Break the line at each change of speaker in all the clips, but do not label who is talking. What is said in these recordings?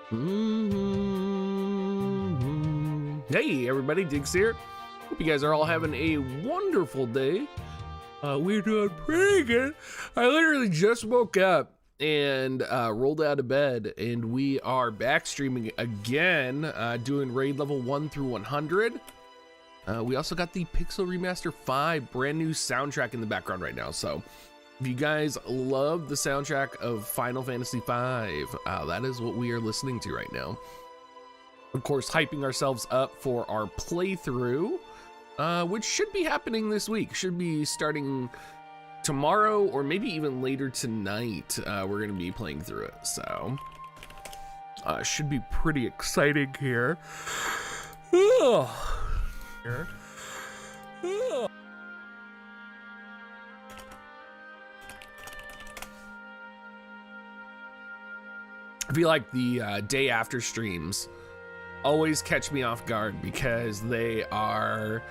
Hey everybody, Diggs here. Hope you guys are all having a wonderful day. We're doing pretty good. I literally just woke up and rolled out of bed, and we are back streaming again, doing raid level 1 through 100. We also got the Pixel Remaster 5 brand new soundtrack in the background right now. So if you guys love the soundtrack of Final Fantasy 5, that is what we are listening to right now. Of course, hyping ourselves up for our playthrough, which should be happening this week. Should be starting tomorrow or maybe even later tonight. We're going to be playing through it. So should be pretty exciting here. I feel like the day after streams always catch me off guard because they are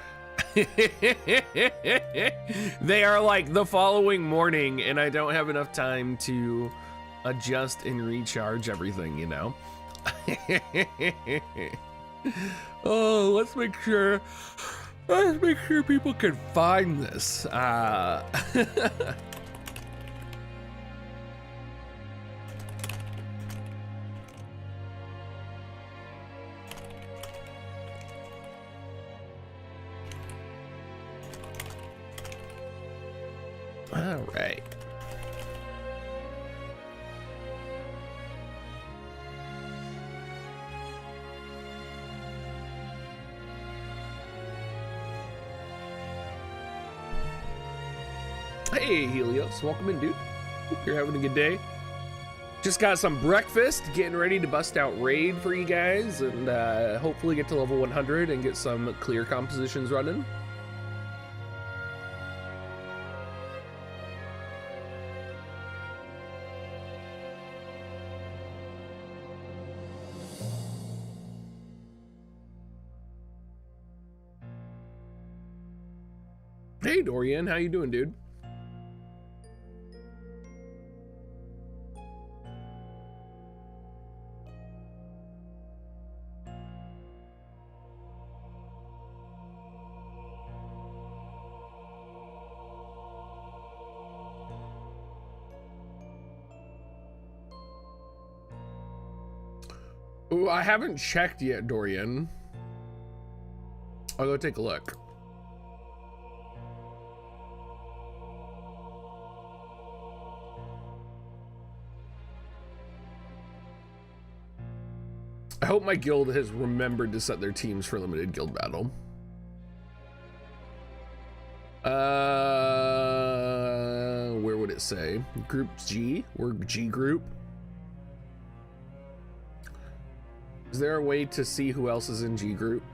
they are like the following morning, and I don't have enough time to adjust and recharge everything, you know. Oh, let's make sure people can find this. All right. Hey, Helios, welcome in, dude. Hope you're having a good day. Just got some breakfast, getting ready to bust out raid for you guys, and hopefully get to level 100 and get some clear compositions running. Hey Dorian, how you doing, dude? Ooh, I haven't checked yet, Dorian. I'll go take a look. I hope my guild has remembered to set their teams for limited guild battle. Where would it say? Group G? We're G group. Is there a way to see who else is in G group?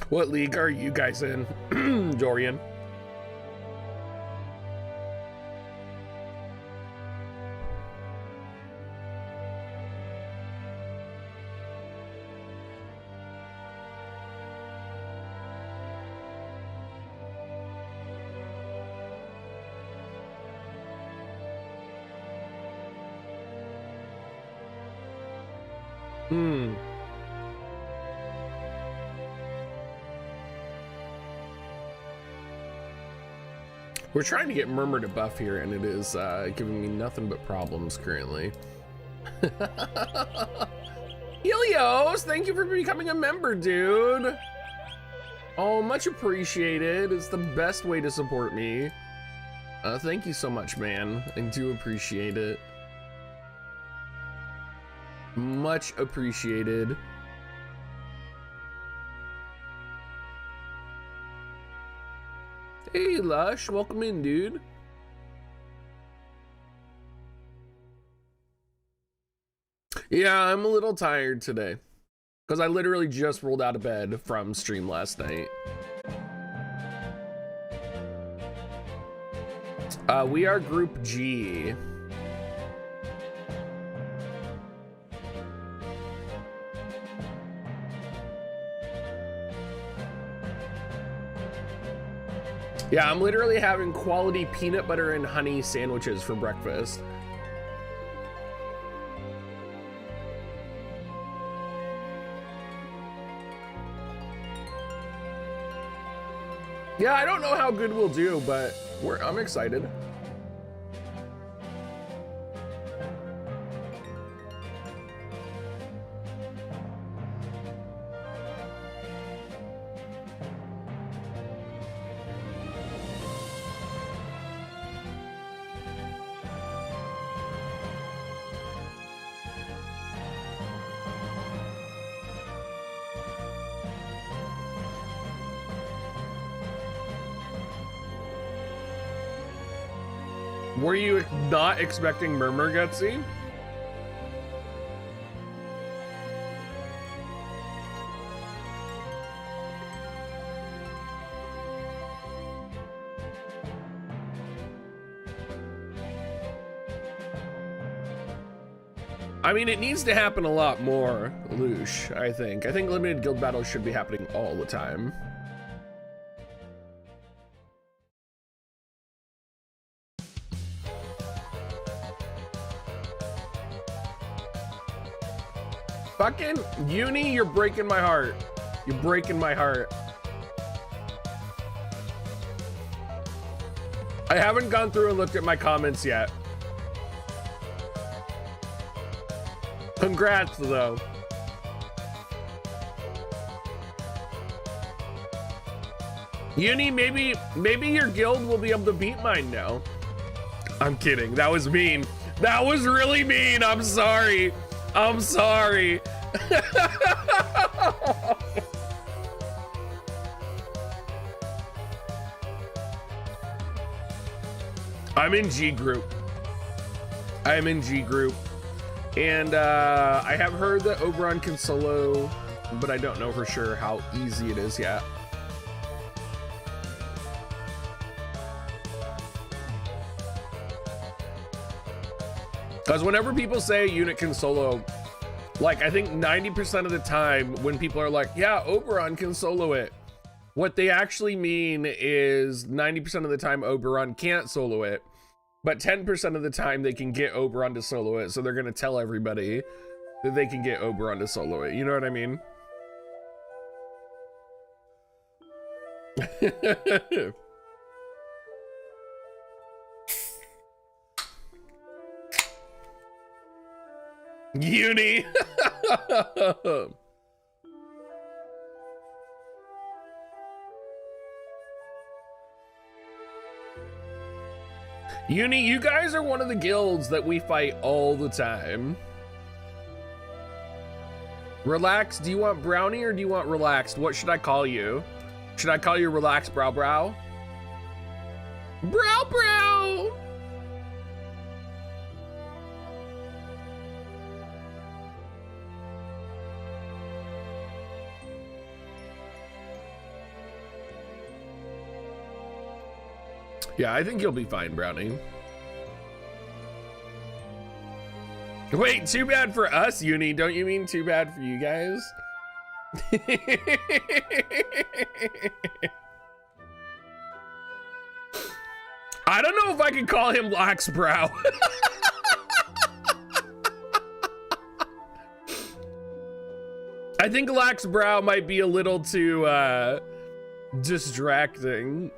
What league are you guys in, Dorian? We're trying to get Murmur to buff here, and it is giving me nothing but problems currently. Helios, thank you for becoming a member, dude. Oh, much appreciated. It's the best way to support me. Thank you so much, man. I do appreciate it. Much appreciated. Hey Lush, welcome in, dude. Yeah, I'm a little tired today because I literally just rolled out of bed from stream last night. We are Group G. Yeah, I'm literally having quality peanut butter and honey sandwiches for breakfast. Yeah, I don't know how good we'll do, but I'm excited. Were you not expecting Murmur, Gutsy? I mean, it needs to happen a lot more, Loosh, I think. I think limited guild battles should be happening all the time. Fucking Uni, you're breaking my heart. You're breaking my heart. I haven't gone through and looked at my comments yet. Congrats, though. Uni, maybe your guild will be able to beat mine now. I'm kidding. That was mean. That was really mean. I'm sorry. I'm sorry. I'm in G group. I'm in G group. And I have heard that Oberon can solo, but I don't know for sure how easy it is yet. Because whenever people say a unit can solo, like I think 90% of the time when people are like, yeah, Oberon can solo it, what they actually mean is 90% of the time Oberon can't solo it, but 10% of the time they can get Oberon to solo it. So they're going to tell everybody that they can get Oberon to solo it. You know what I mean? Uni. Uni, you guys are one of the guilds that we fight all the time. Relax, do you want brownie or do you want relaxed? What should I call you? Should I call you relaxed brow brow? Brow brow! Yeah, I think you'll be fine, Brownie. Wait, too bad for us, Uni. Don't you mean too bad for you guys? I don't know if I can call him Lax Brow. I think Lax Brow might be a little too distracting.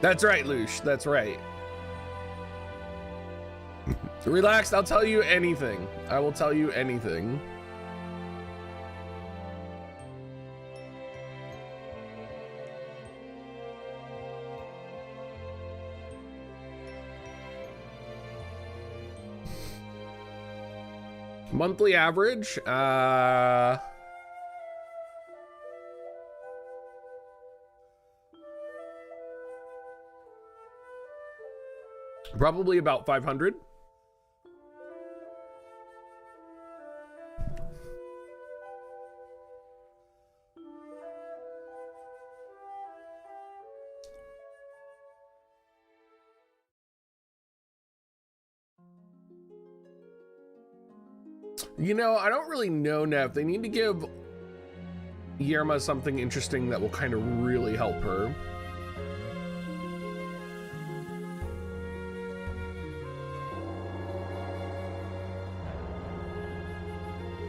That's right, Loosh. That's right. Relaxed, I'll tell you anything. I will tell you anything. Monthly average, probably about 500. You know, I don't really know, Nev. They need to give Yerma something interesting that will kind of really help her.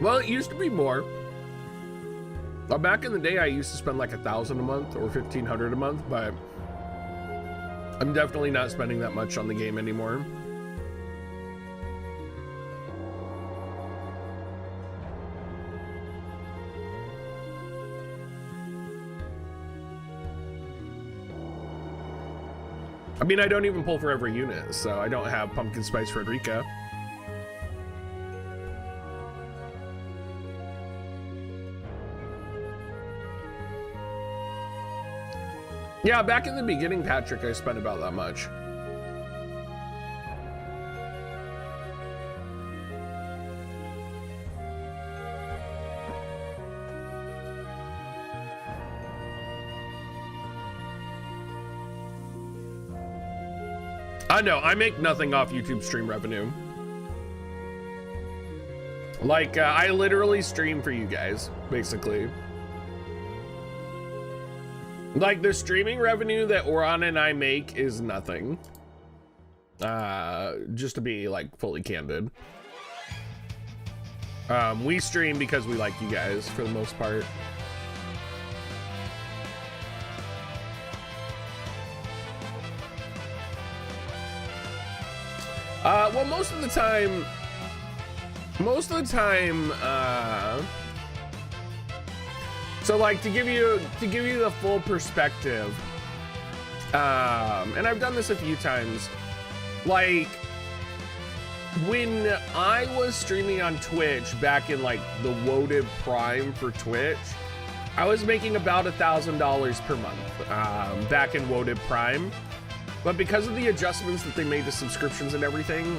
Well, it used to be more. Back in the day, I used to spend like 1,000 a month or 1,500 a month, but I'm definitely not spending that much on the game anymore. I mean, I don't even pull for every unit, so I don't have Pumpkin Spice Frederica. Yeah, back in the beginning, Patrick, I spent about that much. I know, I make nothing off YouTube stream revenue. Like, I literally stream for you guys, basically. Like, the streaming revenue that Oran and I make is nothing. Just to be, like, fully candid. We stream because we like you guys, for the most part. Well, most of the time, so like to give you the full perspective, and I've done this a few times, like when I was streaming on Twitch back in like the WoTV Prime for Twitch, I was making about $1,000 per month, back in WoTV Prime. But because of the adjustments that they made to subscriptions and everything,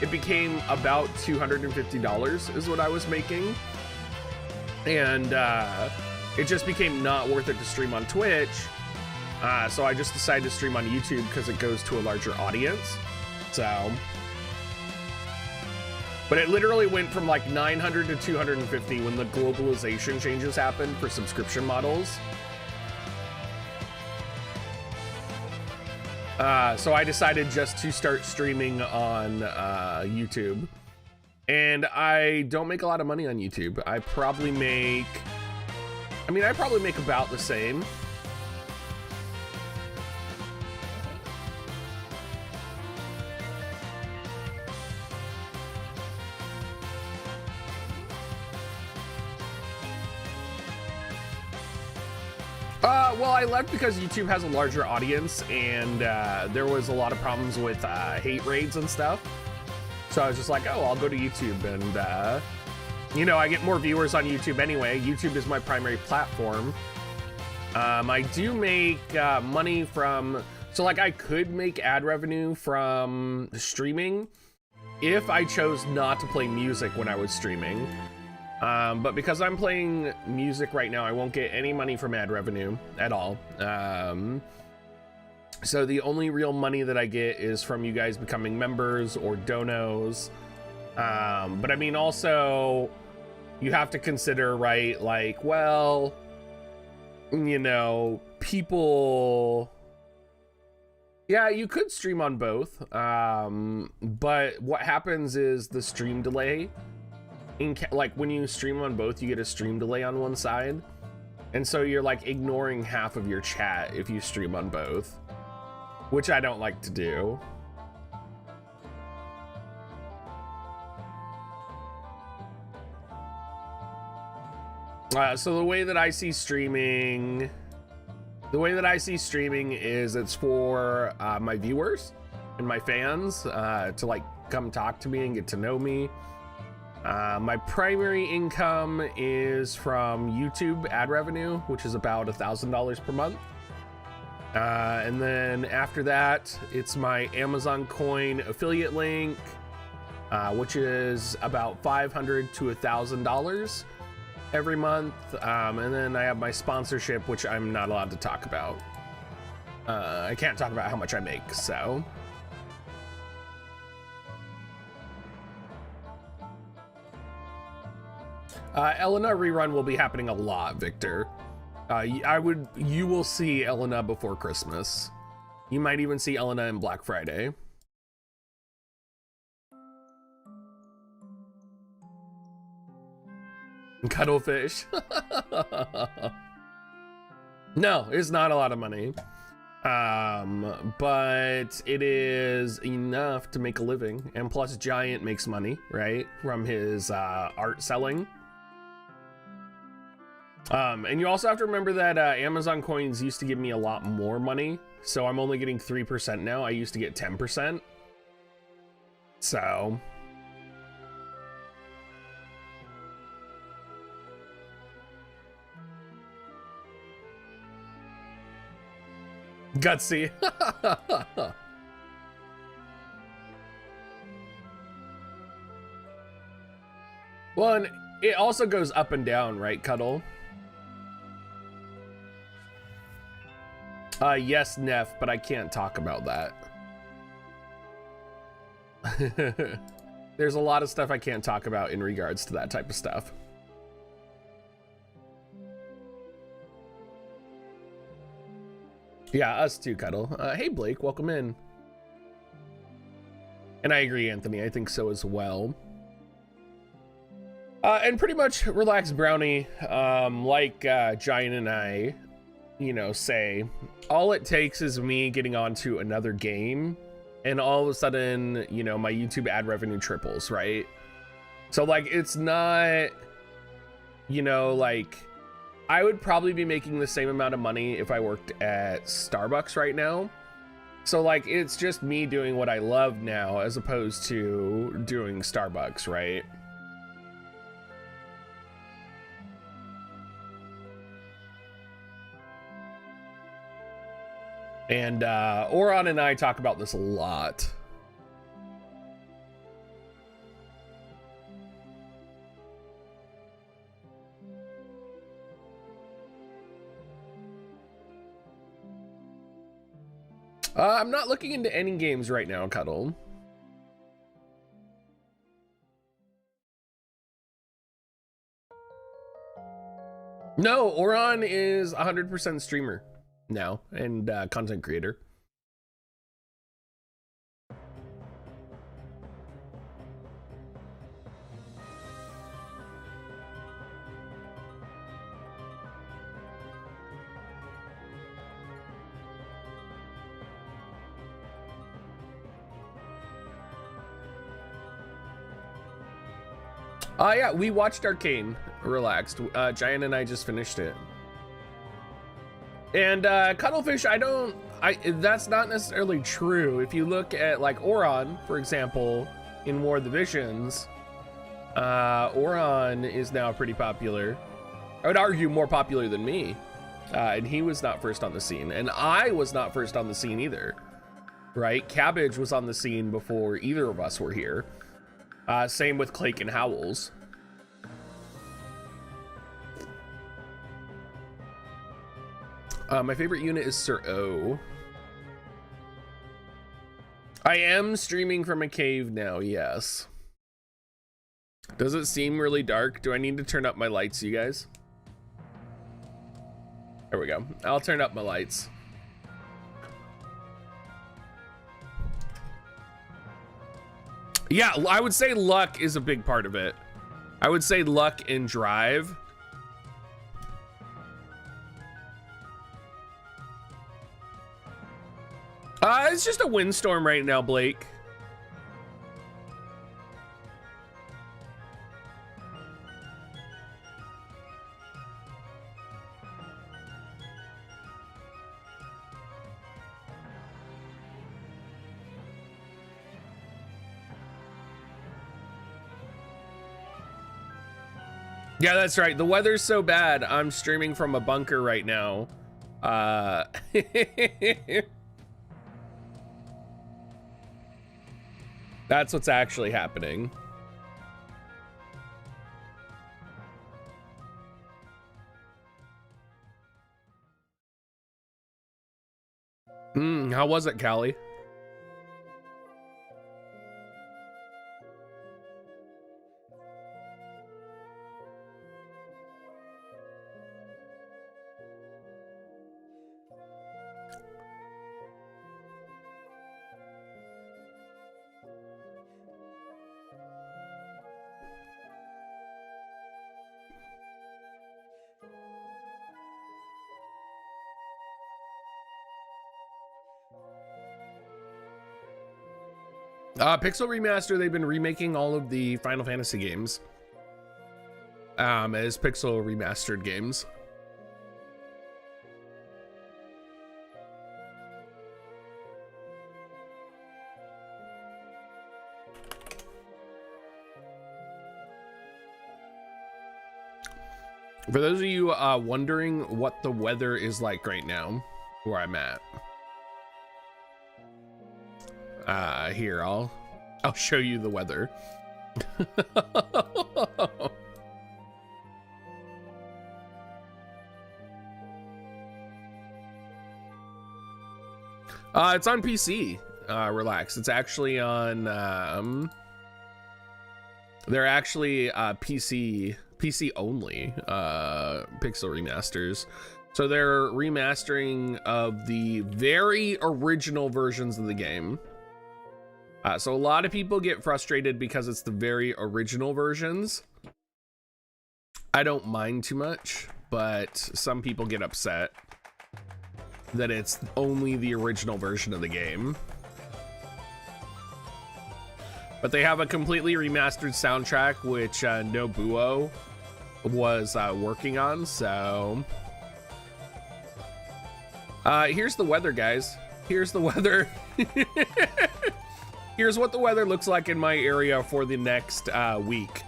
it became about $250 is what I was making. And it just became not worth it to stream on Twitch. So I just decided to stream on YouTube because it goes to a larger audience. So, but it literally went from like 900 to 250 when the globalization changes happened for subscription models. So I decided just to start streaming on YouTube, and I don't make a lot of money on YouTube. I probably make about the same. Well, I left because YouTube has a larger audience, and there was a lot of problems with hate raids and stuff. So I was just like, oh, I'll go to YouTube, and you know, I get more viewers on YouTube anyway. YouTube is my primary platform. I do make money from, so like I could make ad revenue from streaming if I chose not to play music when I was streaming. But because I'm playing music right now, I won't get any money from ad revenue at all. So the only real money that I get is from you guys becoming members or donos. But I mean, also, you have to consider, right? Like, well, you know, people... Yeah, you could stream on both. But what happens is the stream delay... like when you stream on both, you get a stream delay on one side, and so you're like ignoring half of your chat if you stream on both, which I don't like to do. So the way that I see streaming is it's for my viewers and my fans to like come talk to me and get to know me. My primary income is from YouTube ad revenue, which is about $1,000 per month. And then after that, it's my Amazon coin affiliate link, which is about $500 to $1,000 every month. And then I have my sponsorship, which I'm not allowed to talk about. I can't talk about how much I make, so. Elena rerun will be happening a lot, Victor. You will see Elena before Christmas. You might even see Elena in Black Friday. Cuttlefish. No, it's not a lot of money. But it is enough to make a living. And plus Giant makes money, right? From his art selling. And you also have to remember that Amazon coins used to give me a lot more money. So I'm only getting 3% now. I used to get 10%. So... Gutsy. Well, and it also goes up and down, right, Cuddle? Yes, Neff, but I can't talk about that. There's a lot of stuff I can't talk about in regards to that type of stuff. Yeah, us too, Cuddle. Hey, Blake, welcome in. And I agree, Anthony. I think so as well. And pretty much Relaxed Brownie, like Giant and I, you know, say, all it takes is me getting onto another game, and all of a sudden, you know, my YouTube ad revenue triples, right? So, like, it's not, you know, like... I would probably be making the same amount of money if I worked at Starbucks right now. So like, it's just me doing what I love now as opposed to doing Starbucks, right? And Oberon and I talk about this a lot. I'm not looking into any games right now, Cuddle. No, Oberon is 100% streamer now and content creator. Yeah, we watched Arcane, relaxed. Giant and I just finished it. And Cuttlefish, that's not necessarily true. If you look at like Oberon, for example, in War of the Visions, Oberon is now pretty popular. I would argue more popular than me. And he was not first on the scene. And I was not first on the scene either, right? Cabbage was on the scene before either of us were here. Same with Clake and Howells. My favorite unit is Sir O. I am streaming from a cave now, yes. Does it seem really dark? Do I need to turn up my lights, you guys? There we go. I'll turn up my lights. Yeah, I would say luck is a big part of it. I would say luck and drive. It's just a windstorm right now, Blake. Yeah, that's right. The weather's so bad. I'm streaming from a bunker right now. That's what's actually happening. How was it, Callie? Pixel Remaster, they've been remaking all of the Final Fantasy games as Pixel Remastered games. For those of you wondering what the weather is like right now, where I'm at, here I'll show you the weather. It's on PC. Relax. It's actually on. They're actually PC only Pixel remasters. So they're remastering of the very original versions of the game. So a lot of people get frustrated because it's the very original versions. I don't mind too much, but some people get upset that it's only the original version of the game. But they have a completely remastered soundtrack, which Nobuo was working on, so... here's the weather, guys. Here's the weather. Here's what the weather looks like in my area for the next week.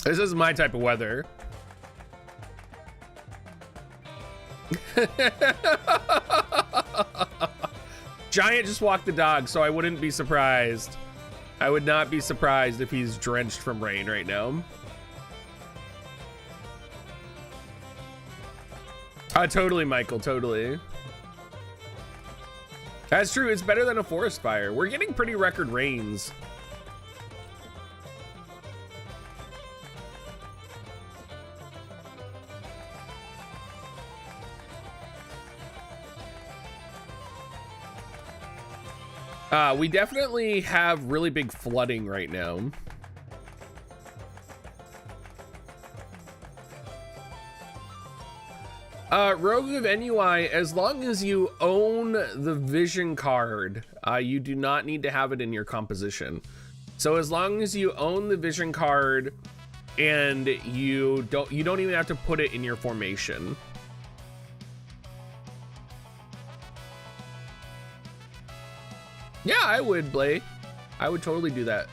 This is my type of weather. Giant just walked the dog, so I wouldn't be surprised. I would not be surprised if he's drenched from rain right now. Totally, Michael, totally. That's true, it's better than a forest fire. We're getting pretty record rains. We definitely have really big flooding right now. Rogue of NUI, as long as you own the vision card, you do not need to have it in your composition. So as long as you own the vision card and you don't even have to put it in your formation. Yeah, I would, Blay. I would totally do that.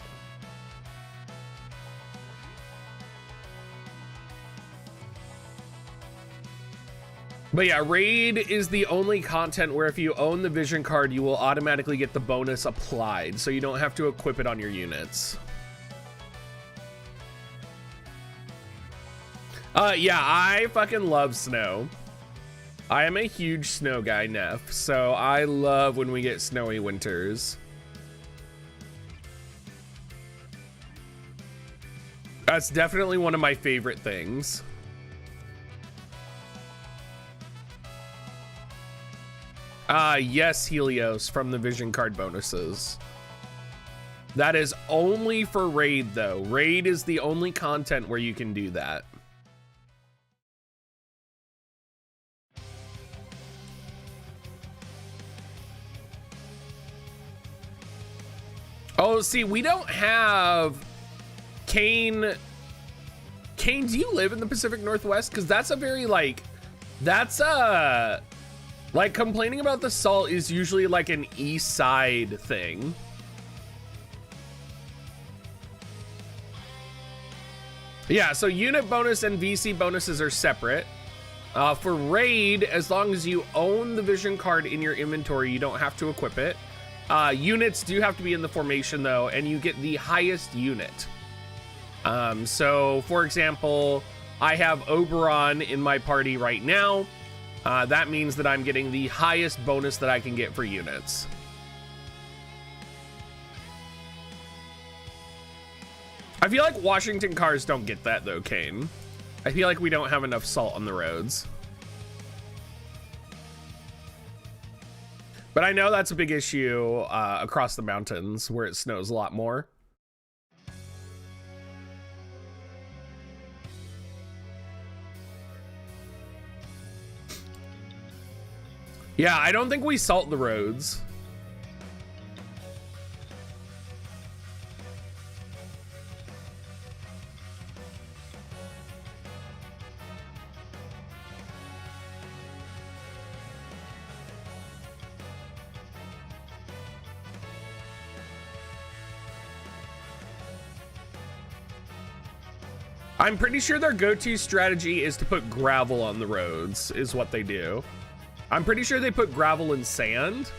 But yeah, raid is the only content where if you own the vision card, you will automatically get the bonus applied, so you don't have to equip it on your units. Yeah, I fucking love snow. I am a huge snow guy, Neff, so I love when we get snowy winters. That's definitely one of my favorite things. Yes, Helios, from the vision card bonuses. That is only for raid, though. Raid is the only content where you can do that. Oh, see, we don't have Kane. Kane, do you live in the Pacific Northwest? Because that's a very, like, that's like, complaining about the salt is usually like an east side thing. Yeah, so unit bonus and VC bonuses are separate. For raid, as long as you own the vision card in your inventory, you don't have to equip it. Units do have to be in the formation, though, and you get the highest unit. So, for example, I have Oberon in my party right now. That means that I'm getting the highest bonus that I can get for units. I feel like Washington cars don't get that, though, Kane. I feel like we don't have enough salt on the roads. But I know that's a big issue across the mountains where it snows a lot more. Yeah, I don't think we salt the roads. I'm pretty sure their go-to strategy is to put gravel on the roads, is what they do. I'm pretty sure they put gravel and sand.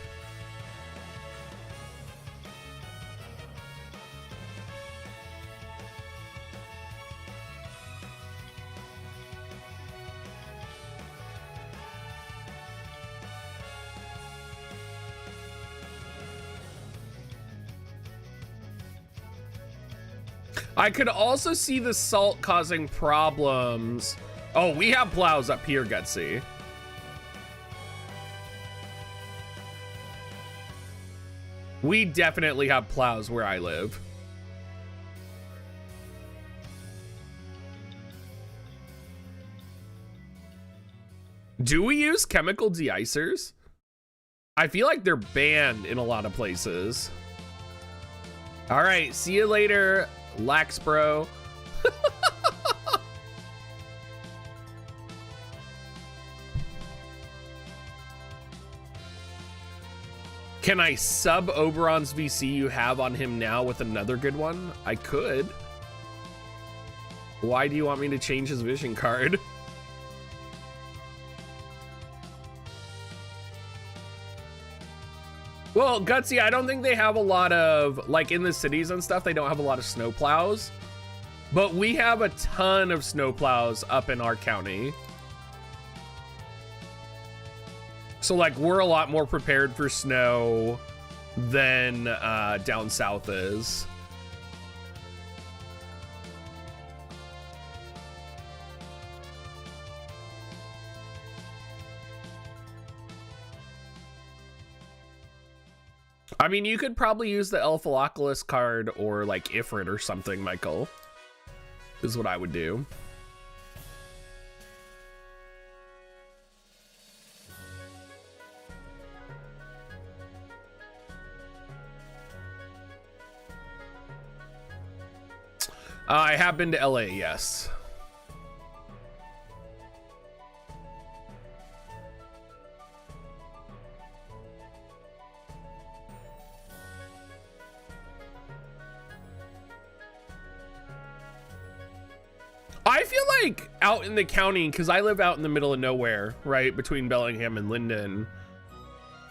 I could also see the salt causing problems. Oh, we have plows up here, Gutsy. We definitely have plows where I live. Do we use chemical de-icers? I feel like they're banned in a lot of places. All right, see you later, Lax Bro. Can I sub Oberon's VC you have on him now with another good one? I could. Why do you want me to change his vision card? Well, Gutsy, I don't think they have a lot of, like in the cities and stuff, they don't have a lot of snow plows. But we have a ton of snow plows up in our county. So like we're a lot more prepared for snow than down south is. I mean, you could probably use the Elphaloculus card or like Ifrit or something, Michael, is what I would do. I have been to LA, yes. I feel like out in the county, because I live out in the middle of nowhere, right, between Bellingham and Linden,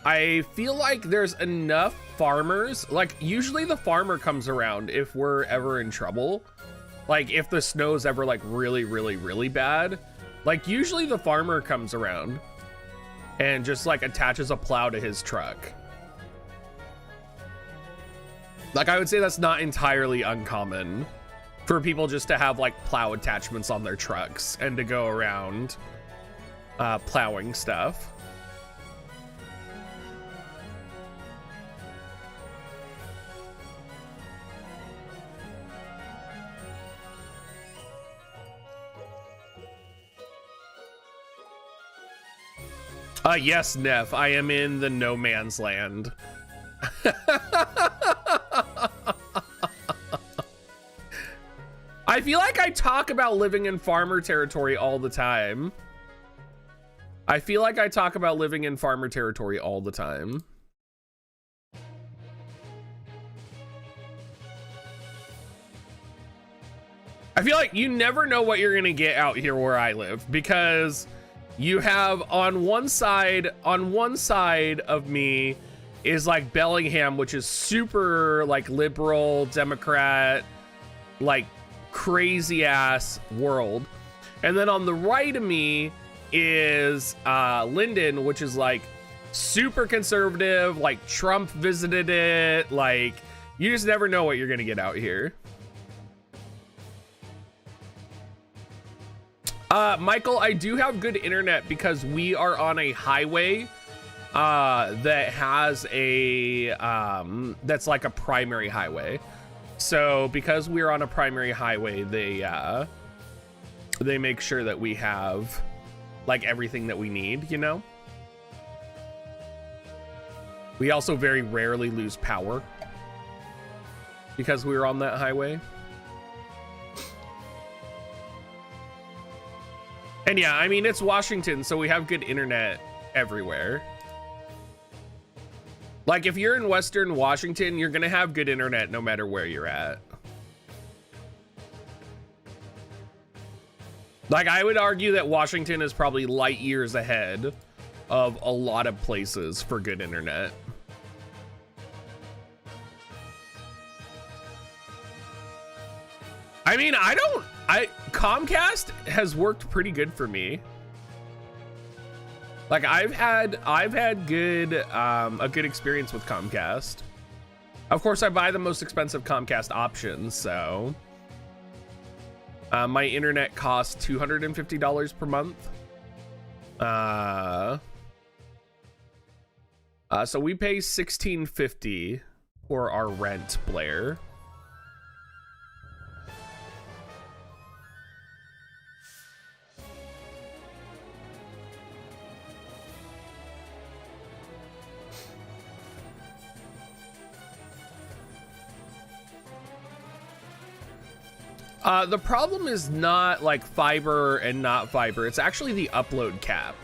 I feel like there's enough farmers. Like, usually the farmer comes around if we're ever in trouble. Like, if the snow's ever, like, really, really, really bad. Like, usually the farmer comes around and just, like, attaches a plow to his truck. Like, I would say that's not entirely uncommon for people just to have, like, plow attachments on their trucks and to go around plowing stuff. Yes, Neff, I am in the no man's land. I feel like I talk about living in farmer territory all the time. I feel like I talk about living in farmer territory all the time. I feel like you never know what you're gonna get out here where I live, because you have on one side of me is like Bellingham, which is super like liberal, Democrat, like crazy ass world. And then on the right of me is Linden, which is like super conservative, like Trump visited it. Like, you just never know what you're gonna get out here. Michael, I do have good internet because we are on a highway that has a that's like a primary highway. So because we're on a primary highway, they make sure that we have like everything that we need, you know? We also very rarely lose power because we're on that highway. And yeah, I mean, it's Washington, so we have good internet everywhere. Like, if you're in Western Washington, you're gonna have good internet no matter where you're at. Like, I would argue that Washington is probably light years ahead of a lot of places for good internet. I mean, Comcast has worked pretty good for me. Like I've had good a good experience with Comcast. Of course, I buy the most expensive Comcast options, so my internet costs $250 per month. So we pay $16.50 for our rent, Blair. The problem is not like fiber and not fiber. It's actually the upload cap.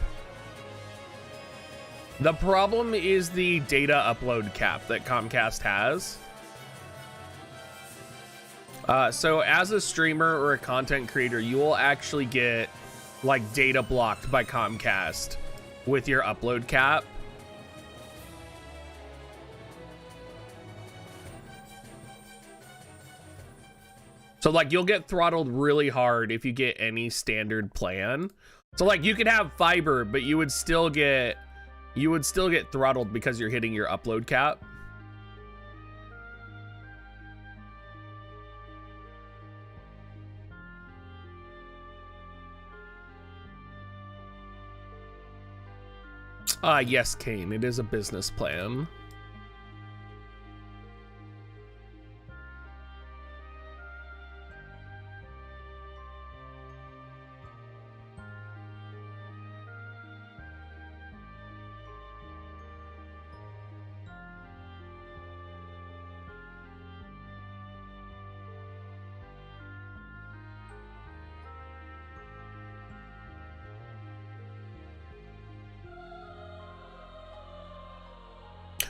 The problem is the data upload cap that Comcast has. So as a streamer or a content creator, you will actually get like data blocked by Comcast with your upload cap. So like you'll get throttled really hard if you get any standard plan. So like you could have fiber, but you would still get throttled because you're hitting your upload cap. Yes, Kane, it is a business plan.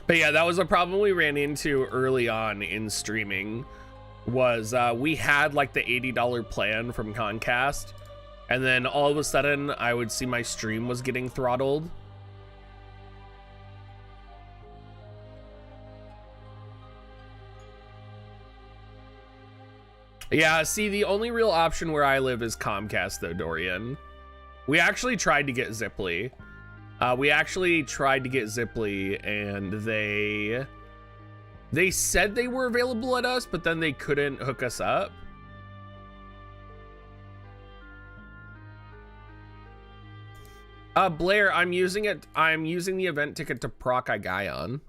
But yeah, that was a problem we ran into early on in streaming, was we had like the $80 plan from Comcast, and then all of a sudden I would see my stream was getting throttled. Yeah, see, the only real option where I live is Comcast though, Dorian. We actually tried to get Ziply. And they said they were available at us, but then they couldn't hook us up. Blair, I'm using the event ticket to proc Aigaion.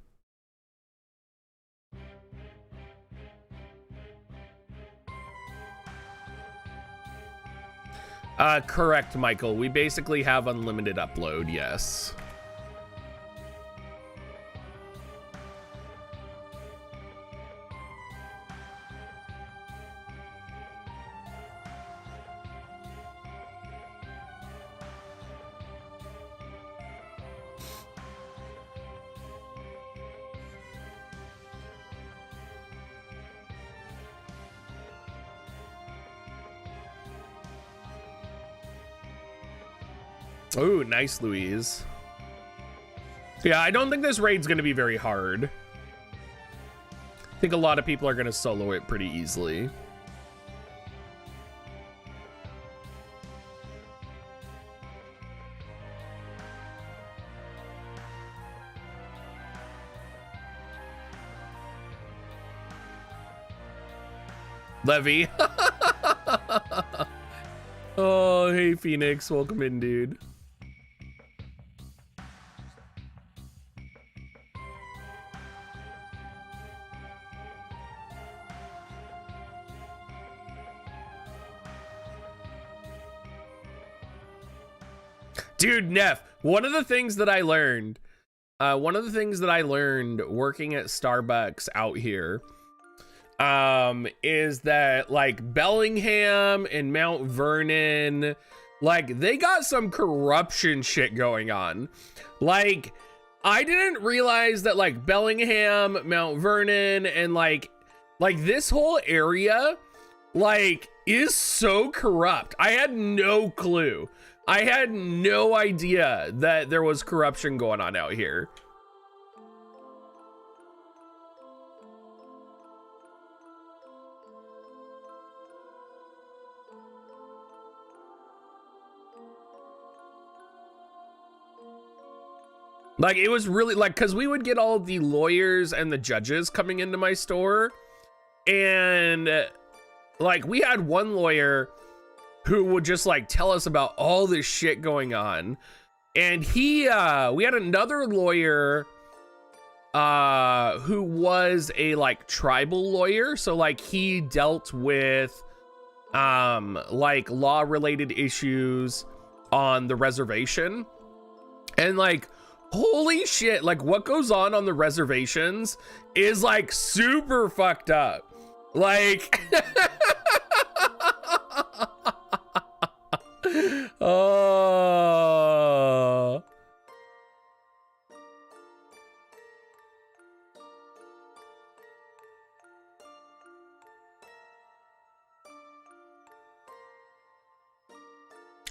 Correct, Michael. We basically have unlimited upload, yes. Oh, nice, Louise. Yeah, I don't think this raid's going to be very hard. I think a lot of people are going to solo it pretty easily. Levy. Oh, hey, Phoenix. Welcome in, dude. Dude, Neff, one of the things that I learned working at Starbucks out here, is that like Bellingham and Mount Vernon, like they got some corruption shit going on. Like, I didn't realize that like Bellingham, Mount Vernon, and like this whole area, like, is so corrupt. I had no clue. I had no idea that there was corruption going on out here. Like, it was really like, because we would get all the lawyers and the judges coming into my store, and like we had one lawyer who would just like tell us about all this shit going on, and we had another lawyer who was a like tribal lawyer, so like he dealt with like law related issues on the reservation. And like, holy shit, like what goes on the reservations is like super fucked up. Like oh,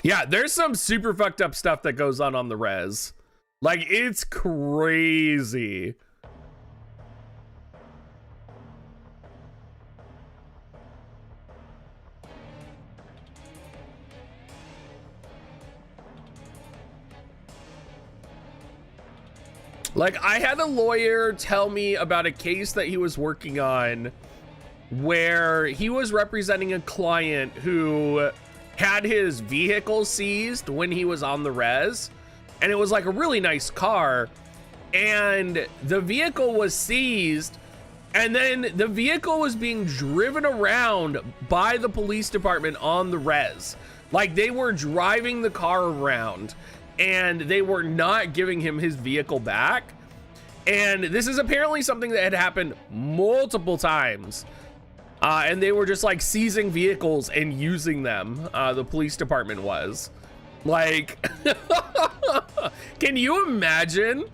yeah, there's some super fucked up stuff that goes on the res. Like, it's crazy. Like, I had a lawyer tell me about a case that he was working on where he was representing a client who had his vehicle seized when he was on the res, and it was like a really nice car, and the vehicle was seized, and then the vehicle was being driven around by the police department on the res. Like, they were driving the car around and they were not giving him his vehicle back. And this is apparently something that had happened multiple times. And they were just like seizing vehicles and using them. The police department was like, can you imagine?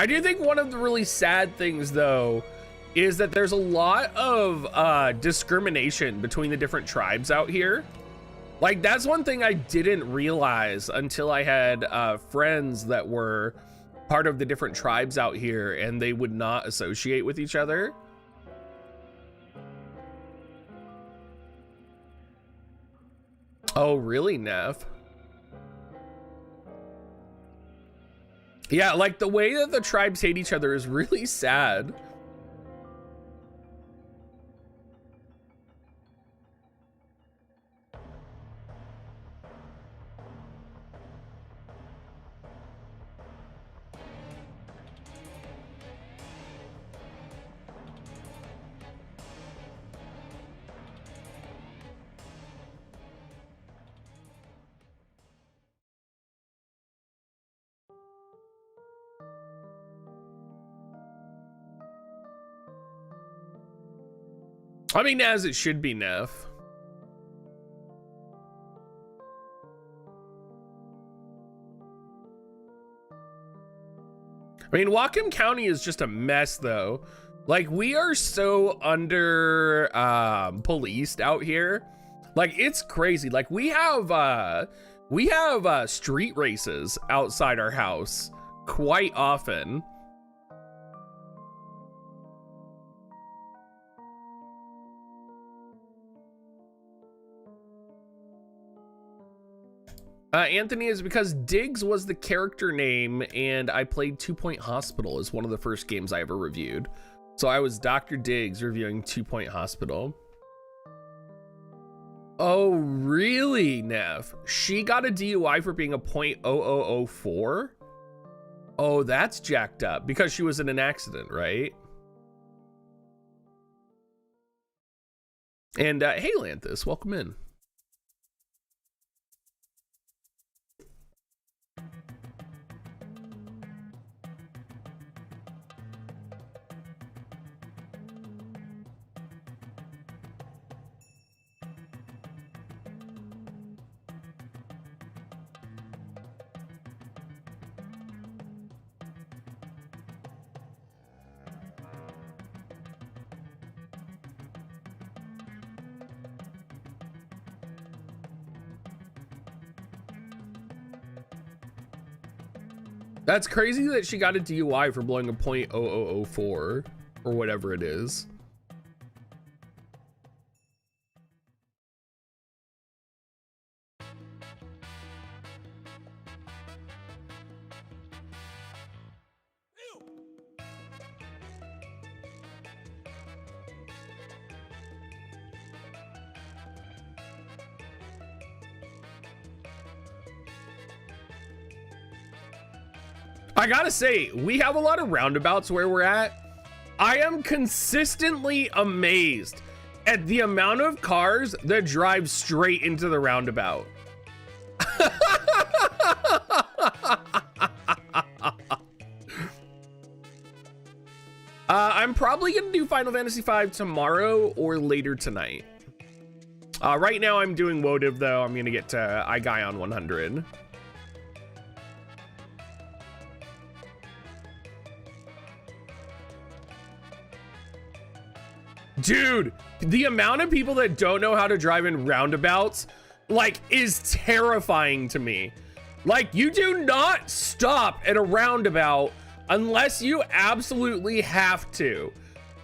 I do think one of the really sad things, though, is that there's a lot of discrimination between the different tribes out here. Like, that's one thing I didn't realize until I had friends that were part of the different tribes out here, and they would not associate with each other. Oh, really, Neff? Yeah, like the way that the tribes hate each other is really sad. I mean, as it should be, Neff. I mean, Whatcom County is just a mess, though. Like, we are so under policed out here. Like, it's crazy. Like, we have street races outside our house quite often. Anthony, is because Diggs was the character name, and I played 2 Point Hospital as one of the first games I ever reviewed. So I was Dr. Diggs reviewing 2 Point Hospital. Oh, really, Neff? She got a DUI for being a .0004? Oh, that's jacked up because she was in an accident, right? And hey, Lanthus, welcome in. That's crazy that she got a DUI for blowing a .0004 or whatever it is. I gotta say, we have a lot of roundabouts where we're at. I am consistently amazed at the amount of cars that drive straight into the roundabout. I'm probably gonna do Final Fantasy V tomorrow or later tonight. Right now I'm doing WoTV though. I'm gonna get to Aigaion 100. Dude, the amount of people that don't know how to drive in roundabouts, like, is terrifying to me. Like, you do not stop at a roundabout unless you absolutely have to.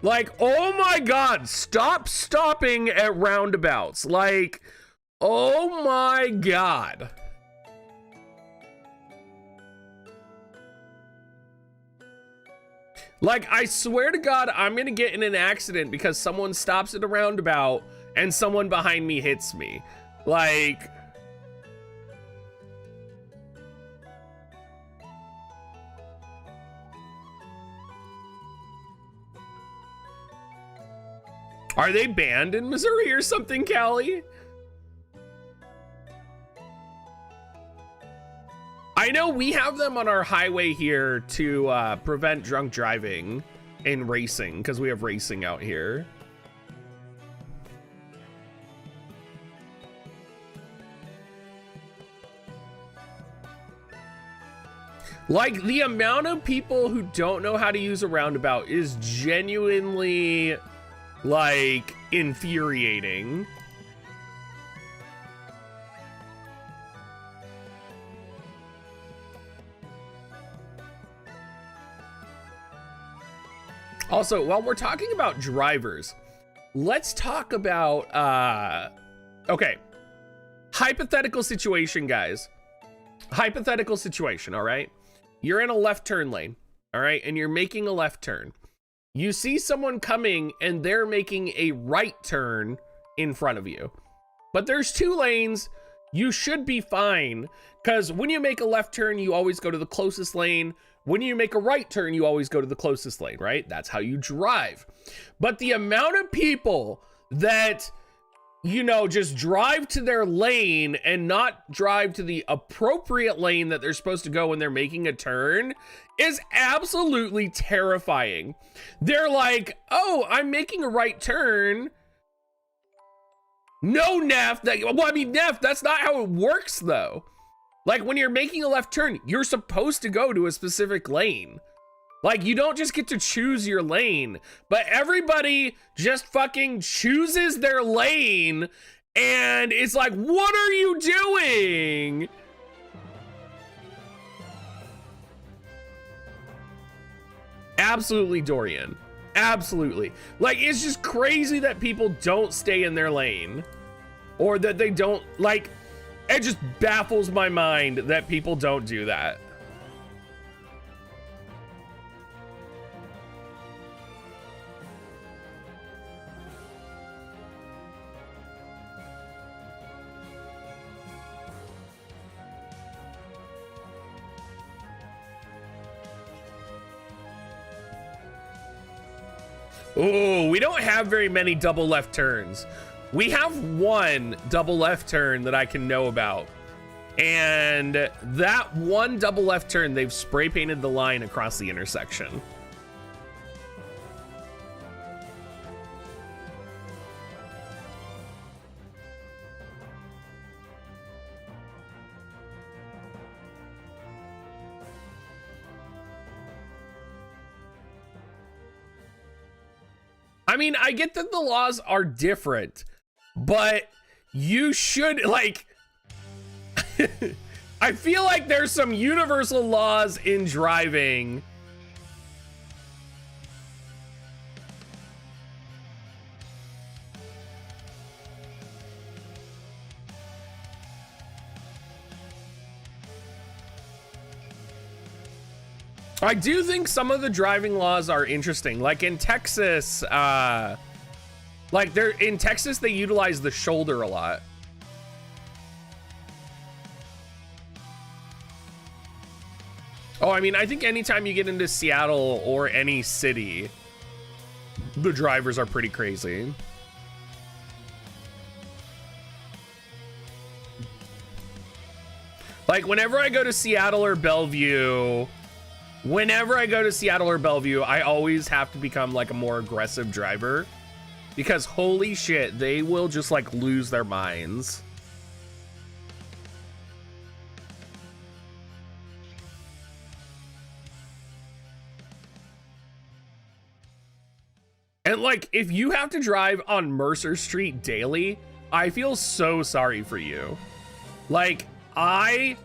Like, oh my God, stop stopping at roundabouts. Like, oh my God. Like, I swear to God, I'm gonna get in an accident because someone stops at a roundabout and someone behind me hits me. Like, are they banned in Missouri or something, Callie? I know we have them on our highway here to prevent drunk driving in racing, because we have racing out here. Like, the amount of people who don't know how to use a roundabout is genuinely, like, infuriating. Also, while we're talking about drivers, let's talk about, okay, hypothetical situation, guys. Hypothetical situation, all right? You're in a left turn lane, all right? And you're making a left turn. You see someone coming and they're making a right turn in front of you. But there's two lanes. You should be fine, because when you make a left turn, you always go to the closest lane. When you make a right turn, you always go to the closest lane, right? That's how you drive. But the amount of people that, you know, just drive to their lane and not drive to the appropriate lane that they're supposed to go when they're making a turn is absolutely terrifying. They're like, oh, I'm making a right turn. No, Neff, Neff, that's not how it works though. Like, when you're making a left turn, you're supposed to go to a specific lane. Like, you don't just get to choose your lane, but everybody just fucking chooses their lane, and it's like, what are you doing? Absolutely, Dorian. Absolutely. Like, it's just crazy that people don't stay in their lane, or that they don't, like, It just baffles my mind that people don't do that. Oh, we don't have very many double left turns. We have one double left turn that I can know about. And that one double left turn, they've spray painted the line across the intersection. I mean, I get that the laws are different, but you should, like, I feel like there's some universal laws in driving. I do think some of the driving laws are interesting. Like in Texas, in Texas, they utilize the shoulder a lot. Oh, I mean, I think anytime you get into Seattle or any city, the drivers are pretty crazy. Like whenever I go to Seattle or Bellevue, I always have to become like a more aggressive driver because holy shit, they will just like lose their minds. And like, if you have to drive on Mercer Street daily, I feel so sorry for you. Like, the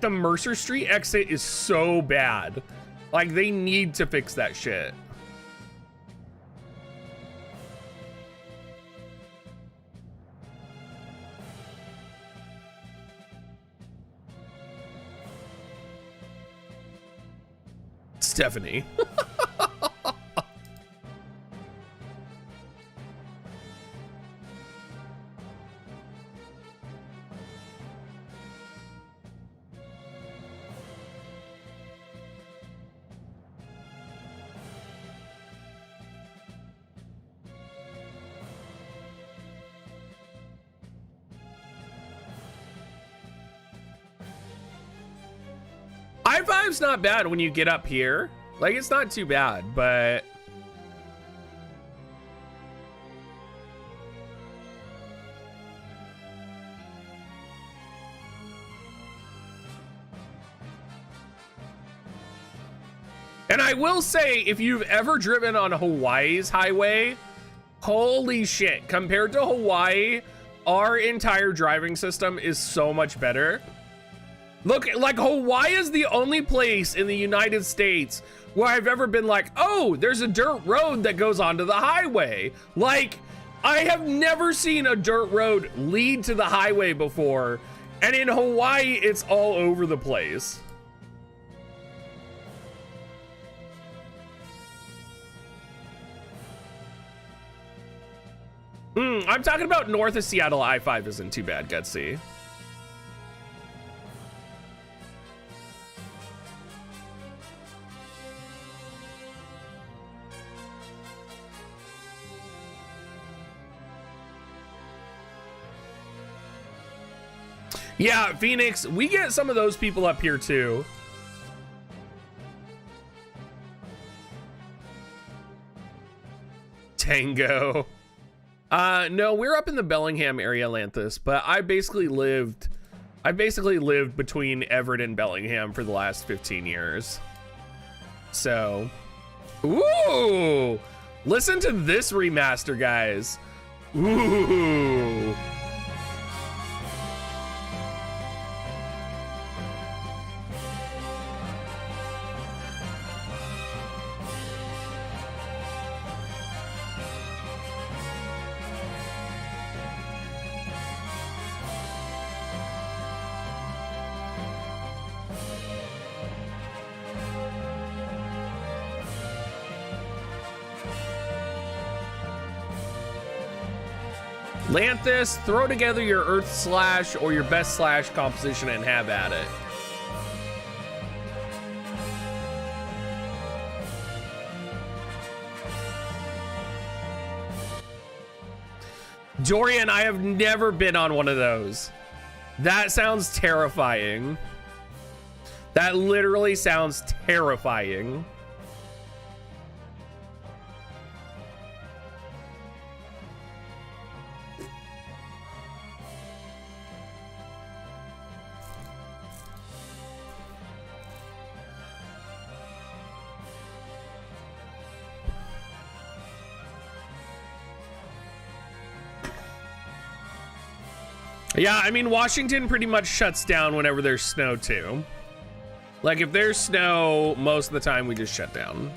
Mercer Street exit is so bad. Like, they need to fix that shit. Stephanie. I-5's not bad when you get up here. Like, it's not too bad, but... And I will say, if you've ever driven on Hawaii's highway, holy shit, compared to Hawaii, our entire driving system is so much better. Look, like Hawaii is the only place in the United States where I've ever been like, oh, there's a dirt road that goes onto the highway. Like, I have never seen a dirt road lead to the highway before. And in Hawaii, it's all over the place. I'm talking about north of Seattle. I-5 isn't too bad, Gutsy. Yeah, Phoenix, we get some of those people up here too. Tango. No, we're up in the Bellingham area, Lanthus, but I basically lived between Everett and Bellingham for the last 15 years. So, ooh, listen to this remaster, guys. Ooh. Lanthus, throw together your Earth Slash or your Best Slash composition and have at it. Dorian, I have never been on one of those. That sounds terrifying. That literally sounds terrifying. Yeah, I mean, Washington pretty much shuts down whenever there's snow, too. Like, if there's snow, most of the time we just shut down.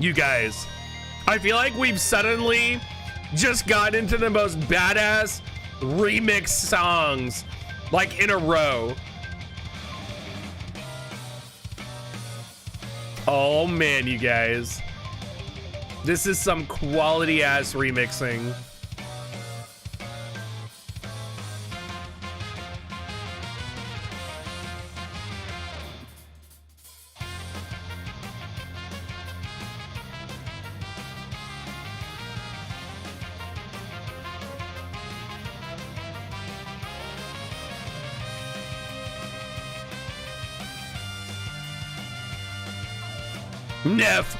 You guys, I feel like we've suddenly just got into the most badass remix songs, like, in a row. Oh man, you guys, this is some quality ass remixing. Neff.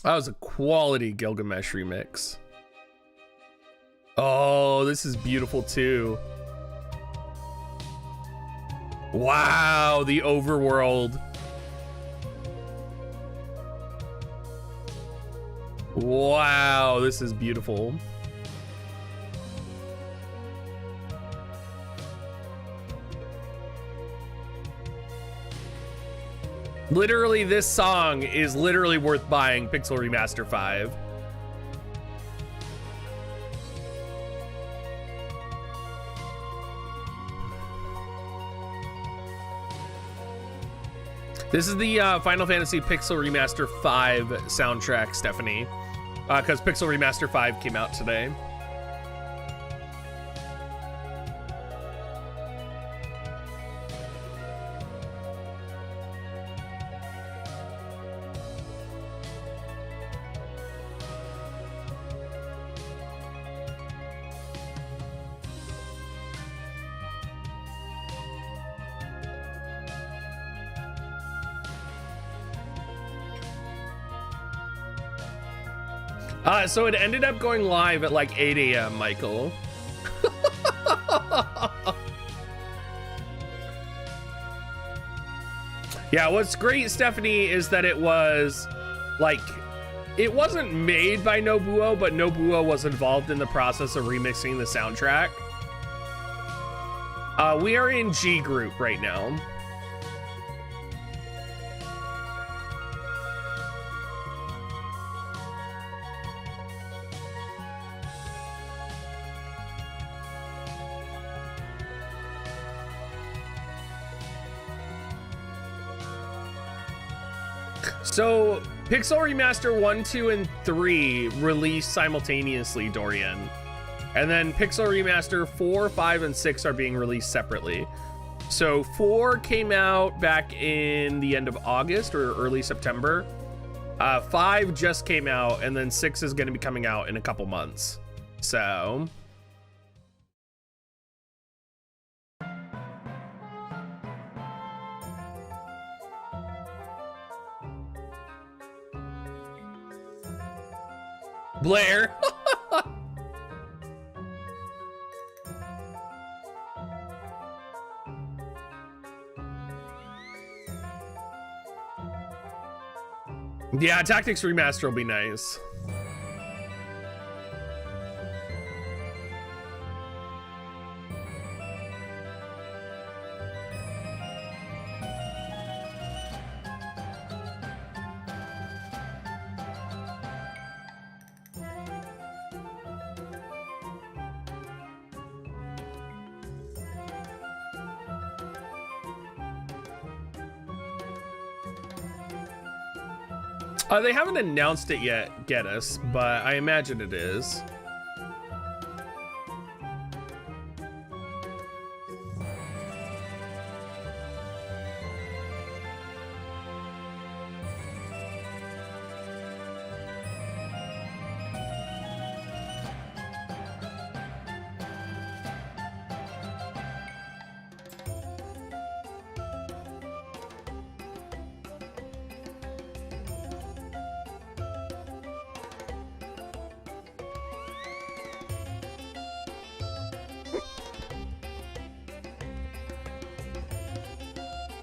That was a quality Gilgamesh remix. Oh, this is beautiful too. Wow, the overworld. Wow, this is beautiful. Literally, this song is literally worth buying Pixel Remaster 5. This is the Final Fantasy Pixel Remaster 5 soundtrack, Stephanie, because Pixel Remaster 5 came out today. So it ended up going live at like 8 a.m., Michael. Yeah, what's great, Stephanie, is that it was like, it wasn't made by Nobuo, but Nobuo was involved in the process of remixing the soundtrack. We are in G group right now. So Pixel Remaster 1, 2, and 3 released simultaneously, Dorian. And then Pixel Remaster 4, 5, and 6 are being released separately. So 4 came out back in the end of August or early September. 5 just came out, and then 6 is going to be coming out in a couple months. So... Blair. Yeah, Tactics Remaster will be nice. They haven't announced it yet, get us, but I imagine it is.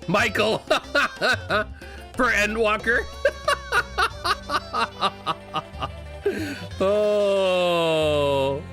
Michael for Endwalker. Oh.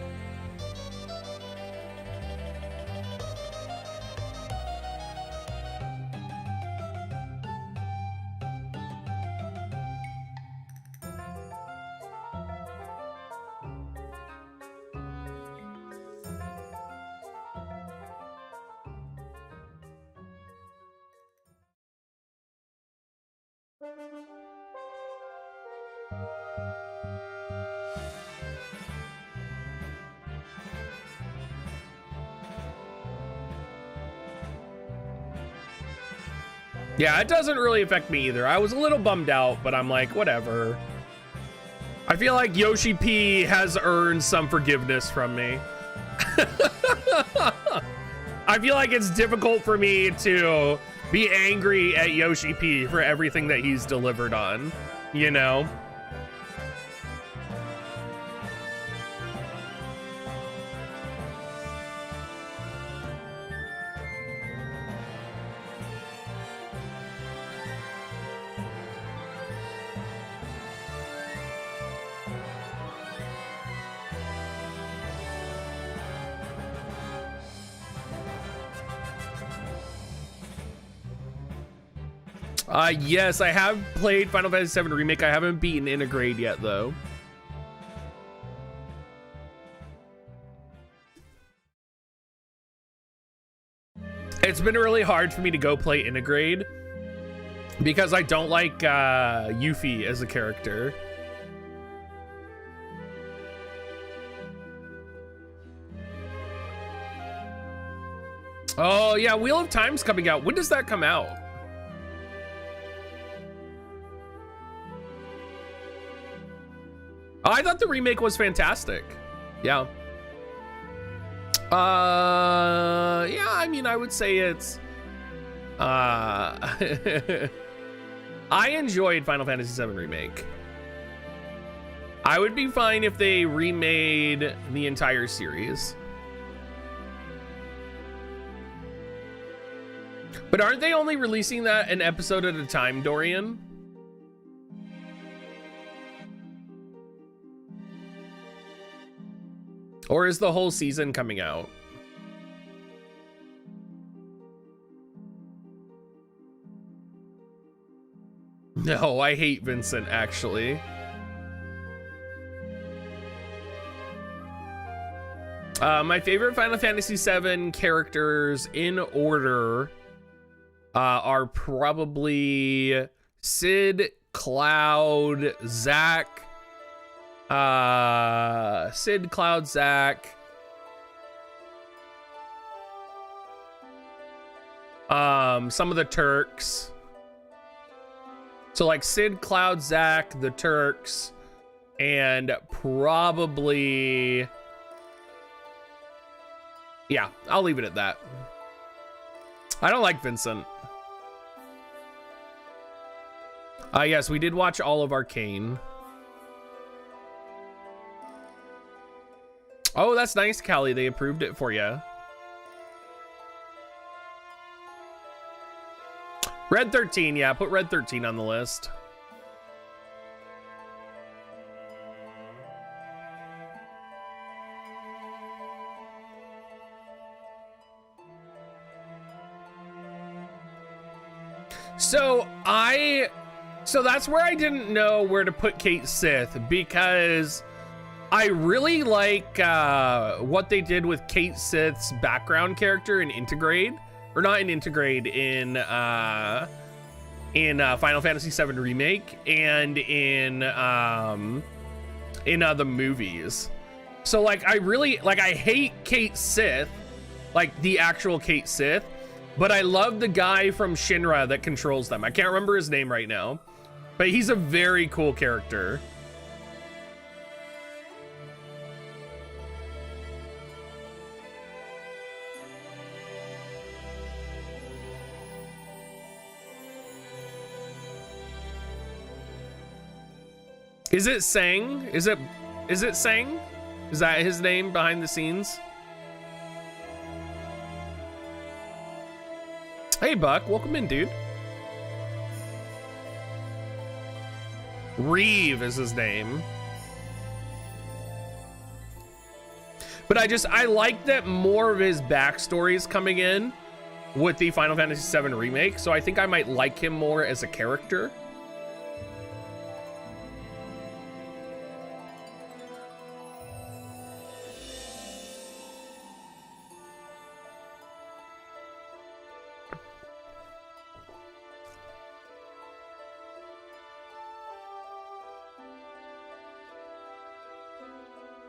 Yeah, it doesn't really affect me either. I was a little bummed out, but I'm like, whatever. I feel like Yoshi P has earned some forgiveness from me. I feel like it's difficult for me to be angry at Yoshi P for everything that he's delivered on, you know? Yes, I have played Final Fantasy VII Remake. I haven't beaten Integrate yet, though. It's been really hard for me to go play Integrate because I don't like Yuffie as a character. Oh, yeah, Wheel of Time's coming out. When does that come out? I thought the remake was fantastic. Yeah. Yeah, I mean, I would say it's... I enjoyed Final Fantasy VII Remake. I would be fine if they remade the entire series. But aren't they only releasing that an episode at a time, Dorian? Or is the whole season coming out? No, I hate Vincent, actually. My favorite Final Fantasy VII characters in order are probably Cid, Cloud, Zack. Sid, Cloud, Zack. Some of the Turks. So like Sid, Cloud, Zack, the Turks, and probably, yeah, I'll leave it at that. I don't like Vincent. Yes, we did watch all of Arcane. Oh, that's nice, Callie. They approved it for you. Red 13, yeah, put Red 13 on the list. So that's where I didn't know where to put Kate Sith, because I really like what they did with Kate Sith's background character in Intergrade. Or not in Intergrade, in Final Fantasy VII Remake and in the movies. So like I hate Kate Sith, like the actual Kate Sith, but I love the guy from Shinra that controls them. I can't remember his name right now, but he's a very cool character. Is it Sang? Is it Sang? Is that his name behind the scenes? Hey Buck, welcome in, dude. Reeve is his name. But I like that more of his backstory is coming in with the Final Fantasy VII Remake, so I think I might like him more as a character.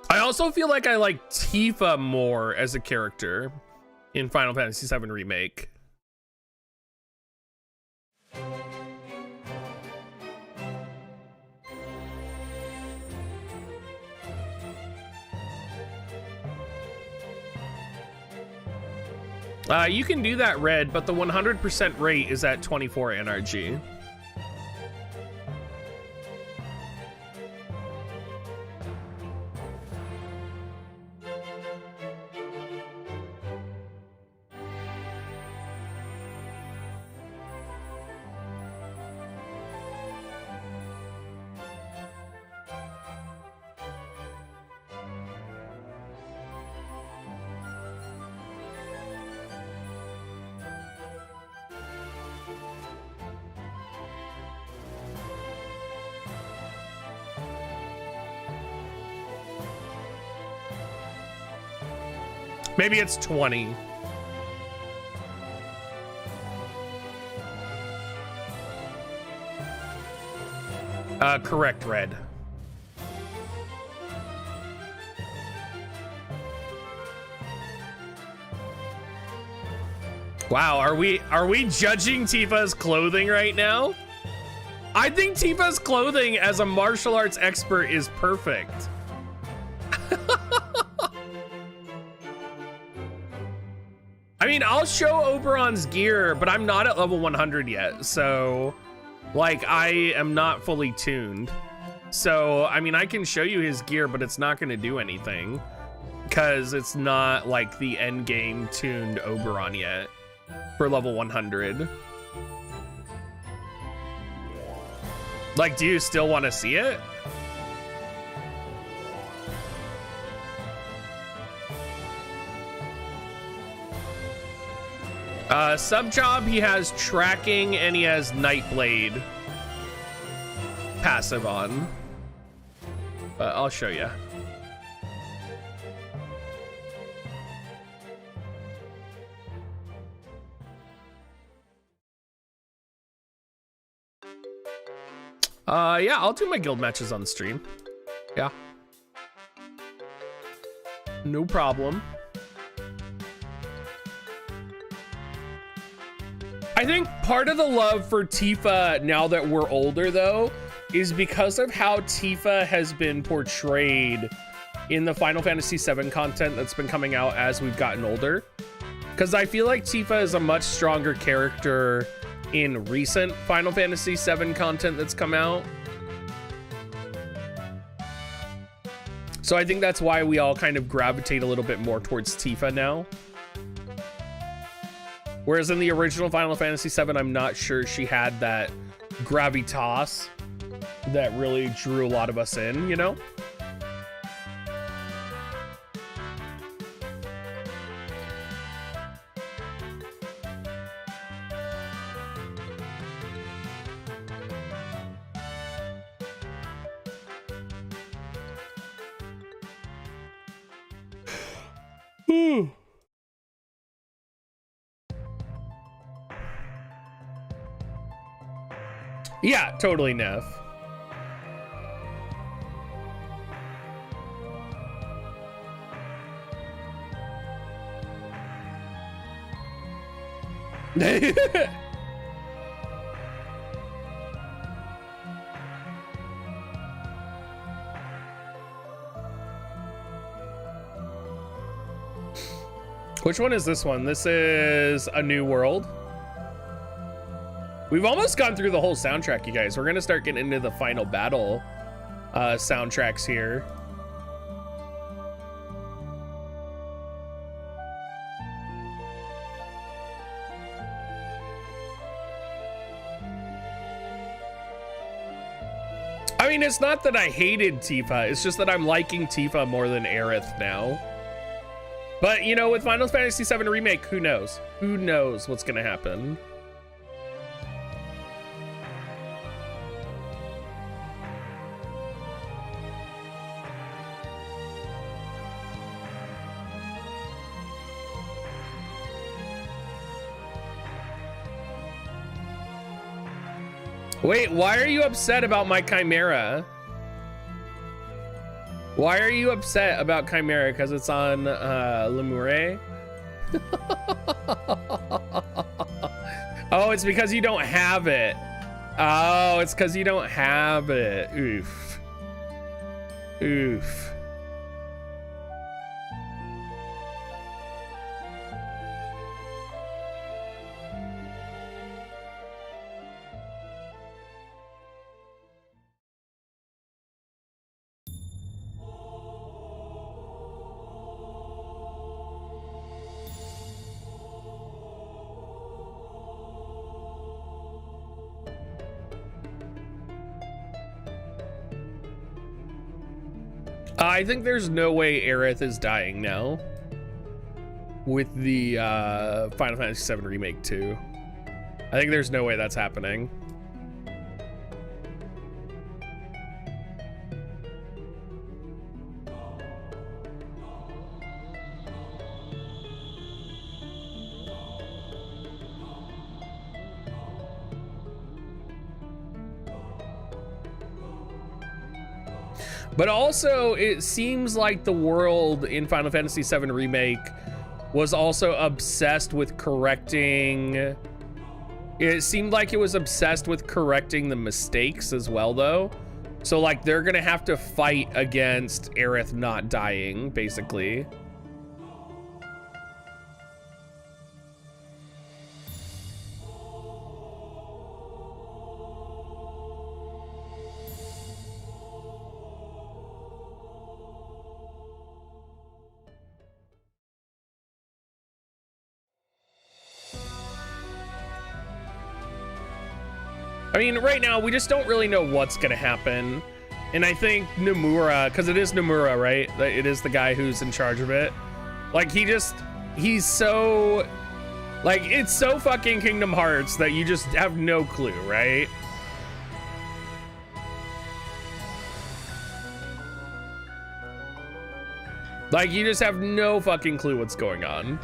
I also feel like I like Tifa more as a character in Final Fantasy VII Remake. You can do that, Red, but the 100% rate is at 24 NRG. Maybe it's 20. Correct, Red. Wow, are we judging Tifa's clothing right now? I think Tifa's clothing as a martial arts expert is perfect. I mean, I'll show Oberon's gear, but I'm not at level 100 yet, so like I am not fully tuned. So, I mean, I can show you his gear, but it's not going to do anything because it's not like the end game tuned Oberon yet for level 100. Like, do you still want to see it? Sub job, he has tracking and he has Nightblade passive on. I'll show you. Yeah, I'll do my guild matches on the stream. Yeah. No problem. I think part of the love for Tifa now that we're older though is because of how Tifa has been portrayed in the Final Fantasy VII content that's been coming out as we've gotten older. Because I feel like Tifa is a much stronger character in recent Final Fantasy VII content that's come out. So I think that's why we all kind of gravitate a little bit more towards Tifa now. Whereas in the original Final Fantasy VII, I'm not sure she had that gravitas that really drew a lot of us in, you know? Yeah, totally, Neff. Which one is this one? This is A New World. We've almost gone through the whole soundtrack, you guys. We're gonna start getting into the final battle soundtracks here. I mean, it's not that I hated Tifa, it's just that I'm liking Tifa more than Aerith now. But, you know, with Final Fantasy VII Remake, who knows? Who knows what's gonna happen? Wait, why are you upset about my Chimera? Why are you upset about Chimera? Because it's on Lemure? Oh, it's because you don't have it. Oh, it's because you don't have it. Oof. Oof. I think there's no way Aerith is dying now with the Final Fantasy VII Remake 2. I think there's no way that's happening. But also, it seems like the world in Final Fantasy VII Remake was also obsessed with correcting... It seemed like it was obsessed with correcting the mistakes as well, though. So, like, they're gonna have to fight against Aerith not dying, basically. I mean, right now, we just don't really know what's gonna happen. And I think Nomura, because it is Nomura, right? It is the guy who's in charge of it. Like, he's so... Like, it's so fucking Kingdom Hearts that you just have no clue, right? Like, you just have no fucking clue what's going on.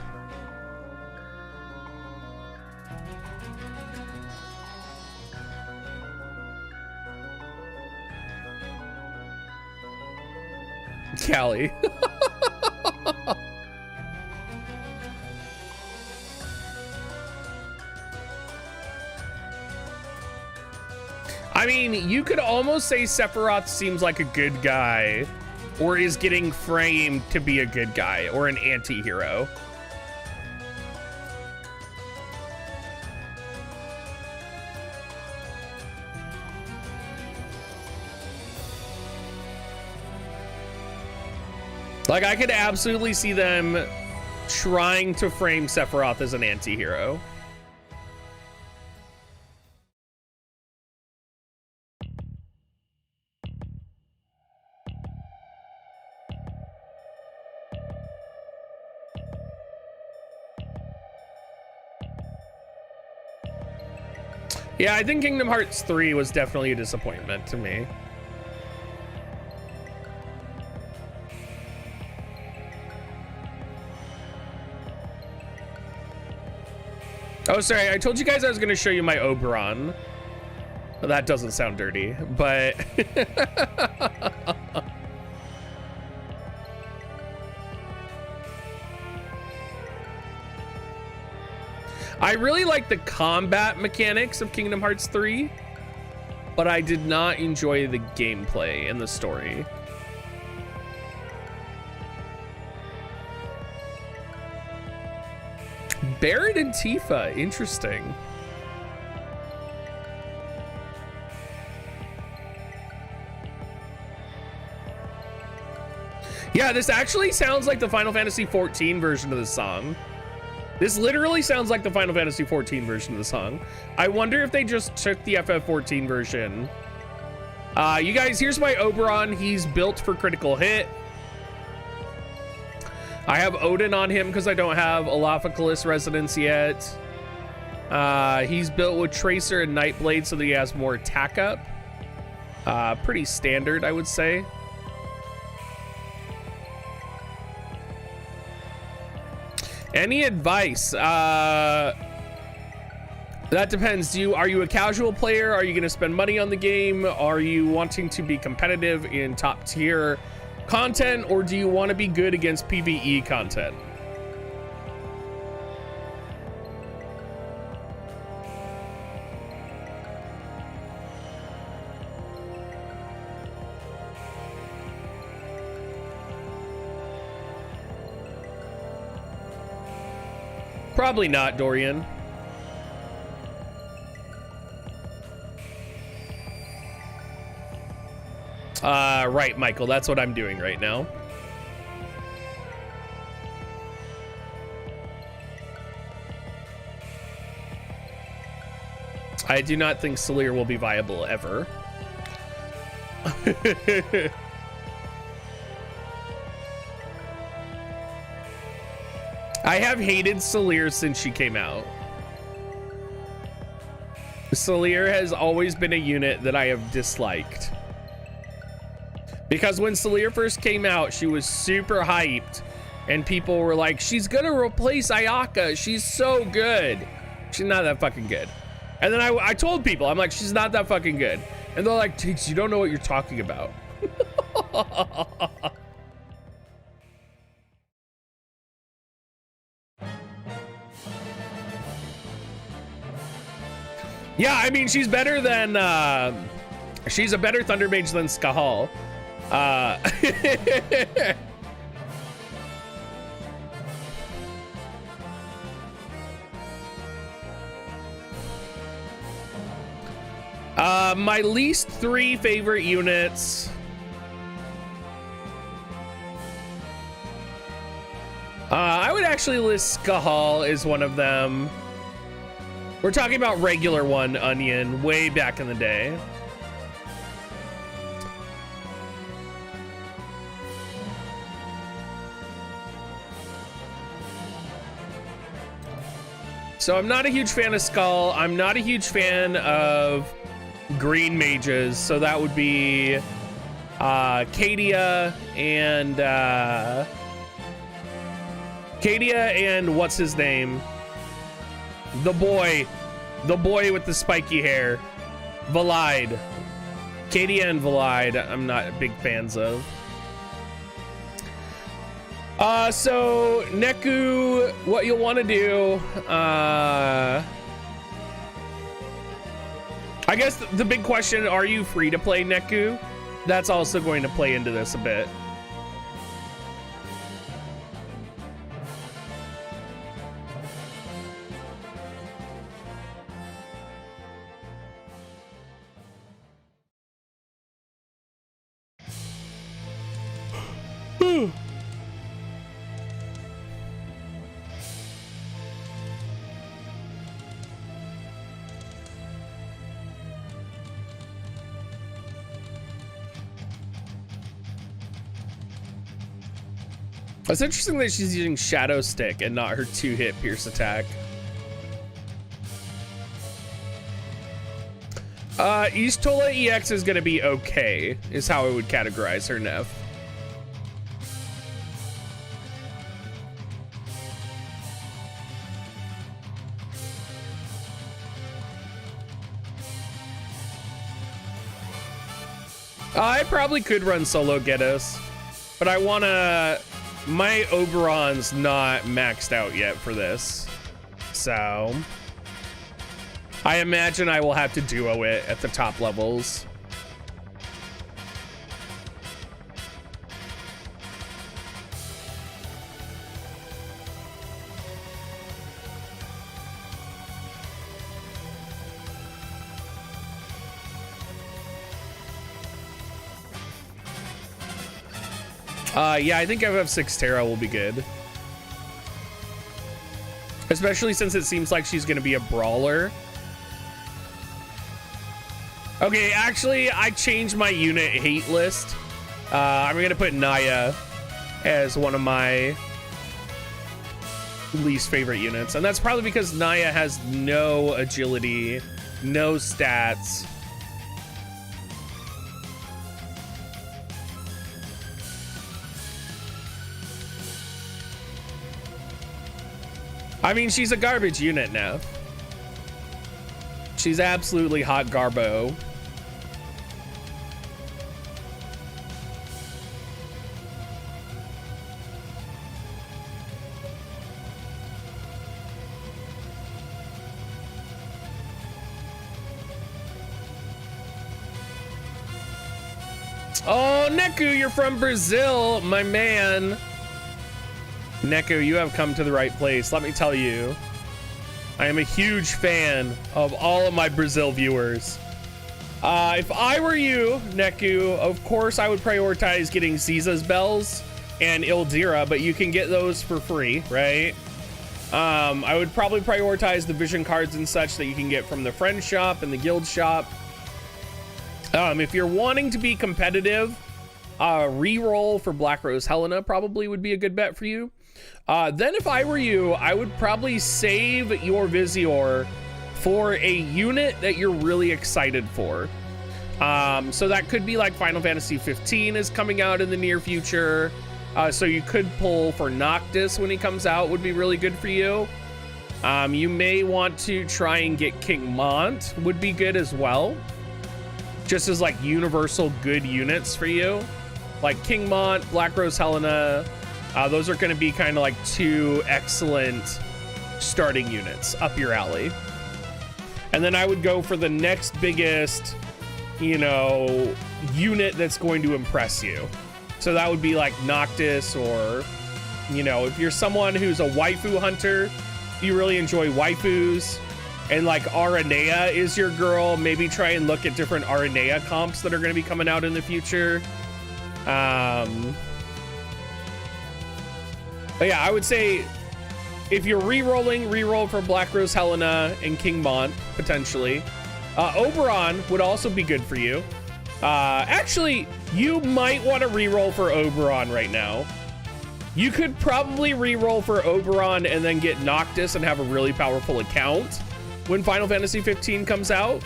Callie. I mean, you could almost say Sephiroth seems like a good guy, or is getting framed to be a good guy, or an anti-hero. Like, I could absolutely see them trying to frame Sephiroth as an anti-hero. Yeah, I think Kingdom Hearts 3 was definitely a disappointment to me. Oh, sorry, I told you guys I was going to show you my Oberon. Well, that doesn't sound dirty, but... I really like the combat mechanics of Kingdom Hearts 3, but I did not enjoy the gameplay and the story. Barret and Tifa, interesting. Yeah, this actually sounds like the Final Fantasy XIV version of the song. This literally sounds like the Final Fantasy XIV version of the song. I wonder if they just took the FF14 version. You guys, here's my Oberon. He's built for critical hit. I have Odin on him because I don't have Alophicalus Resonance yet. He's built with Tracer and Nightblade so that he has more attack up. Pretty standard, I would say. Any advice? That depends. Are you a casual player? Are you going to spend money on the game? Are you wanting to be competitive in top tier content, or do you want to be good against PvE content? Probably not, Dorian. Right, Michael, that's what I'm doing right now. I do not think Solir will be viable ever. I have hated Solir since she came out. Solir has always been a unit that I have disliked. Because when Solir first came out, she was super hyped. And people were like, she's gonna replace Ayaka. She's so good. She's not that fucking good. And then I told people, I'm like, she's not that fucking good. And they're like, Tiggs, you don't know what you're talking about. Yeah, I mean, she's better than, she's a better Thunder Mage than Skahal. My least 3 favorite units. I would actually list Skahal as one of them. We're talking about regular one Onion way back in the day. So I'm not a huge fan of Skull. I'm not a huge fan of green mages. So that would be Cadia and what's his name? The boy with the spiky hair, Valide. Cadia and Valide, I'm not big fans of. So Neku, what you'll want to do, I guess the big question, are you free to play Neku? That's also going to play into this a bit. It's interesting that she's using Shadow Stick and not her 2-hit pierce attack. Ishtola EX is gonna be okay, is how I would categorize her Neff. I probably could run solo Getos, but I wanna... My Oberon's not maxed out yet for this, so I imagine I will have to duo it at the top levels. Yeah, I think FF6 Terra will be good. Especially since it seems like she's gonna be a brawler. Okay, actually, I changed my unit hate list. I'm gonna put Naya as one of my least favorite units. And that's probably because Naya has no agility, no stats. I mean, she's a garbage unit now. She's absolutely hot garbo. Oh, Neku, you're from Brazil, my man. Neku, you have come to the right place. Let me tell you, I am a huge fan of all of my Brazil viewers. If I were you, Neku, of course I would prioritize getting Ziza's bells and Ildira, but you can get those for free, right? I would probably prioritize the vision cards and such that you can get from the friend shop and the guild shop. If you're wanting to be competitive, reroll for Black Rose Helena probably would be a good bet for you. Then if I were you, I would probably save your Visior for a unit that you're really excited for. So that could be like Final Fantasy 15 is coming out in the near future. So you could pull for Noctis when he comes out, would be really good for you. You may want to try and get King Mont, would be good as well. Just as like universal good units for you. Like King Mont, Black Rose Helena, those are going to be kind of like two excellent starting units up your alley. And then I would go for the next biggest, you know, unit that's going to impress you. So that would be like Noctis, or, you know, if you're someone who's a waifu hunter, you really enjoy waifus, and like Aranea is your girl, maybe try and look at different Aranea comps that are going to be coming out in the future. But yeah, I would say if you're re-roll for Black Rose Helena and King Mont, potentially. Oberon would also be good for you. Actually, you might want to re-roll for Oberon right now. You could probably re-roll for Oberon and then get Noctis and have a really powerful account when Final Fantasy 15 comes out.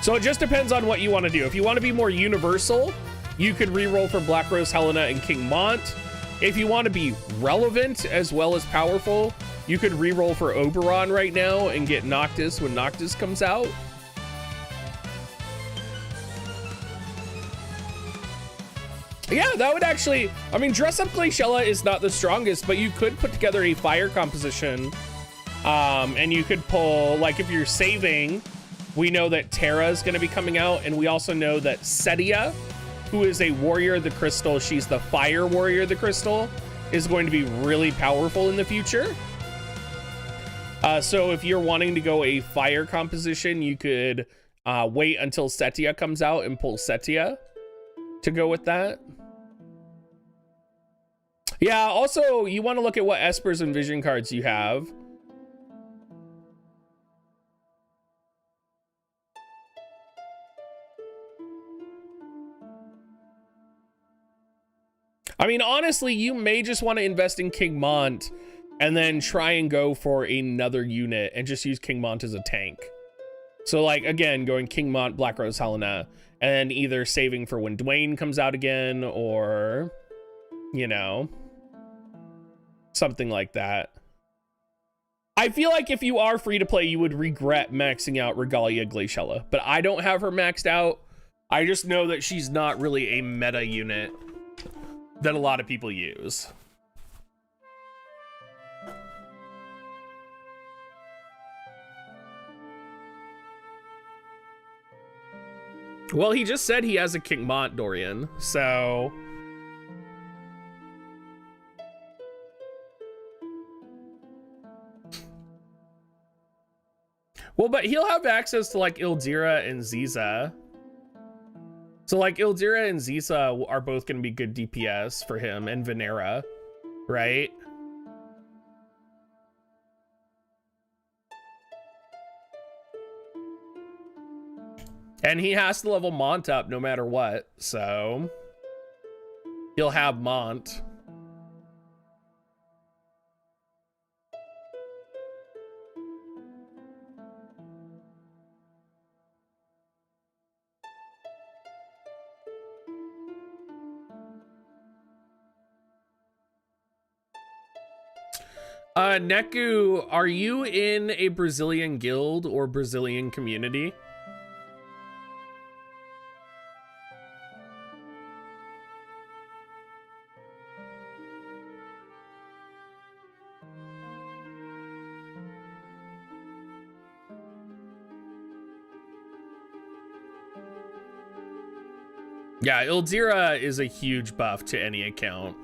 So it just depends on what you want to do. If you want to be more universal, you could re-roll for Black Rose Helena and King Mont. If you want to be relevant as well as powerful, you could re-roll for Oberon right now and get Noctis when Noctis comes out. Yeah, that would actually, I mean, dress up Glaciella is not the strongest, but you could put together a fire composition. And you could pull, like, if you're saving, we know that Terra is going to be coming out, and we also know that Setia, who is a warrior of the crystal, she's the fire warrior of the crystal, is going to be really powerful in the future. So if you're wanting to go a fire composition, you could wait until Setia comes out and pull Setia to go with that. Yeah, also, you want to look at what Espers and Vision cards you have. I mean, honestly, you may just want to invest in King Mont and then try and go for another unit and just use King Mont as a tank. So, like, again, going King Mont, Black Rose Helena, and then either saving for when Dwayne comes out again or, you know, something like that. I feel like if you are free to play, you would regret maxing out Regalia Glaciella, but I don't have her maxed out. I just know that she's not really a meta unit that a lot of people use. Well, he just said he has a King Mont, Dorian, so... Well, but he'll have access to, like, Ildira and Ziza. So, like, Ildira and Ziza are both going to be good DPS for him, and Venera, right? And he has to level Mont up no matter what, so he'll have Mont. Neku, are you in a Brazilian guild or Brazilian community? Yeah, Ildira is a huge buff to any account.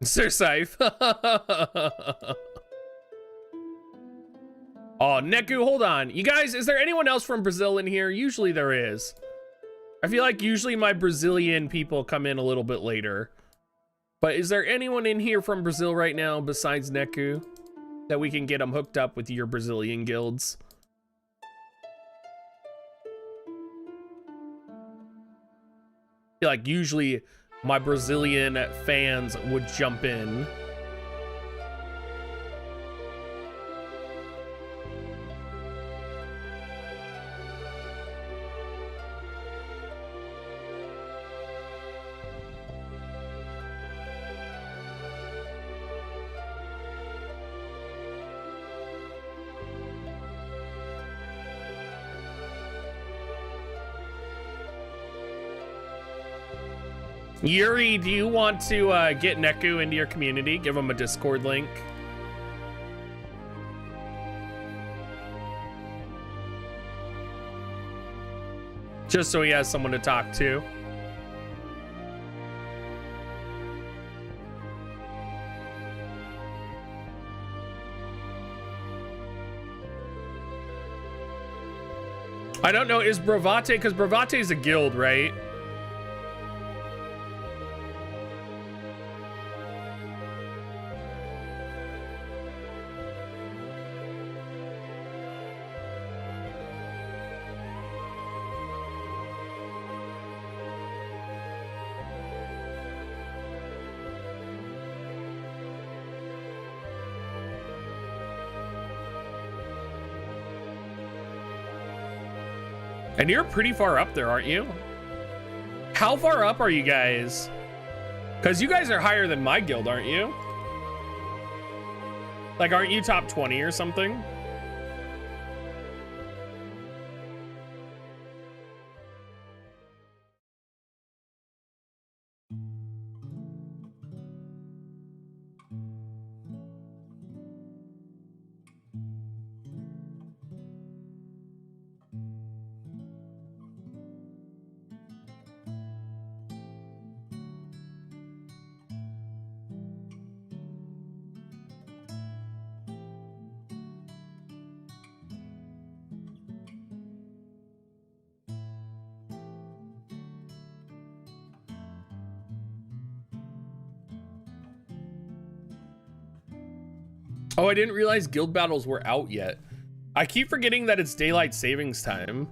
Sir Scythe. Oh, Neku, hold on. You guys, is there anyone else from Brazil in here? Usually there is. I feel like usually my Brazilian people come in a little bit later. But is there anyone in here from Brazil right now besides Neku that we can get them hooked up with your Brazilian guilds? I feel like usually my Brazilian fans would jump in. Yuri, do you want to get Neku into your community? Give him a Discord link. Just so he has someone to talk to. I don't know, is Bravate, because Bravate is a guild, right? And you're pretty far up there, aren't you? How far up are you guys? Because you guys are higher than my guild, aren't you? Like, aren't you top 20 or something? Oh, I didn't realize guild battles were out yet. I keep forgetting that it's daylight savings time.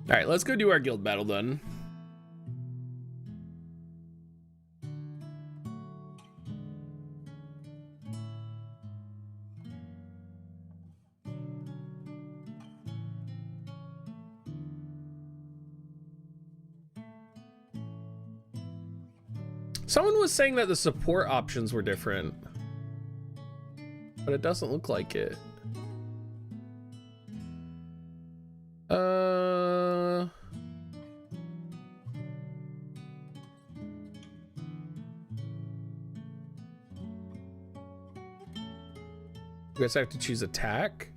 All right, let's go do our guild battle then. Someone was saying that the support options were different, but it doesn't look like it. You guys have to choose attack.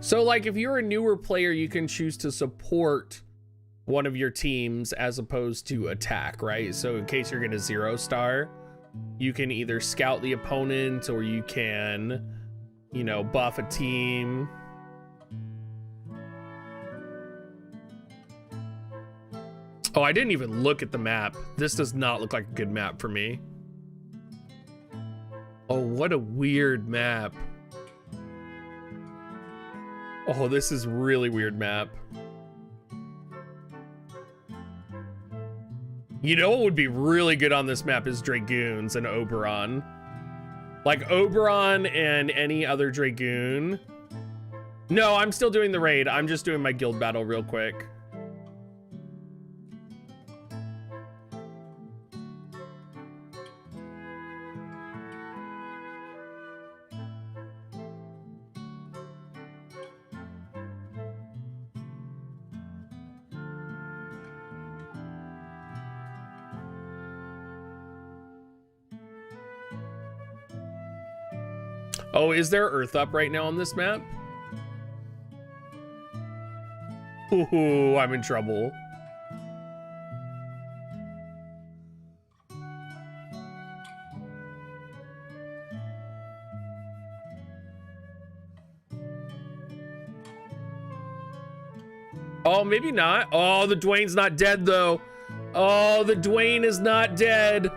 So like if you're a newer player, you can choose to support one of your teams as opposed to attack, right? So in case you're gonna 0-star, you can either scout the opponent or you can, you know, buff a team. Oh, I didn't even look at the map. This does not look like a good map for me. Oh, what a weird map. Oh, this is really weird map. You know what would be really good on this map is Dragoons and Oberon. Like Oberon and any other Dragoon. No, I'm still doing the raid. I'm just doing my guild battle real quick. Oh, is there Earth up right now on this map? Ooh, I'm in trouble. Oh, maybe not. Oh, the Dwayne's not dead though. Oh, the Dwayne is not dead.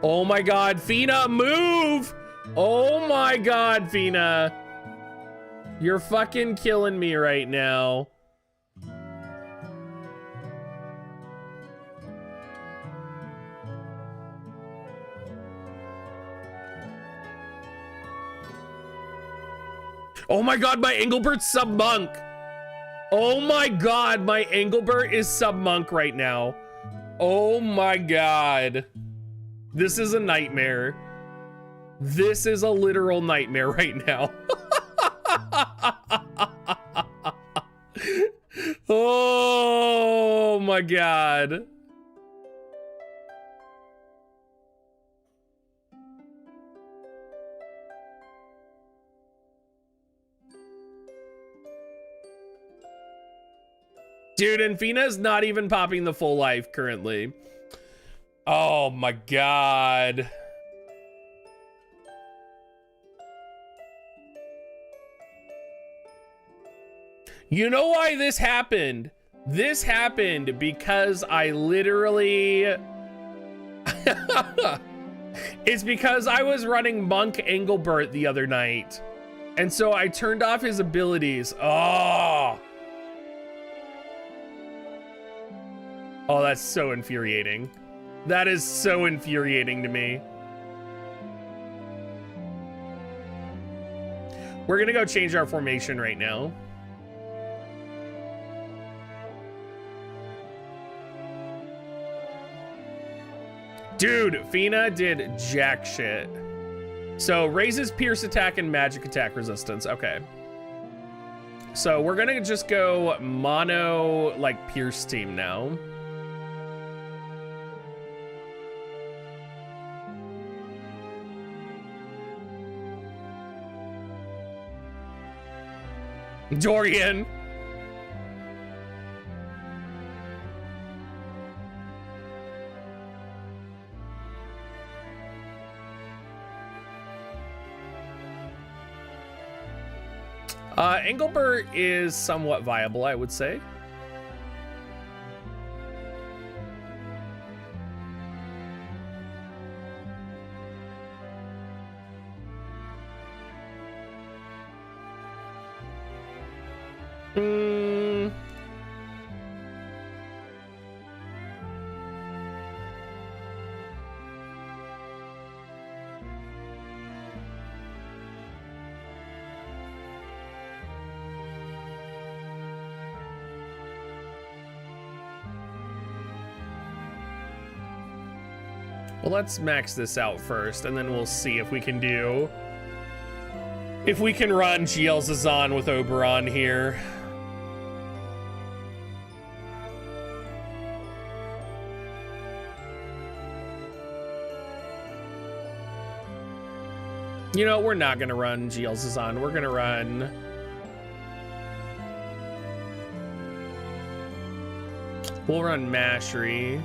Oh my God, Fina, move! Oh my God, Fina. You're fucking killing me right now. Oh my God, my Engelbert's sub-monk. Oh my God, my Engelbert is sub-monk right now. Oh my God. This is a nightmare. This is a literal nightmare right now. Oh my God. Dude, and Fina's not even popping the full life currently. Oh my God. You know why this happened? This happened because I literally... It's because I was running Monk Engelbert the other night. And so I turned off his abilities. Oh, that's so infuriating. That is so infuriating to me. We're gonna go change our formation right now. Dude, Fina did jack shit. So raises pierce attack and magic attack resistance. Okay. So we're gonna just go mono, like, pierce team now. Dorian. Engelbert is somewhat viable, I would say. Well, let's max this out first, and then we'll see if we can do... If we can run GL Zazan with Oberon here. You know, we're not gonna run GL Zazan. We're gonna run... We'll run Mashery.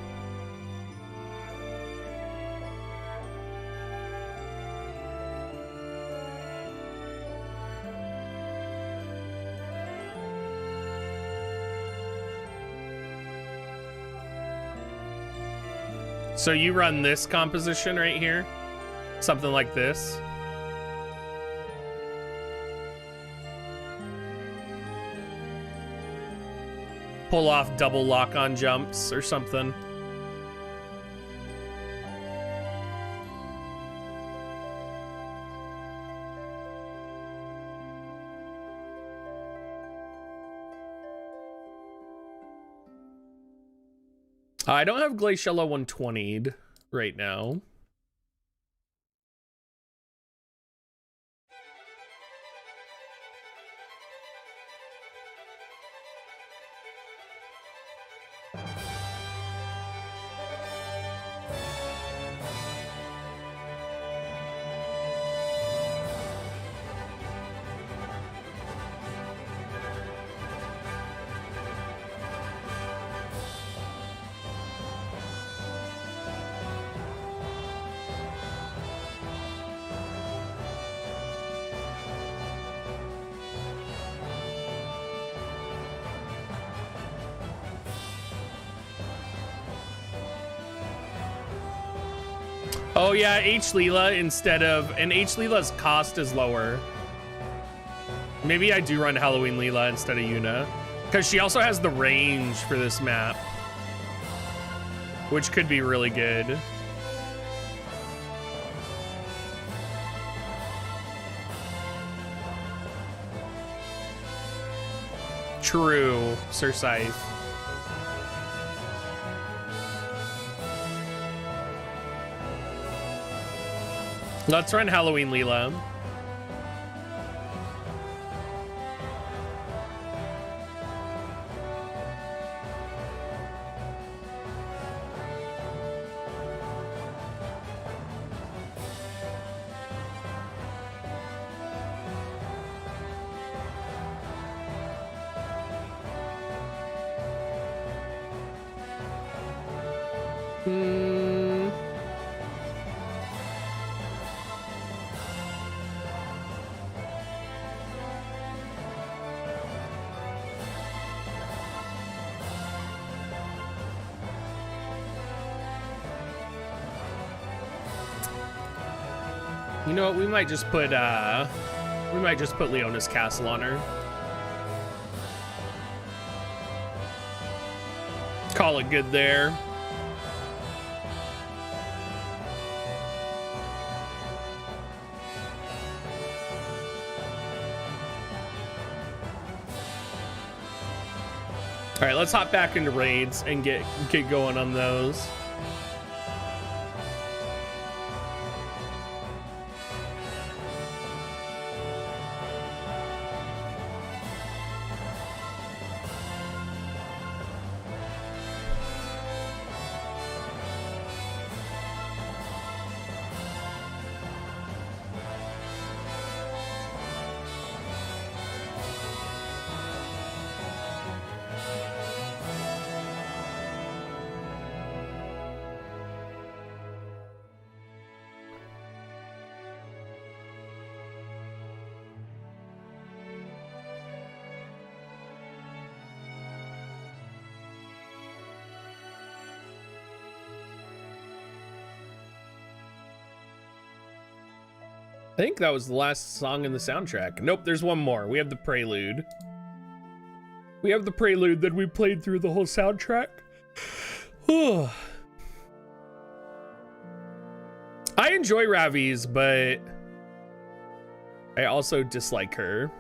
So you run this composition right here, something like this. Pull off double lock on jumps or something. I don't have Glaciella 120'd right now. Oh yeah, H Leela instead of, and H Leela's cost is lower. Maybe I do run Halloween Leela instead of Yuna, because she also has the range for this map, which could be really good. True, Sir Scythe. Let's run Halloween Leela. You know what? We might just put Leona's Castle on her. Call it good there. All right, let's hop back into raids and get going on those. I think that was the last song in the soundtrack. Nope, there's one more. We have the prelude. We have the prelude that we played through the whole soundtrack. I enjoy Ravi's, but I also dislike her.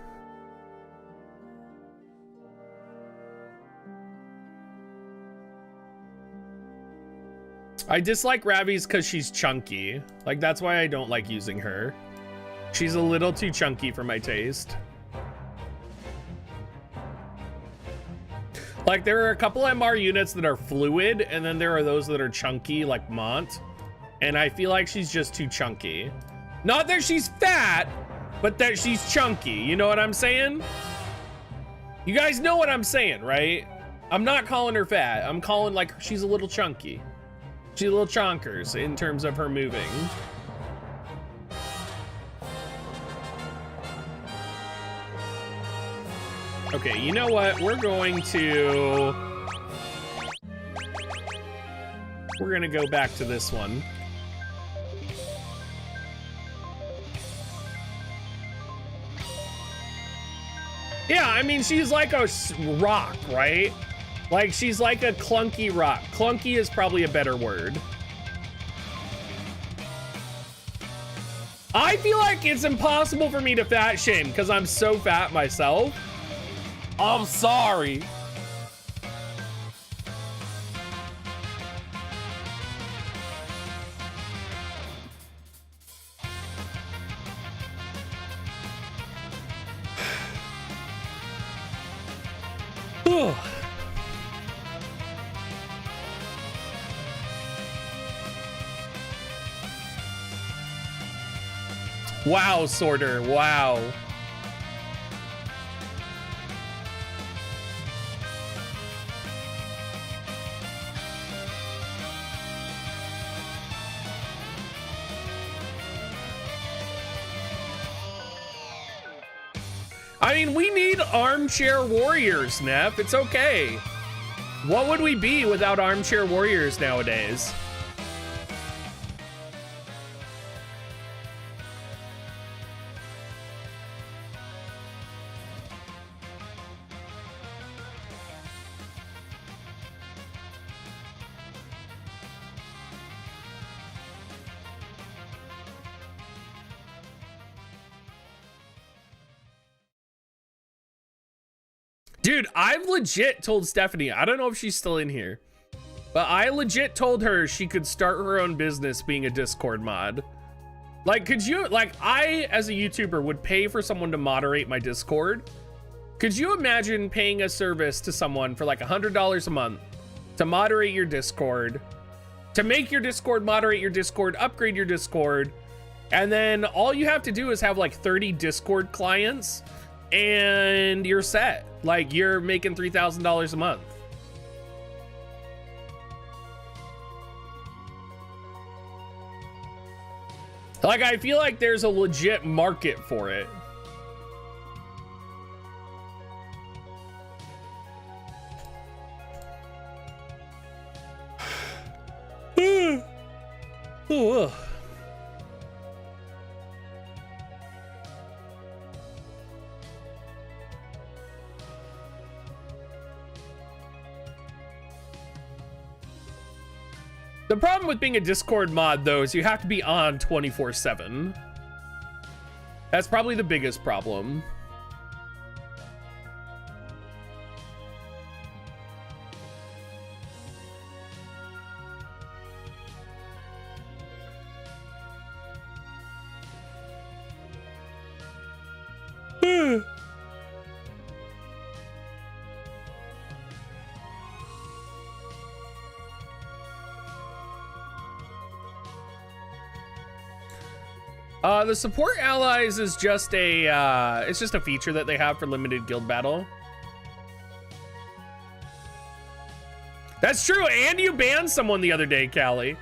I dislike Ravi's because she's chunky. Like, that's why I don't like using her. She's a little too chunky for my taste. Like, there are a couple MR units that are fluid, and then there are those that are chunky, like Mont. And I feel like she's just too chunky. Not that she's fat, but that she's chunky. You know what I'm saying? You guys know what I'm saying, right? I'm not calling her fat. I'm calling, like, she's a little chunky. She's a little chonkers in terms of her moving. Okay, you know what? We're gonna go back to this one. Yeah, I mean, she's like a rock, right? Like, she's like a clunky rock. Clunky is probably a better word. I feel like it's impossible for me to fat shame because I'm so fat myself. I'm sorry. Wow, Sorter, wow. I mean, we need armchair warriors, Neff. It's okay. What would we be without armchair warriors nowadays? Dude, I've legit told Stephanie, I don't know if she's still in here, but I legit told her she could start her own business being a Discord mod. Like, could you, like, I, as a YouTuber, would pay for someone to moderate my Discord. Could you imagine paying a service to someone for like $100 a month to moderate your Discord, to make your Discord, moderate your Discord, upgrade your Discord, and then all you have to do is have like 30 Discord clients and you're set. Like, you're making $3,000 a month. Like, I feel like there's a legit market for it. Oh, the problem with being a Discord mod, though, is you have to be on 24/7. That's probably the biggest problem. The support allies is just a it's just a feature that they have for limited guild battle. That's true, and you banned someone the other day, Callie.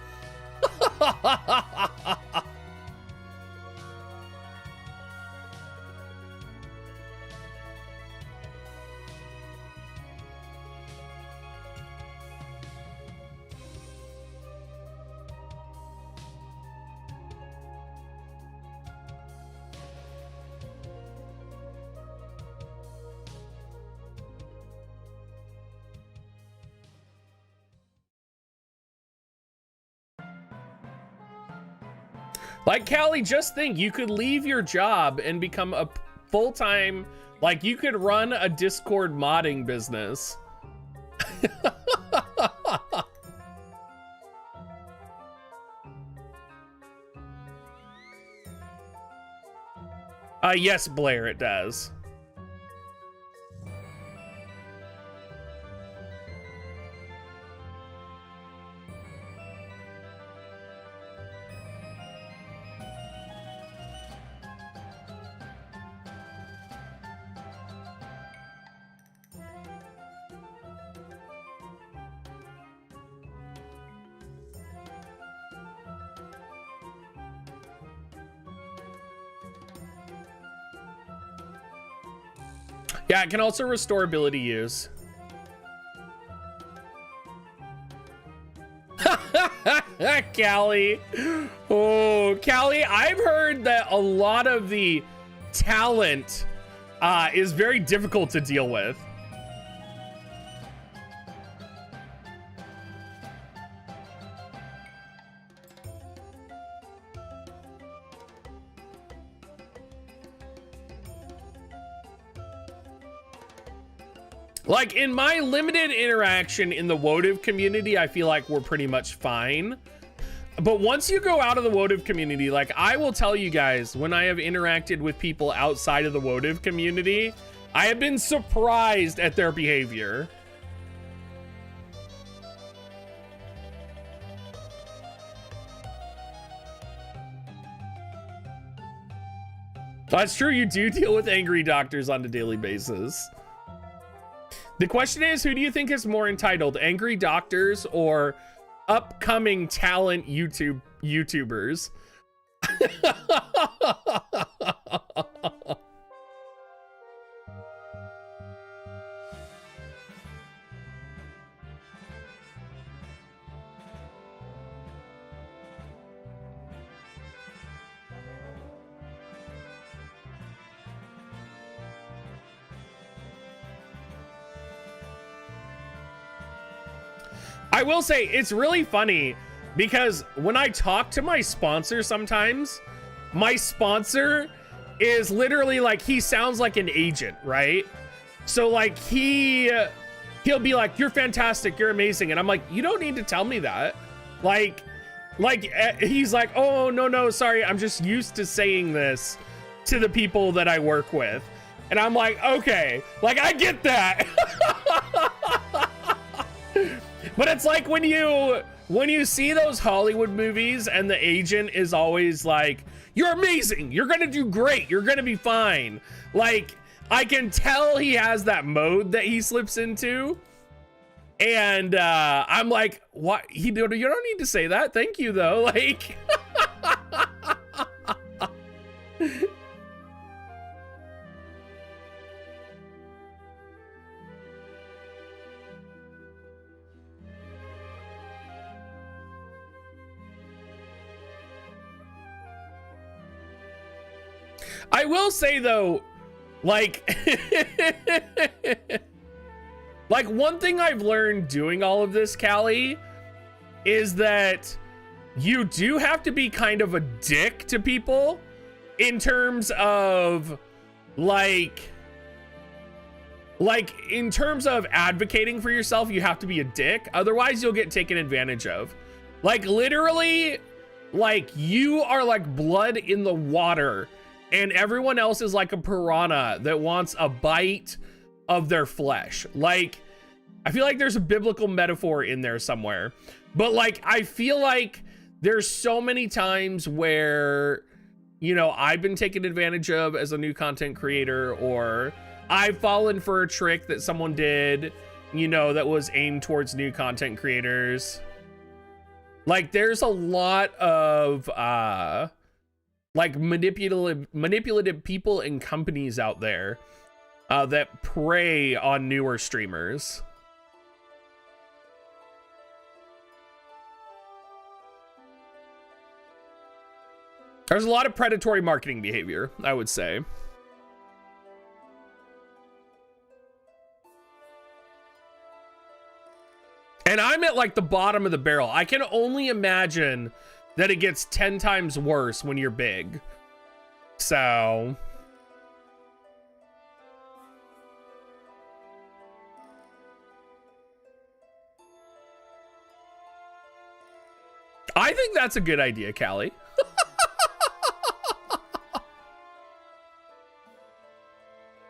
Like, Callie, just think, you could leave your job and become a full-time, like, you could run a Discord modding business. Yes, Blair, it does. Yeah, it can also restore ability use. Callie. Oh, Callie, I've heard that a lot of the talent is very difficult to deal with. Like, in my limited interaction in the WoTV community, I feel like we're pretty much fine. But once you go out of the WoTV community, like, I will tell you guys, when I have interacted with people outside of the WoTV community, I have been surprised at their behavior. That's true, you do deal with angry doctors on a daily basis. The question is, who do you think is more entitled, angry doctors or upcoming talent YouTubers? I will say, it's really funny because when I talk to my sponsor sometimes, my sponsor is literally like, he sounds like an agent, right? So like he'll be like, you're fantastic, you're amazing. And I'm like, you don't need to tell me that. Like, Like, he's like, oh, no, sorry. I'm just used to saying this to the people that I work with. And I'm like, okay, like, I get that. But it's like when you see those Hollywood movies and the agent is always like, you're amazing. You're going to do great. You're going to be fine. Like, I can tell he has that mode that he slips into. And I'm like, what? You don't need to say that. Thank you, though. Like, I will say, though, like, like, one thing I've learned doing all of this, Callie, is that you do have to be kind of a dick to people in terms of, like in terms of advocating for yourself, you have to be a dick. Otherwise, you'll get taken advantage of. Like, literally, like, you are like blood in the water, and everyone else is like a piranha that wants a bite of their flesh. Like, I feel like there's a biblical metaphor in there somewhere, but like, I feel like there's so many times where, you know, I've been taken advantage of as a new content creator, or I've fallen for a trick that someone did, you know, that was aimed towards new content creators. Like, there's a lot of like manipulative people and companies out there that prey on newer streamers. There's a lot of predatory marketing behavior, I would say. And I'm at like the bottom of the barrel. I can only imagine that it gets 10 times worse when you're big. So I think that's a good idea, Callie.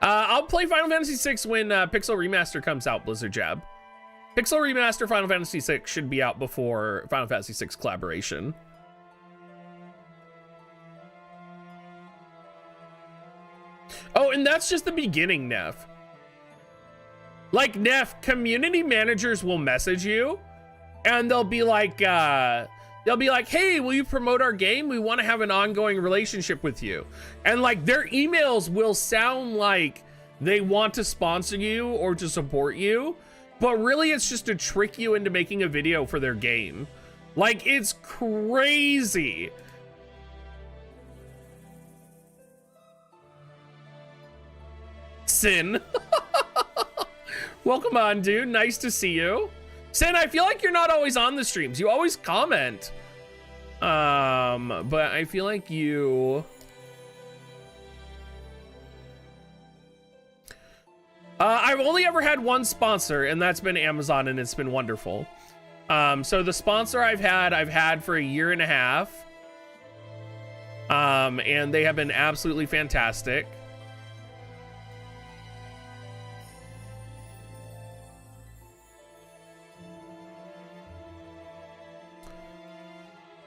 I'll play Final Fantasy VI when Pixel Remaster comes out, Blizzard Jab. Pixel Remaster Final Fantasy VI should be out before Final Fantasy VI Collaboration. Oh, and that's just the beginning, Neff. Like, Neff, community managers will message you, and they'll be like, hey, will you promote our game? We want to have an ongoing relationship with you. And like, their emails will sound like they want to sponsor you or to support you, but really it's just to trick you into making a video for their game. Like, it's crazy. Sin. Welcome on, dude. Nice to see you. Sin, I feel like you're not always on the streams. You always comment. But I feel like you... I've only ever had one sponsor, and that's been Amazon, and it's been wonderful. So the sponsor I've had for a year and a half. And they have been absolutely fantastic.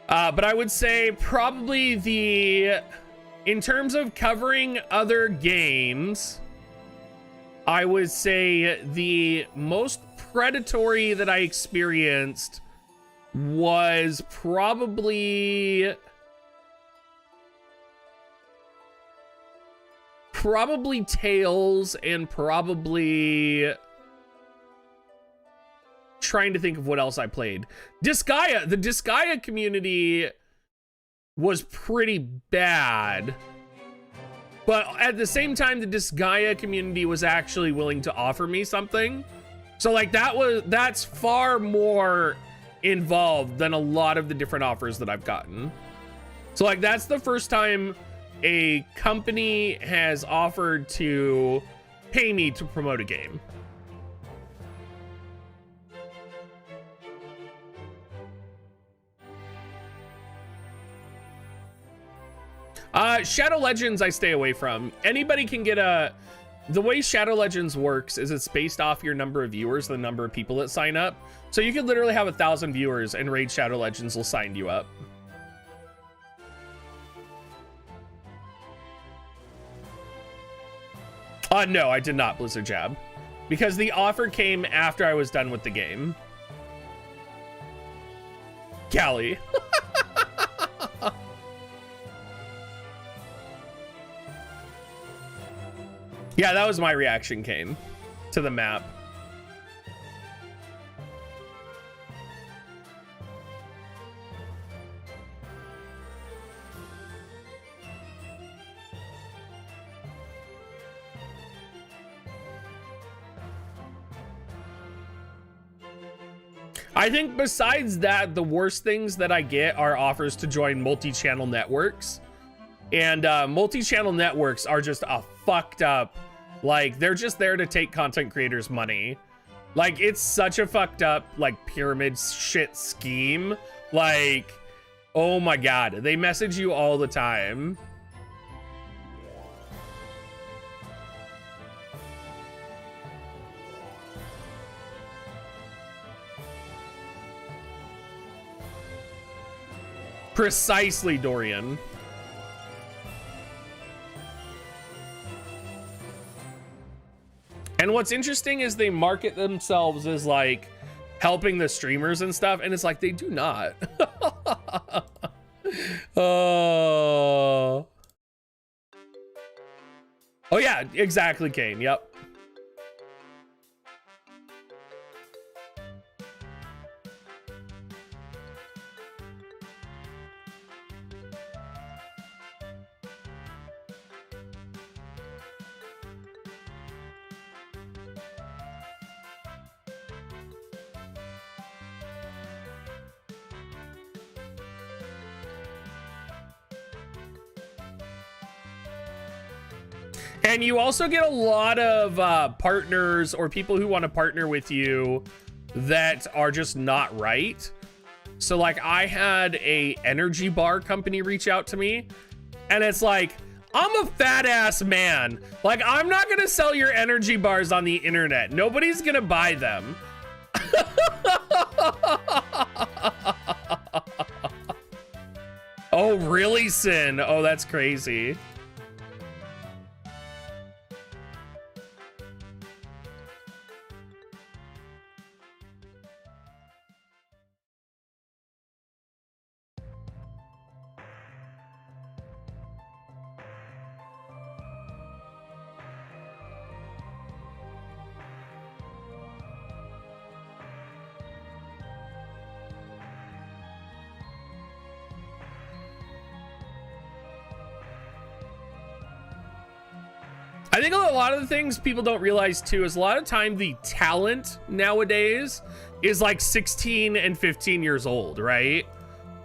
But I would say probably in terms of covering other games, I would say the most predatory that I experienced was probably Tales, and probably trying to think of what else I played. Disgaea. The Disgaea community was pretty bad, but at the same time, the Disgaea community was actually willing to offer me something. So like, that's far more involved than a lot of the different offers that I've gotten. So like, that's the first time a company has offered to pay me to promote a game. Shadow Legends I stay away from. Anybody can get a... The way Shadow Legends works is it's based off your number of viewers, the number of people that sign up. So you could literally have 1,000 viewers and Raid Shadow Legends will sign you up. No, I did not Blizzard Jab. Because the offer came after I was done with the game. Callie. Yeah, that was my reaction, Kane, to the map. I think besides that, the worst things that I get are offers to join multi-channel networks. And multi-channel networks are just a fucked up, like, they're just there to take content creators' money. Like, it's such a fucked up, like, pyramid shit scheme. Like, oh my God, they message you all the time. Precisely, Dorian. And what's interesting is they market themselves as like helping the streamers and stuff, and it's like they do not. Oh yeah, exactly, Kane. Yep. And you also get a lot of partners or people who want to partner with you that are just not right. So like I had a energy bar company reach out to me and it's like, I'm a fat ass man. Like, I'm not going to sell your energy bars on the internet. Nobody's going to buy them. Oh, really, Sin? Oh, that's crazy. I think a lot of the things people don't realize too is a lot of time the talent nowadays is like 16 and 15 years old, right?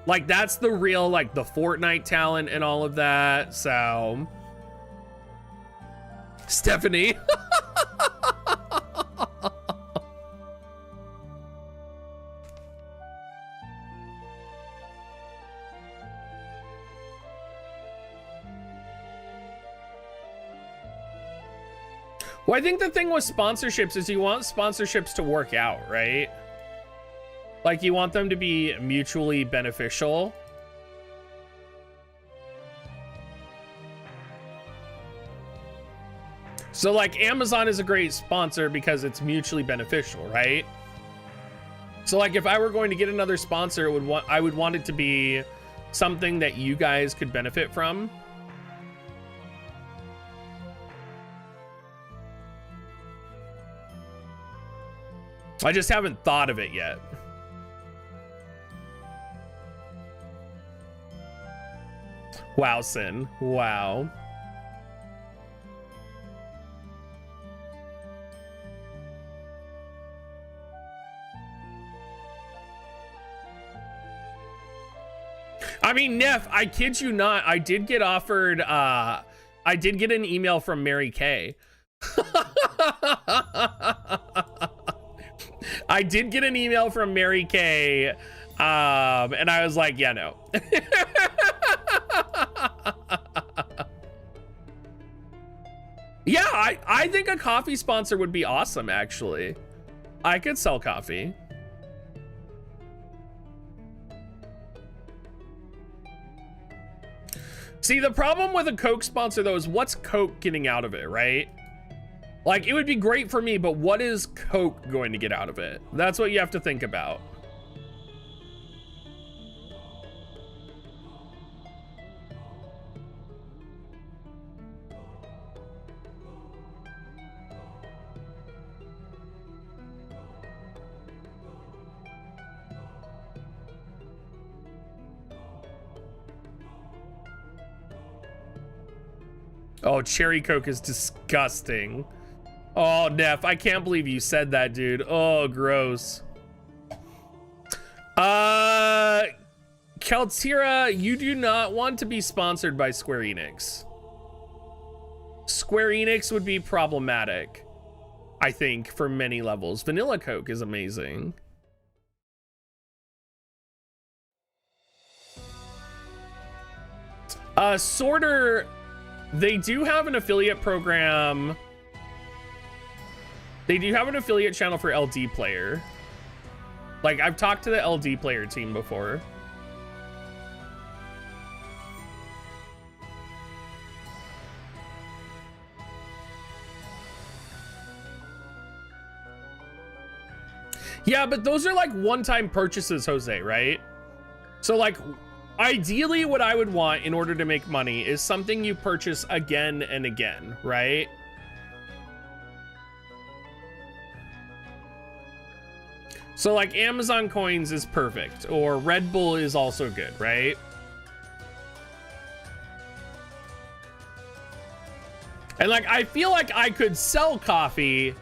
Like that's the real, like the Fortnite talent and all of that. So Stephanie. Well, I think the thing with sponsorships is you want sponsorships to work out, right? Like you want them to be mutually beneficial. So like Amazon is a great sponsor because it's mutually beneficial, right? So like if I were going to get another sponsor, I would want it to be something that you guys could benefit from. I just haven't thought of it yet. Wow, Sin. Wow. I mean, Neff, I kid you not, I did get offered, I did get an email from Mary Kay. I did get an email from Mary Kay, and I was like, yeah, no. Yeah, I think a coffee sponsor would be awesome, actually. I could sell coffee. See, the problem with a Coke sponsor, though, is what's Coke getting out of it, right? Like, it would be great for me, but what is Coke going to get out of it? That's what you have to think about. Oh, cherry Coke is disgusting. Oh, Neff, I can't believe you said that, dude. Oh, gross. Keltira, you do not want to be sponsored by Square Enix. Square Enix would be problematic, I think, for many levels. Vanilla Coke is amazing. Sorter, they do have an affiliate program. They do have an affiliate channel for LD Player. Like, I've talked to the LD Player team before. Yeah, but those are like one-time purchases, Jose, right? So like, ideally what I would want in order to make money is something you purchase again and again, right? So like Amazon coins is perfect, or Red Bull is also good, right? And like, I feel like I could sell coffee,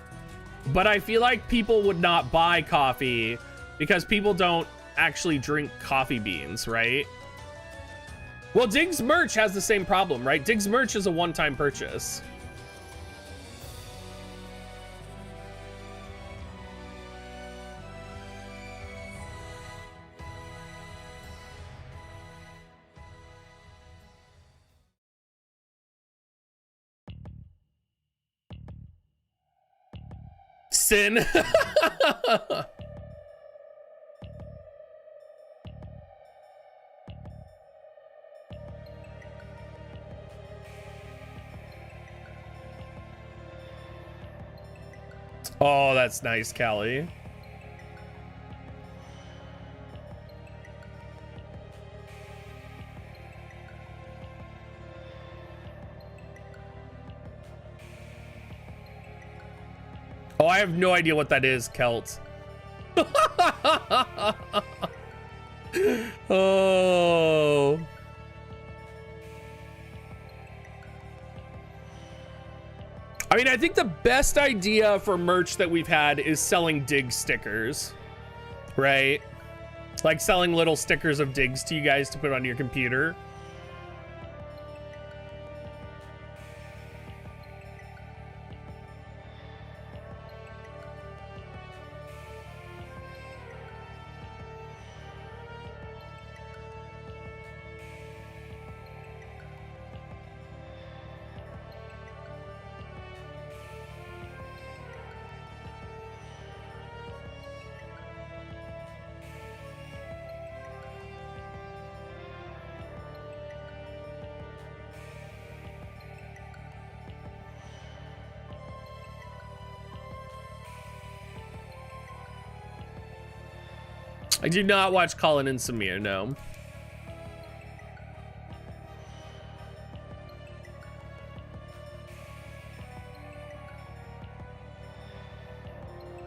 but I feel like people would not buy coffee because people don't actually drink coffee beans, right? Well, Diggs merch has the same problem, right? Diggs merch is a one-time purchase. Sin. Oh, that's nice, Callie. Oh, I have no idea what that is, Kelt. Oh. I mean, I think the best idea for merch that we've had is selling Dig stickers, right? Like selling little stickers of Digs to you guys to put on your computer. I do not watch Colin and Samir, no.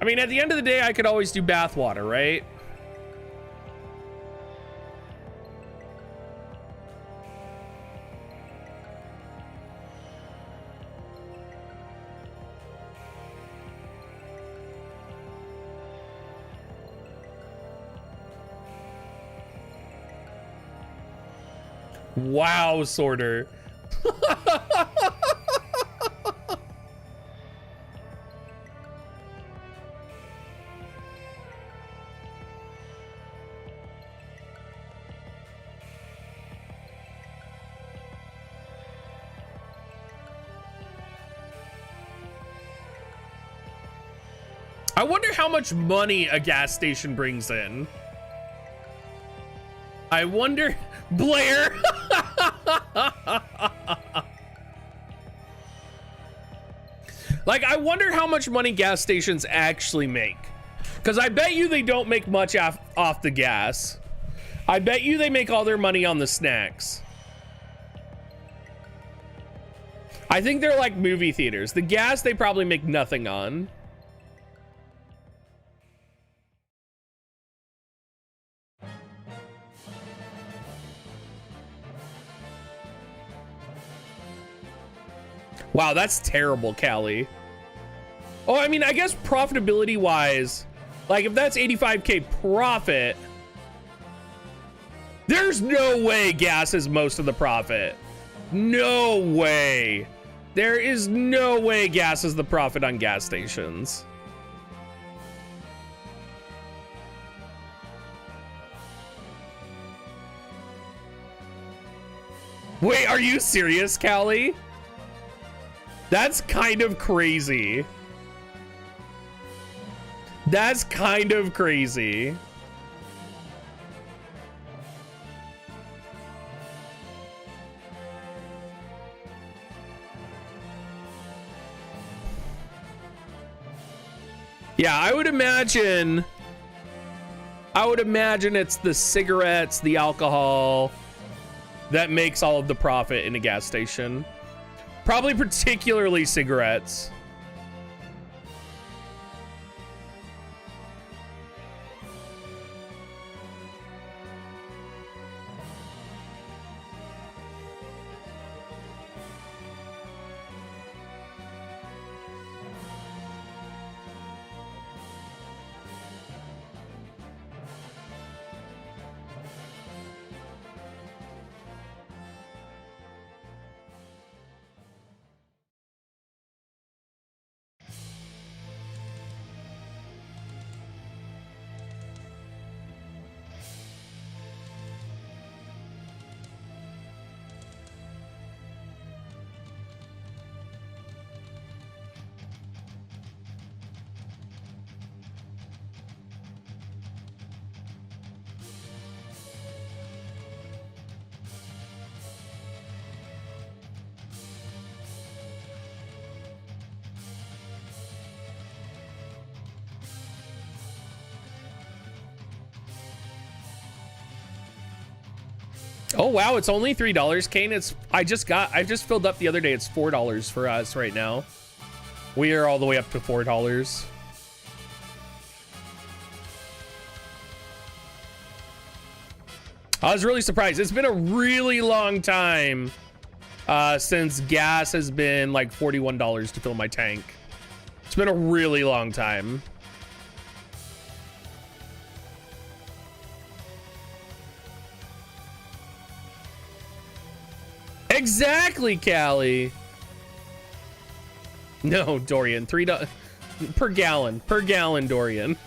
I mean, at the end of the day, I could always do bathwater, right? Wow, Sorter. I wonder how much money a gas station brings in. I wonder, Blair. Like, I wonder how much money gas stations actually make. Because I bet you they don't make much off the gas. I bet you they make all their money on the snacks. I think they're like movie theaters. The gas they probably make nothing on. Wow, that's terrible, Callie. Oh, I mean, I guess profitability wise, like if that's 85K profit, there's no way gas is most of the profit. No way. There is no way gas is the profit on gas stations. Wait, are you serious, Callie? That's kind of crazy. That's kind of crazy. Yeah, I would imagine it's the cigarettes, the alcohol that makes all of the profit in a gas station. Probably particularly cigarettes. Oh wow, it's only $3, Kane. I just filled up the other day. It's $4 for us right now. We are all the way up to $4. I was really surprised. It's been a really long time since gas has been like $41 to fill my tank. It's been a really long time. Exactly, Callie. No, Dorian, $3 per gallon, Dorian.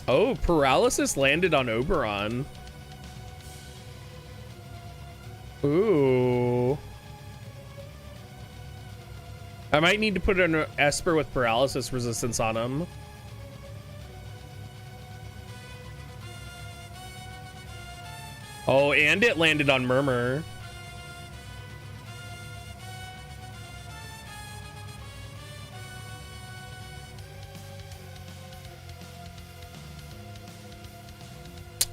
Oh, paralysis landed on Oberon. Ooh. I might need to put an Esper with paralysis resistance on him. Oh, and it landed on Murmur.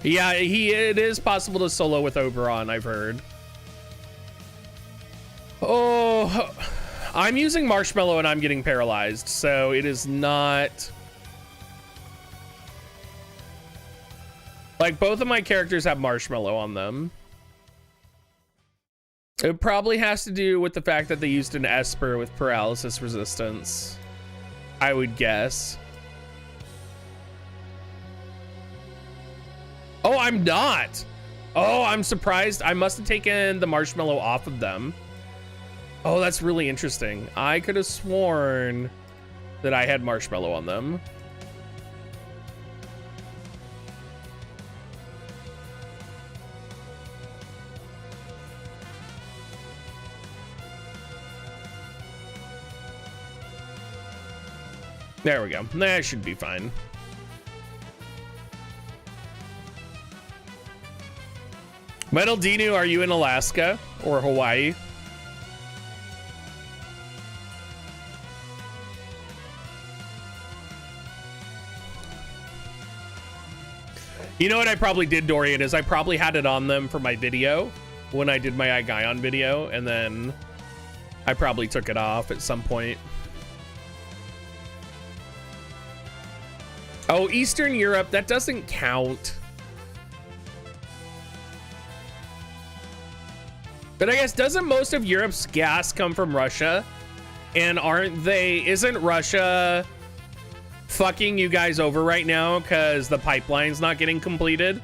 Yeah, it is possible to solo with Oberon, I've heard. Oh, I'm using Marshmallow and I'm getting paralyzed, so it is not... Like, both of my characters have Marshmallow on them. It probably has to do with the fact that they used an Esper with paralysis resistance, I would guess. Oh, I'm not. Oh, I'm surprised. I must have taken the marshmallow off of them. Oh, that's really interesting. I could have sworn that I had marshmallow on them. There we go. That should be fine. Metal Dinu, are you in Alaska or Hawaii? You know what I probably did, Dorian, is I probably had it on them for my video when I did my Aigaion video, and then I probably took it off at some point. Oh, Eastern Europe, that doesn't count. But I guess, doesn't most of Europe's gas come from Russia? And isn't Russia fucking you guys over right now because the pipeline's not getting completed?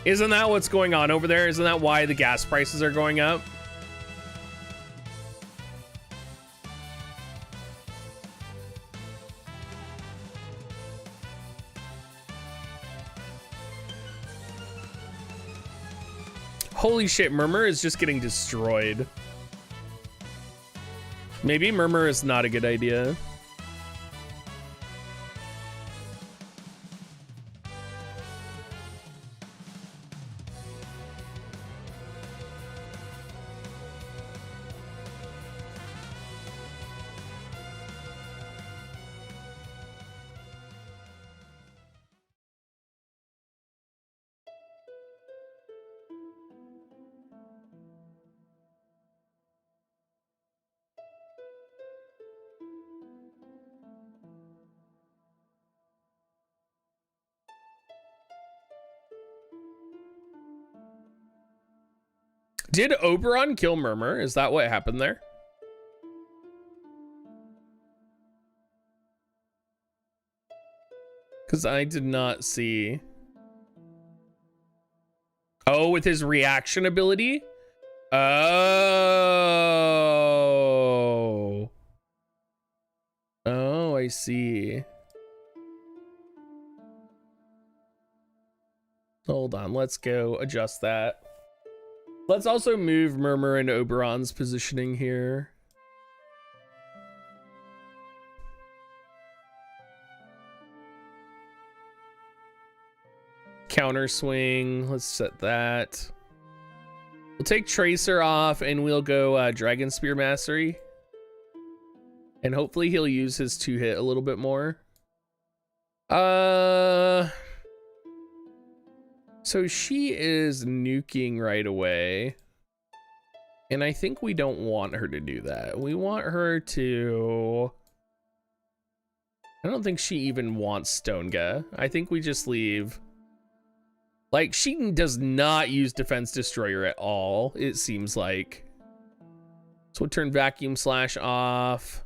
Isn't that what's going on over there? Isn't that why the gas prices are going up? Holy shit, Murmur is just getting destroyed. Maybe Murmur is not a good idea. Did Oberon kill Murmur? Is that what happened there? Because I did not see. Oh, with his reaction ability? Oh. Oh, I see. Hold on, let's go adjust that. Let's also move Murmur and Oberon's positioning here. Counter swing, let's set that. We'll take Tracer off and we'll go Dragon Spear Mastery. And hopefully he'll use his 2-hit a little bit more. So she is nuking right away. And I think we don't want her to do that. We want her to... I don't think she even wants Stonega. I think we just leave... Like, she does not use Defense Destroyer at all, it seems like. So we'll turn Vacuum Slash off.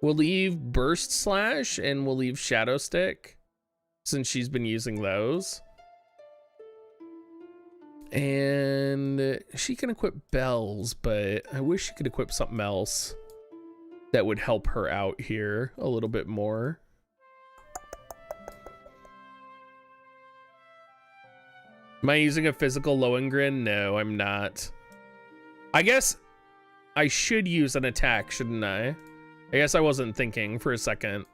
We'll leave Burst Slash and we'll leave Shadow Stick, since she's been using those. And she can equip bells, but I wish she could equip something else that would help her out here a little bit more. Am I using a physical Lohengrin? No, I'm not. I guess I should use an attack, shouldn't I? I guess I wasn't thinking for a second.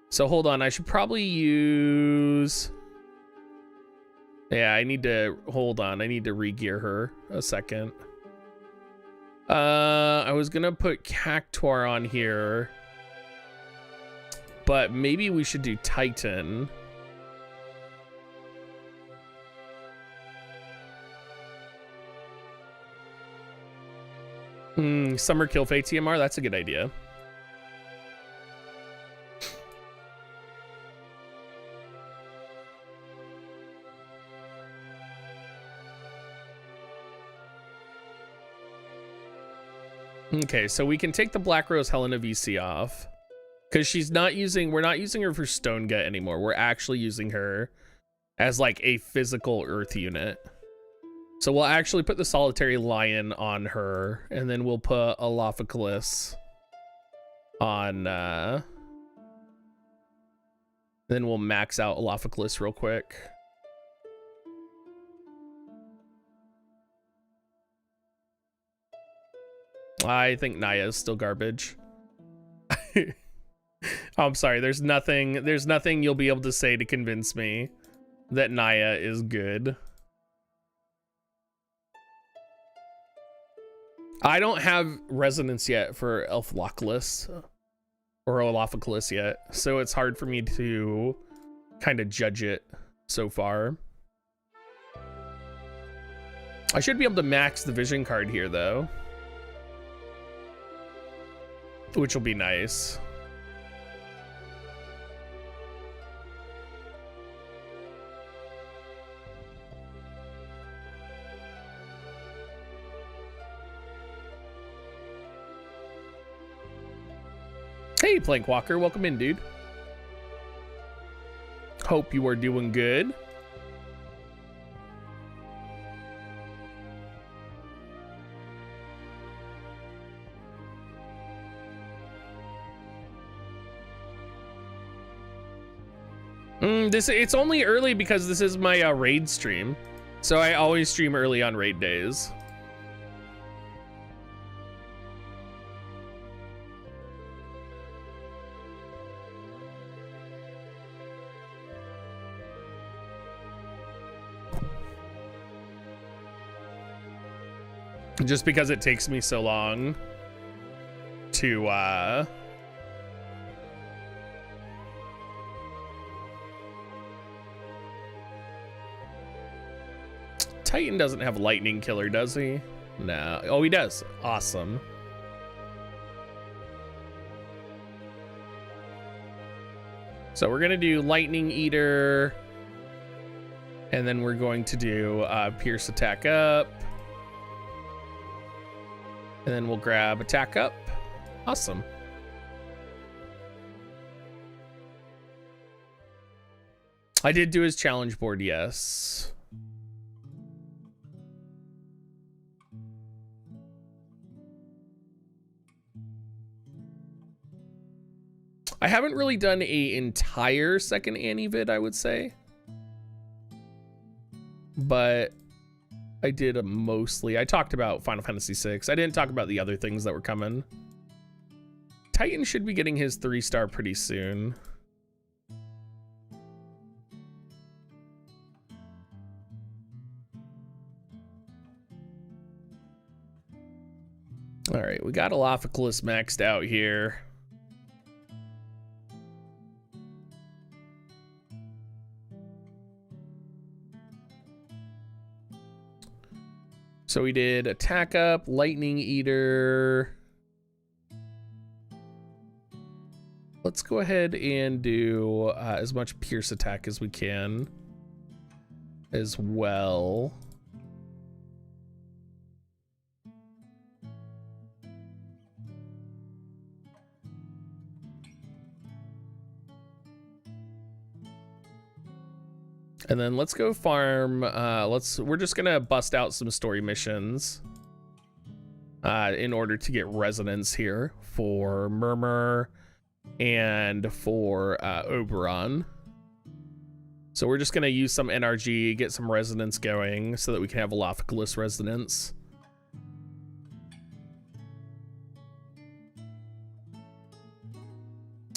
So hold on, I should probably use... Yeah, I need to... Hold on, I need to re-gear her a second. I was gonna put Cactuar on here, but maybe we should do Titan. Summer Kill Fate TMR, that's a good idea. Okay, so we can take the Black Rose Helena VC off because we're not using her for Stone Gut anymore. We're actually using her as like a physical Earth unit. So we'll actually put the Solitary Lion on her, and then we'll put a Lophoculus on, then we'll max out a Lophoculus real quick. I think Naya is still garbage. I'm sorry, there's nothing you'll be able to say to convince me that Naya is good. I don't have resonance yet for Elfloculus or Olophoculus yet, so it's hard for me to kind of judge it so far. I should be able to max the vision card here though, which will be nice. Hey, Plankwalker, welcome in, dude. Hope you are doing good. It's only early because this is my raid stream, so I always stream early on raid days. Just because it takes me so long to Titan doesn't have Lightning Killer, does he? No. Oh, he does. Awesome. So we're gonna do Lightning Eater, and then we're going to do Pierce Attack Up, and then we'll grab Attack Up. Awesome. I did do his challenge board, yes. I haven't really done a entire second Annie vid, I would say, but I did mostly. I talked about Final Fantasy VI. I didn't talk about the other things that were coming. Titan should be getting his 3-star pretty soon. All right, we got Olophoculus maxed out here. So we did Attack Up, Lightning Eater. Let's go ahead and do as much Pierce Attack as we can as well. And then let's go farm. We're just gonna bust out some story missions in order to get resonance here for Murmur and for Oberon. So we're just gonna use some NRG, get some resonance going so that we can have Olophoculus resonance.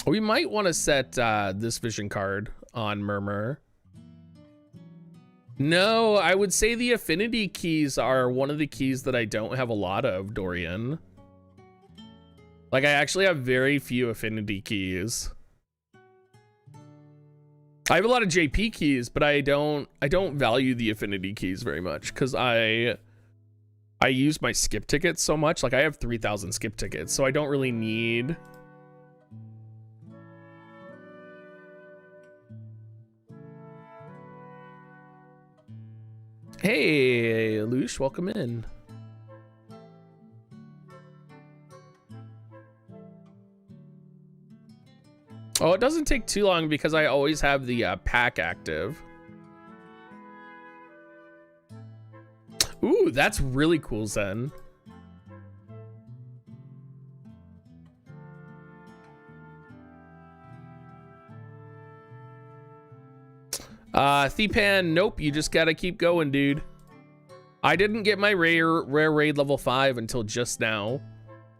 We might want to set this vision card on Murmur. No, I would say the affinity keys are one of the keys that I don't have a lot of, Dorian. Like, I actually have very few affinity keys. I have a lot of JP keys, but I don't value the affinity keys very much because I use my skip tickets so much. Like, I have 3,000 skip tickets, so I don't really need... Hey, Lush, welcome in. Oh, it doesn't take too long because I always have the pack active. Ooh, that's really cool, Zen. Thepan, nope, you just gotta keep going, dude. I didn't get my rare raid level 5 until just now.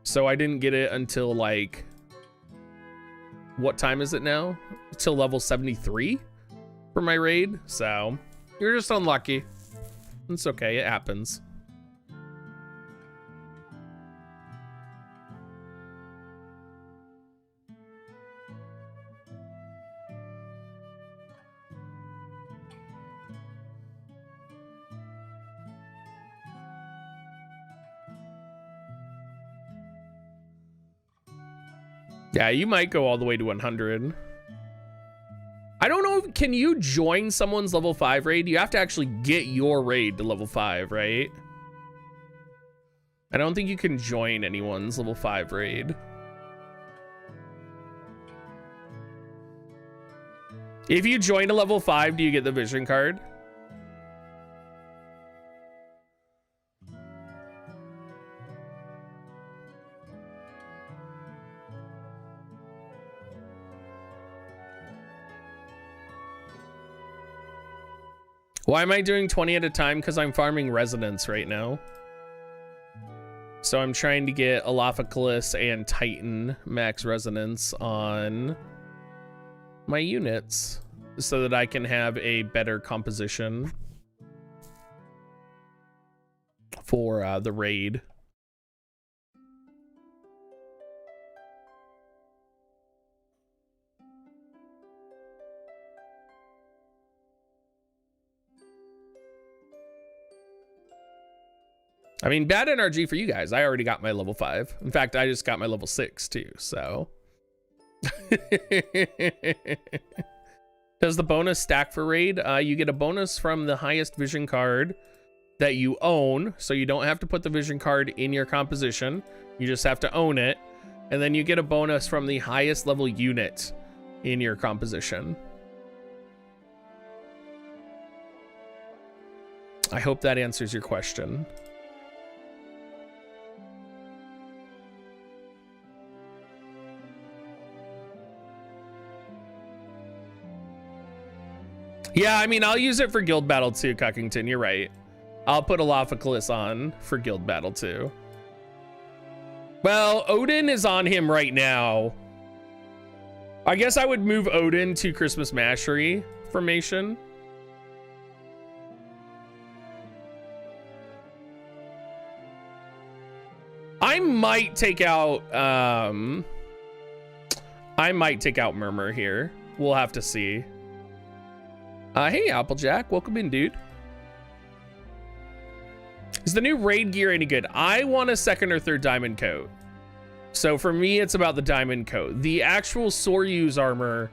So I didn't get it until like, what time is it now? Till level 73 for my raid. So you're just unlucky. It's okay, it happens. Yeah, you might go all the way to 100. I don't know, can you join someone's level 5 raid? You have to actually get your raid to level 5, right? I don't think you can join anyone's level 5 raid. If you join a level 5, do you get the vision card? Why am I doing 20 at a time? Because I'm farming resonance right now. So I'm trying to get Alophocalus and Titan max resonance on my units so that I can have a better composition for the raid. I mean, bad NRG for you guys. I already got my level 5. In fact, I just got my level 6 too, so. Does the bonus stack for raid? You get a bonus from the highest vision card that you own, so you don't have to put the vision card in your composition. You just have to own it. And then you get a bonus from the highest level unit in your composition. I hope that answers your question. Yeah, I mean, I'll use it for guild battle too, Cuckington. You're right. I'll put Alophocalus on for guild battle too. Well, Odin is on him right now. I guess I would move Odin to Christmas Mashery formation. I might take out Murmur here. We'll have to see. Hey, Applejack, welcome in, dude. Is the new raid gear any good? I want a 2nd or 3rd diamond coat. So for me, it's about the diamond coat. The actual Soryu's armor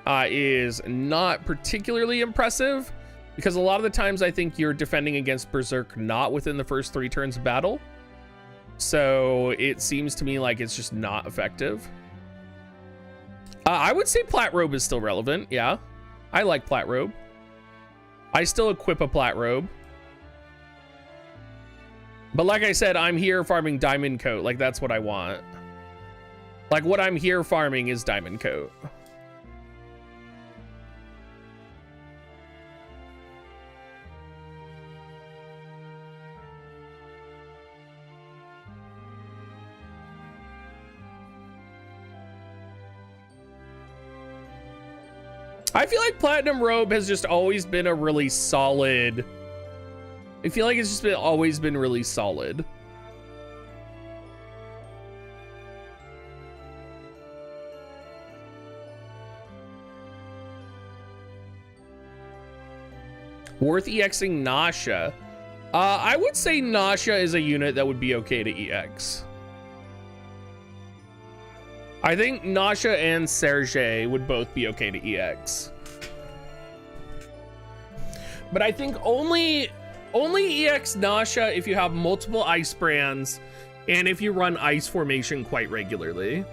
is not particularly impressive because a lot of the times I think you're defending against Berserk not within the first 3 turns of battle. So it seems to me like it's just not effective. I would say Plat Robe is still relevant, yeah. I like Plat Robe. I still equip a Plat Robe. But like I said, I'm here farming Diamond Coat. Like, that's what I want. Like, what I'm here farming is Diamond Coat. I feel like Platinum Robe has just always been a really solid. I feel like it's just always been really solid. Worth EXing Nasha. I would say Nasha is a unit that would be okay to EX. I think Nasha and Serge would both be okay to EX. But I think only EX Nasha if you have multiple ice brands and if you run ice formation quite regularly.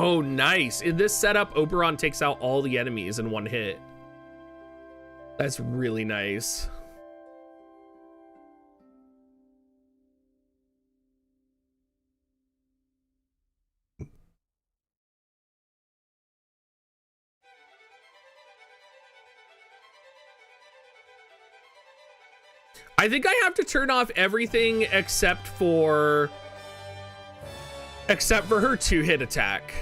Oh, nice. In this setup, Oberon takes out all the enemies in one hit. That's really nice. I think I have to turn off everything except for her 2-hit attack.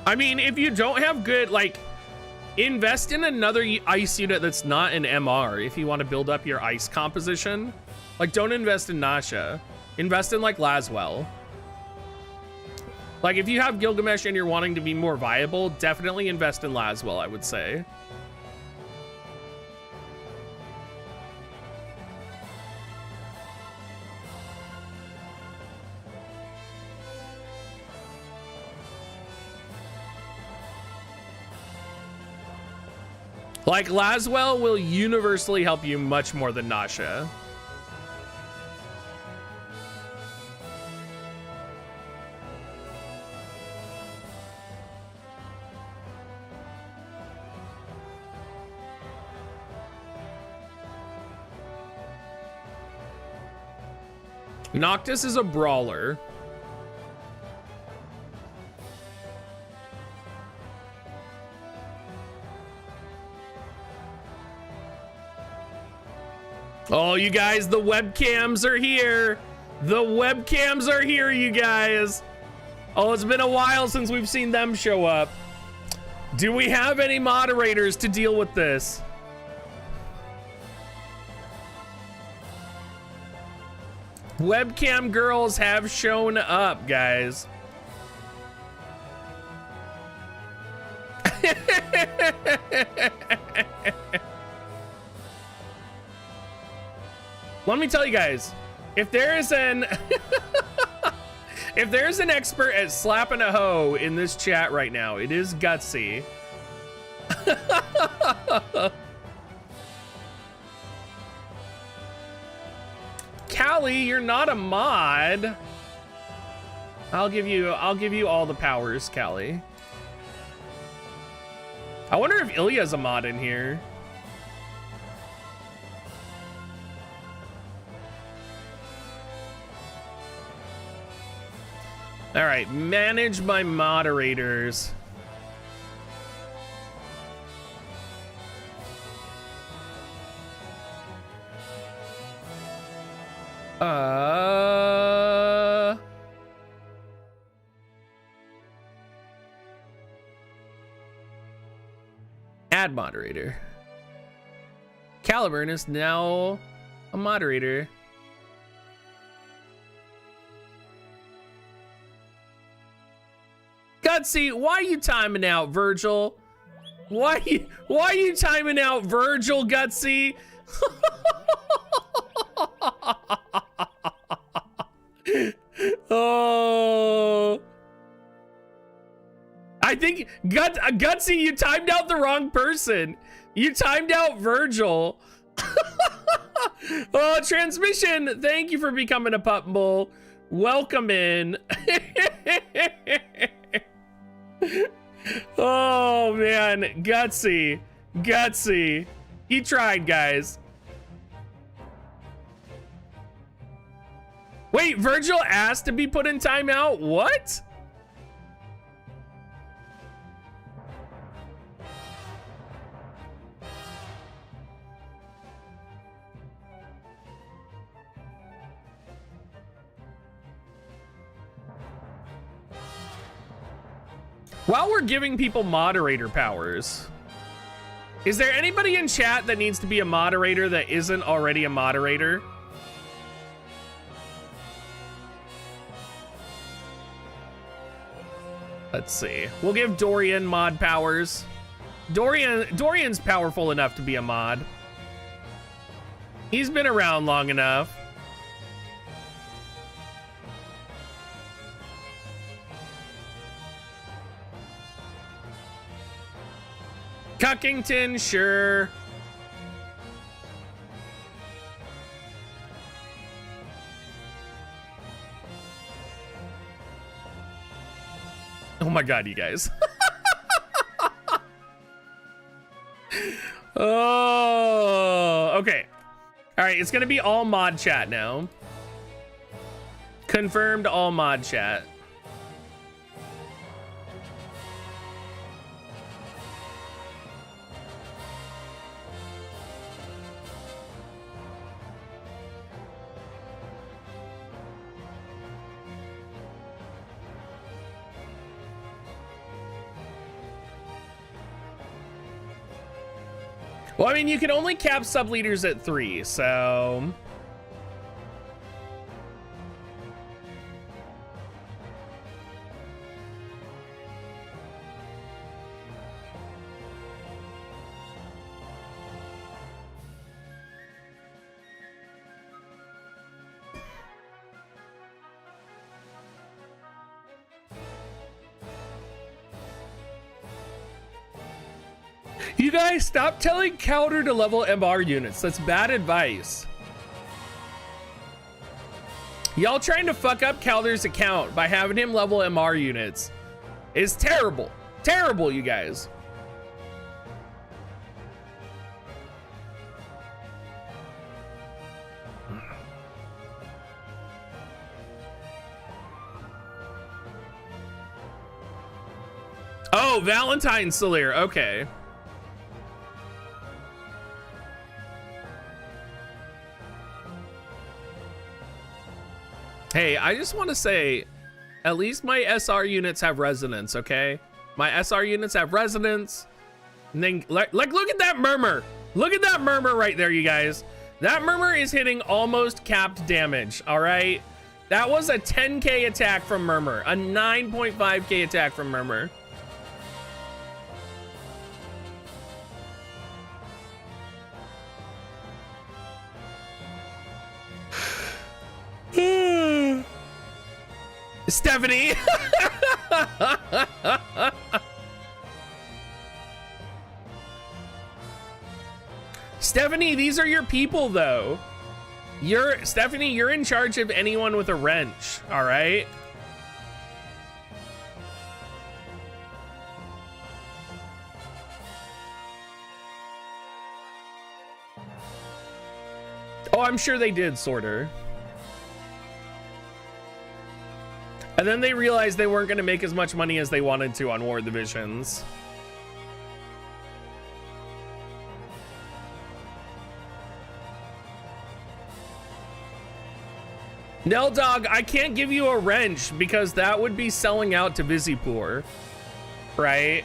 I mean, if you don't have good, like, invest in another ice unit that's not an MR if you want to build up your ice composition. Like, don't invest in Nasha. Invest in, like, Laswell. Like, if you have Gilgamesh and you're wanting to be more viable, definitely invest in Laswell, I would say. Like, Laswell will universally help you much more than Nasha. Noctis is a brawler. Oh, you guys, the webcams are here. The webcams are here, you guys. Oh, it's been a while since we've seen them show up. Do we have any moderators to deal with this? Webcam girls have shown up, guys. Let me tell you guys, if there is an if there's an expert at slapping a hoe in this chat right now, it is Gutsy. Callie, you're not a mod. I'll give you all the powers, Callie. I wonder if Ilya's a mod in here. All right, manage my moderators. Add moderator. Caliburn is now a moderator. Gutsy, why are you timing out, Virgil? Why are you timing out, Virgil, Gutsy? Oh, I think Gutsy, you timed out the wrong person. You timed out Virgil. Oh, transmission, thank you for becoming a pup bull. Welcome in. Oh man, Gutsy, he tried, guys. Wait, Virgil asked to be put in timeout? What? While we're giving people moderator powers, is there anybody in chat that needs to be a moderator that isn't already a moderator? Let's see. We'll give Dorian mod powers. Dorian's powerful enough to be a mod. He's been around long enough. Cuckington, sure. Oh my god, you guys. Oh, okay. All right, it's gonna be all mod chat now. Confirmed all mod chat. Well, I mean, you can only cap sub leaders at 3, so. You guys, stop telling Counter to level MR units. That's bad advice. Y'all trying to fuck up Calder's account by having him level MR units is terrible. Terrible, you guys. Oh, Valentine's Solaire. Okay. Hey, I just want to say, at least my SR units have resonance, okay? My SR units have resonance. And then, like, look at that murmur. Look at that murmur right there, you guys. That murmur is hitting almost capped damage, all right? That was a 10k attack from murmur, a 9.5k attack from murmur. Stephanie. Stephanie, these are your people though. Stephanie, you're in charge of anyone with a wrench, all right? Oh, I'm sure they did, Sorter. And then they realized they weren't going to make as much money as they wanted to on War Divisions. Nell Dog, I can't give you a wrench because that would be selling out to Visipur, right?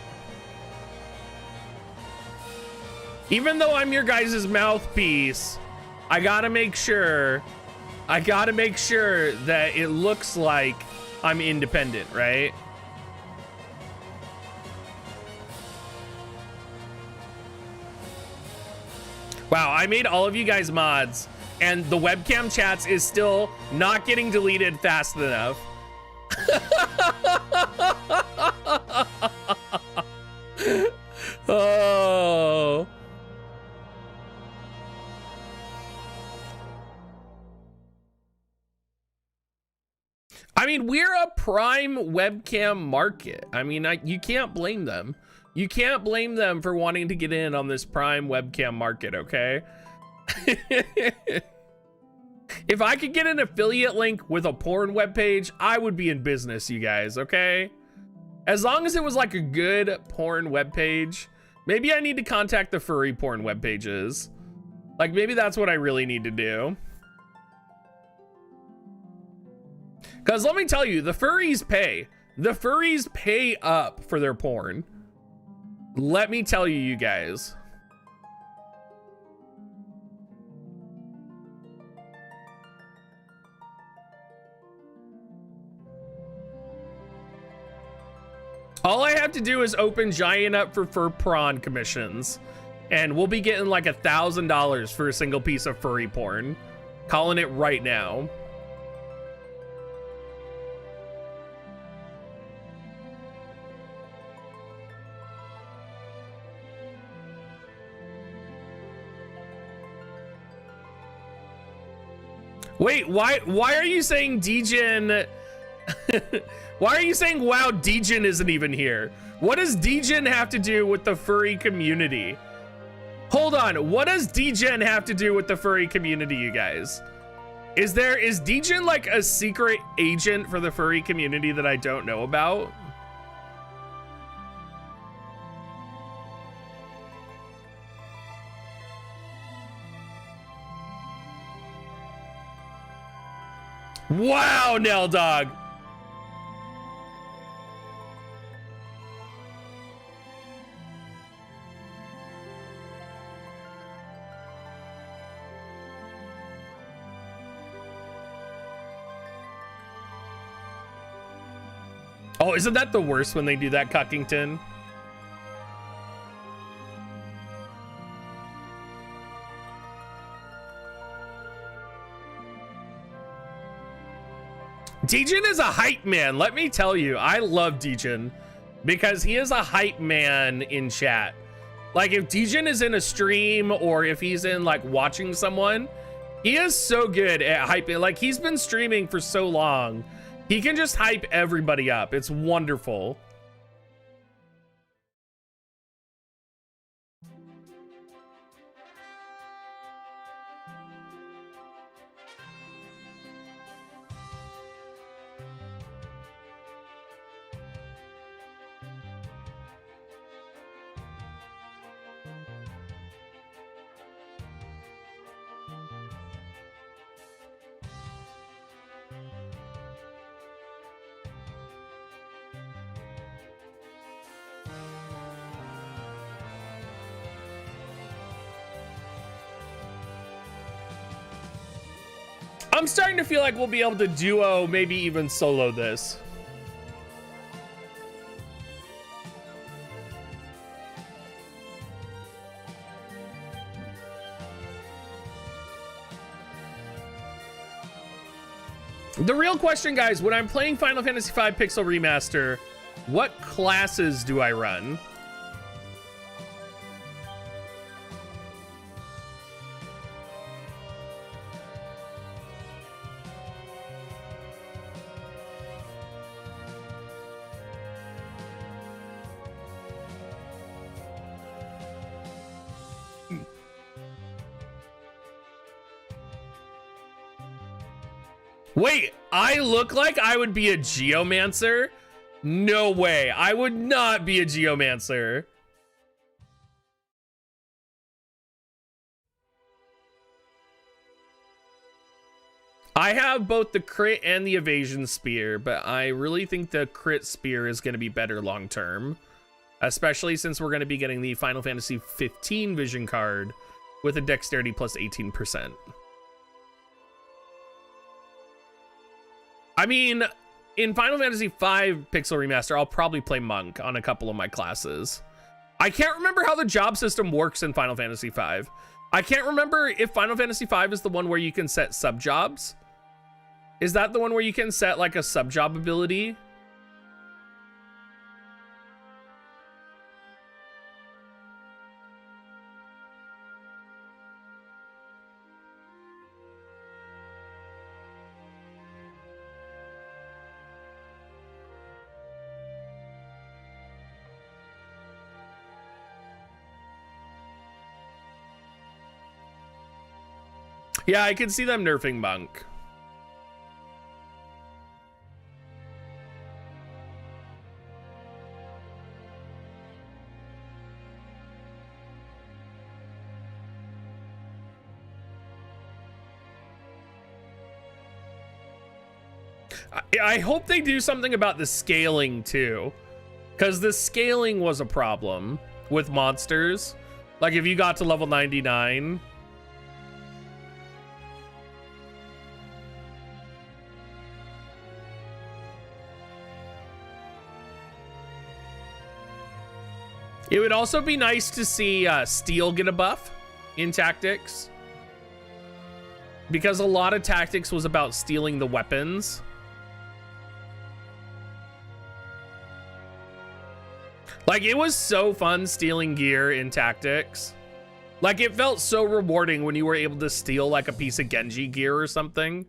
Even though I'm your guys' mouthpiece, I gotta make sure that it looks like I'm independent, right? Wow, I made all of you guys mods, and the webcam chats is still not getting deleted fast enough. Oh. I mean, we're a prime webcam market. I mean, you can't blame them. You can't blame them for wanting to get in on this prime webcam market, okay? If I could get an affiliate link with a porn webpage, I would be in business, you guys, okay? As long as it was like a good porn webpage. Maybe I need to contact the furry porn webpages. Like, maybe that's what I really need to do. Because let me tell you, the furries pay. The furries pay up for their porn. Let me tell you, you guys. All I have to do is open Giant up for prawn commissions. And we'll be getting like $1,000 for a single piece of furry porn. Calling it right now. Wait, why are you saying Degen? Why are you saying wow, Degen isn't even here? What does Degen have to do with the furry community? Hold on, what does Degen have to do with the furry community, you guys? Is Degen like a secret agent for the furry community that I don't know about? Wow, Nell Dog. Oh, isn't that the worst when they do that, Cuckington? Degen is a hype man, let me tell you. I love Degen because he is a hype man in chat. Like if Degen is in a stream or if he's in like watching someone, he is so good at hyping. Like he's been streaming for so long. He can just hype everybody up. It's wonderful. I'm starting to feel like we'll be able to duo, maybe even solo this. The real question, guys, when I'm playing Final Fantasy V Pixel Remaster, what classes do I run? Wait, I look like I would be a geomancer? No way, I would not be a geomancer. I have both the crit and the evasion spear, but I really think the crit spear is going to be better long term, especially since we're going to be getting the Final Fantasy 15 vision card with a dexterity plus 18%. I mean, in Final Fantasy V Pixel Remaster, I'll probably play Monk on a couple of my classes. I can't remember how the job system works in Final Fantasy V. I can't remember if Final Fantasy V is the one where you can set sub-jobs. Is that the one where you can set like a sub-job ability? Yeah, I can see them nerfing Monk. I hope they do something about the scaling too, because the scaling was a problem with monsters. Like if you got to level 99, it would also be nice to see Steel get a buff in Tactics, because a lot of Tactics was about stealing the weapons. Like, it was so fun stealing gear in Tactics. Like, it felt so rewarding when you were able to steal like a piece of Genji gear or something.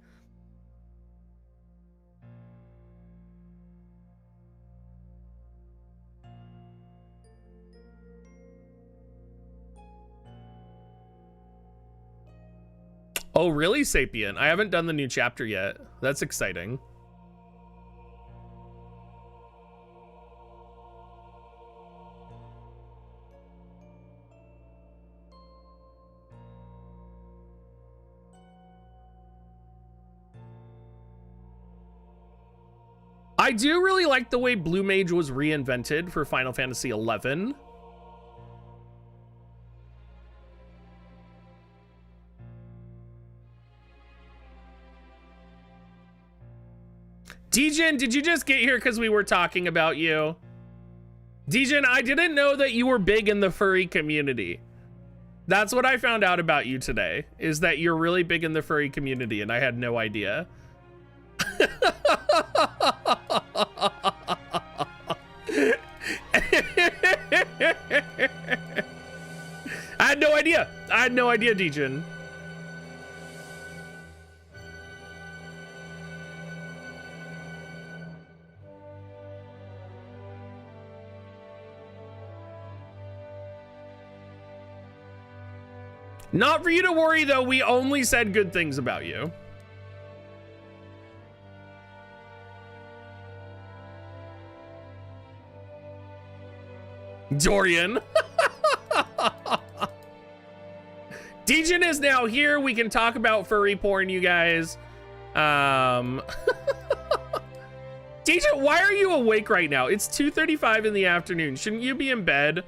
Oh, really, Sapient? I haven't done the new chapter yet. That's exciting. I do really like the way Blue Mage was reinvented for Final Fantasy XI. Dejin, did you just get here because we were talking about you? Dejin, I didn't know that you were big in the furry community. That's what I found out about you today, is that you're really big in the furry community, and I had no idea. I had no idea. I had no idea, Dejin. Not for you to worry, though. We only said good things about you. Dorian. Dejin is now here. We can talk about furry porn, you guys. Dejin, why are you awake right now? It's 2:35 in the afternoon. Shouldn't you be in bed?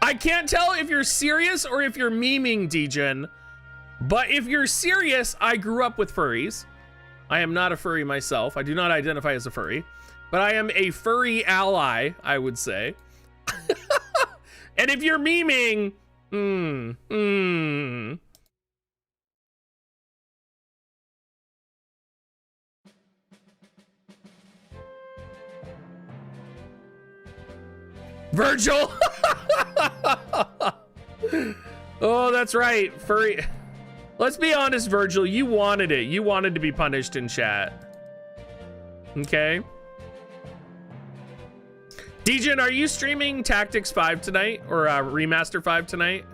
I can't tell if you're serious or if you're memeing, Dejin. But if you're serious, I grew up with furries. I am not a furry myself. I do not identify as a furry. But I am a furry ally, I would say. And if you're memeing, Virgil. Oh, that's right. Furry. Let's be honest, Virgil. You wanted it. You wanted to be punished in chat. Okay. Dejin, are you streaming Tactics 5 tonight or Remaster 5 tonight?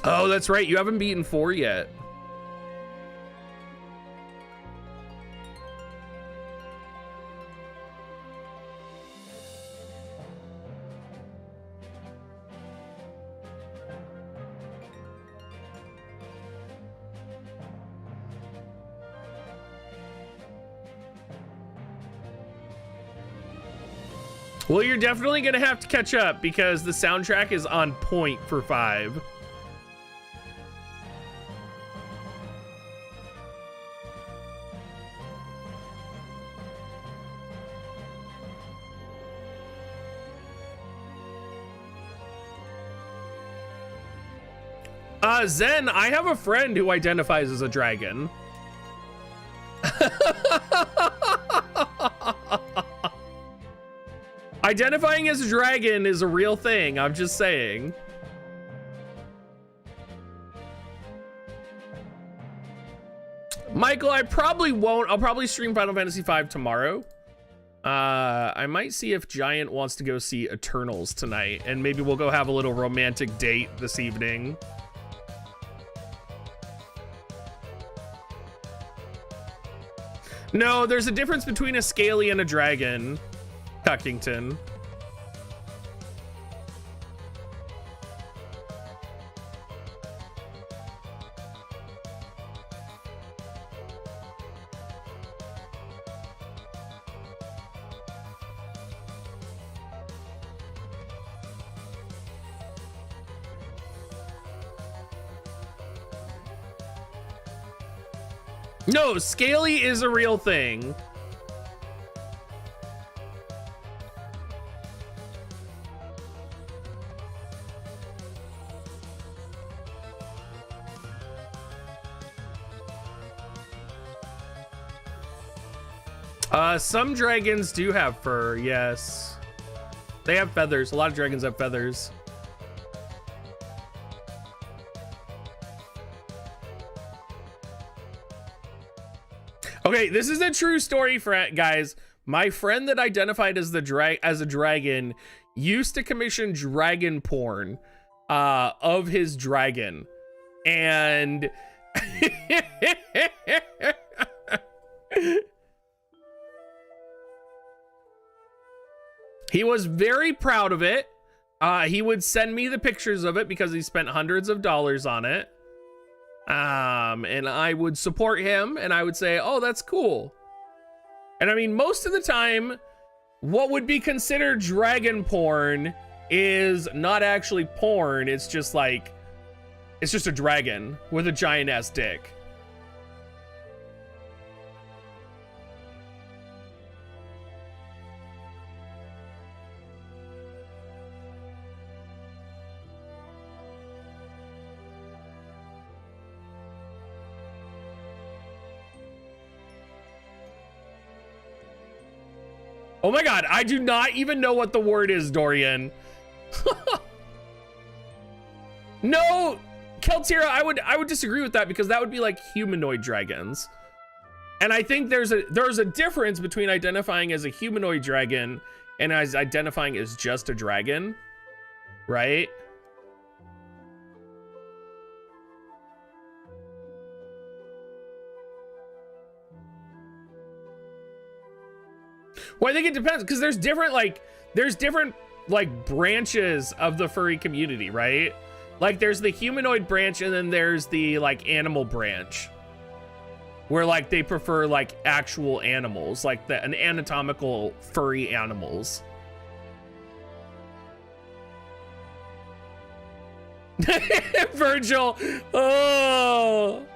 Oh, that's right. You haven't beaten 4 yet. Well, you're definitely going to have to catch up because the soundtrack is on point for 5. Zen, I have a friend who identifies as a dragon. Identifying as a dragon is a real thing, I'm just saying. Michael, I probably won't. I'll probably stream Final Fantasy V tomorrow. I might see if Giant wants to go see Eternals tonight, and maybe we'll go have a little romantic date this evening. No, there's a difference between a scaly and a dragon, Cuckington. No, scaly is a real thing. Some dragons do have fur, yes. They have feathers. A lot of dragons have feathers. Okay, this is a true story, guys. My friend that identified as a dragon used to commission dragon porn of his dragon, and he was very proud of it. He would send me the pictures of it because he spent hundreds of dollars on it. And I would support him and I would say, oh, that's cool. And I mean, most of the time, what would be considered dragon porn is not actually porn. It's just like, it's just a dragon with a giant ass dick. Oh my god, I do not even know what the word is, Dorian. No, Keltira, I would disagree with that because that would be like humanoid dragons. And I think there's a difference between identifying as a humanoid dragon and as identifying as just a dragon, right? Well, I think it depends because there's different branches of the furry community, right? Like there's the humanoid branch and then there's the like animal branch where like they prefer like actual animals, like an anatomical furry animals. Virgil, oh.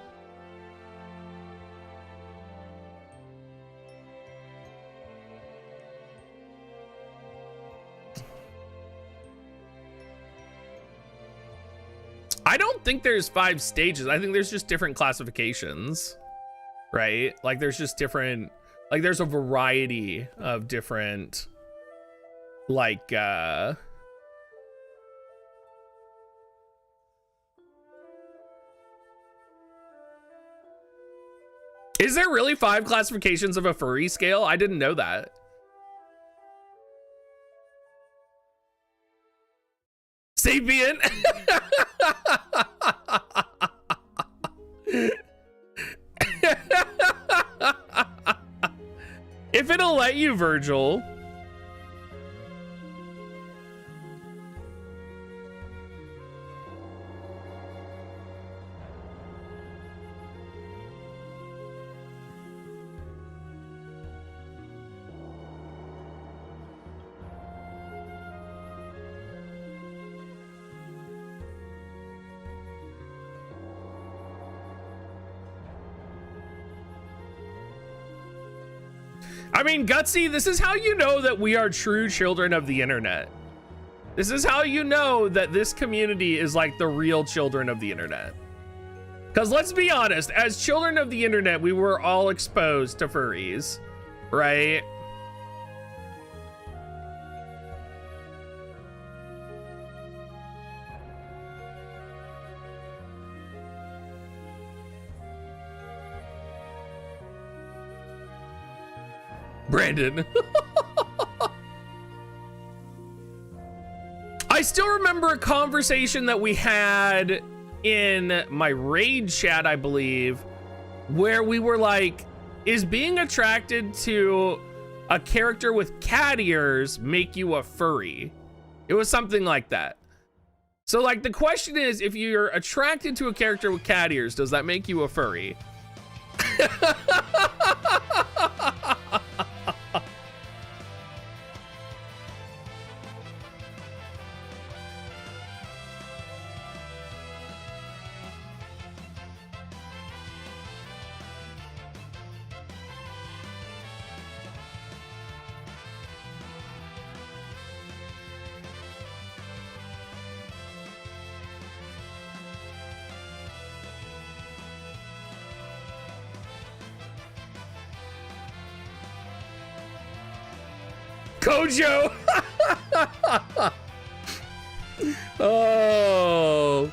I don't think there's 5 stages. I think there's just different classifications, right? Like there's just different, like there's a variety of different, like, is there really 5 classifications of a furry scale? I didn't know that. Sapient. If it'll let you, Virgil. I mean, Gutsy, this is how you know that we are true children of the internet. This is how you know that this community is like the real children of the internet. Because let's be honest, as children of the internet, we were all exposed to furries, right? Brandon. I still remember a conversation that we had in my raid chat, I believe, where we were like, is being attracted to a character with cat ears make you a furry? It was something like that. So like the question is, if you're attracted to a character with cat ears, does that make you a furry? Kojo. Oh.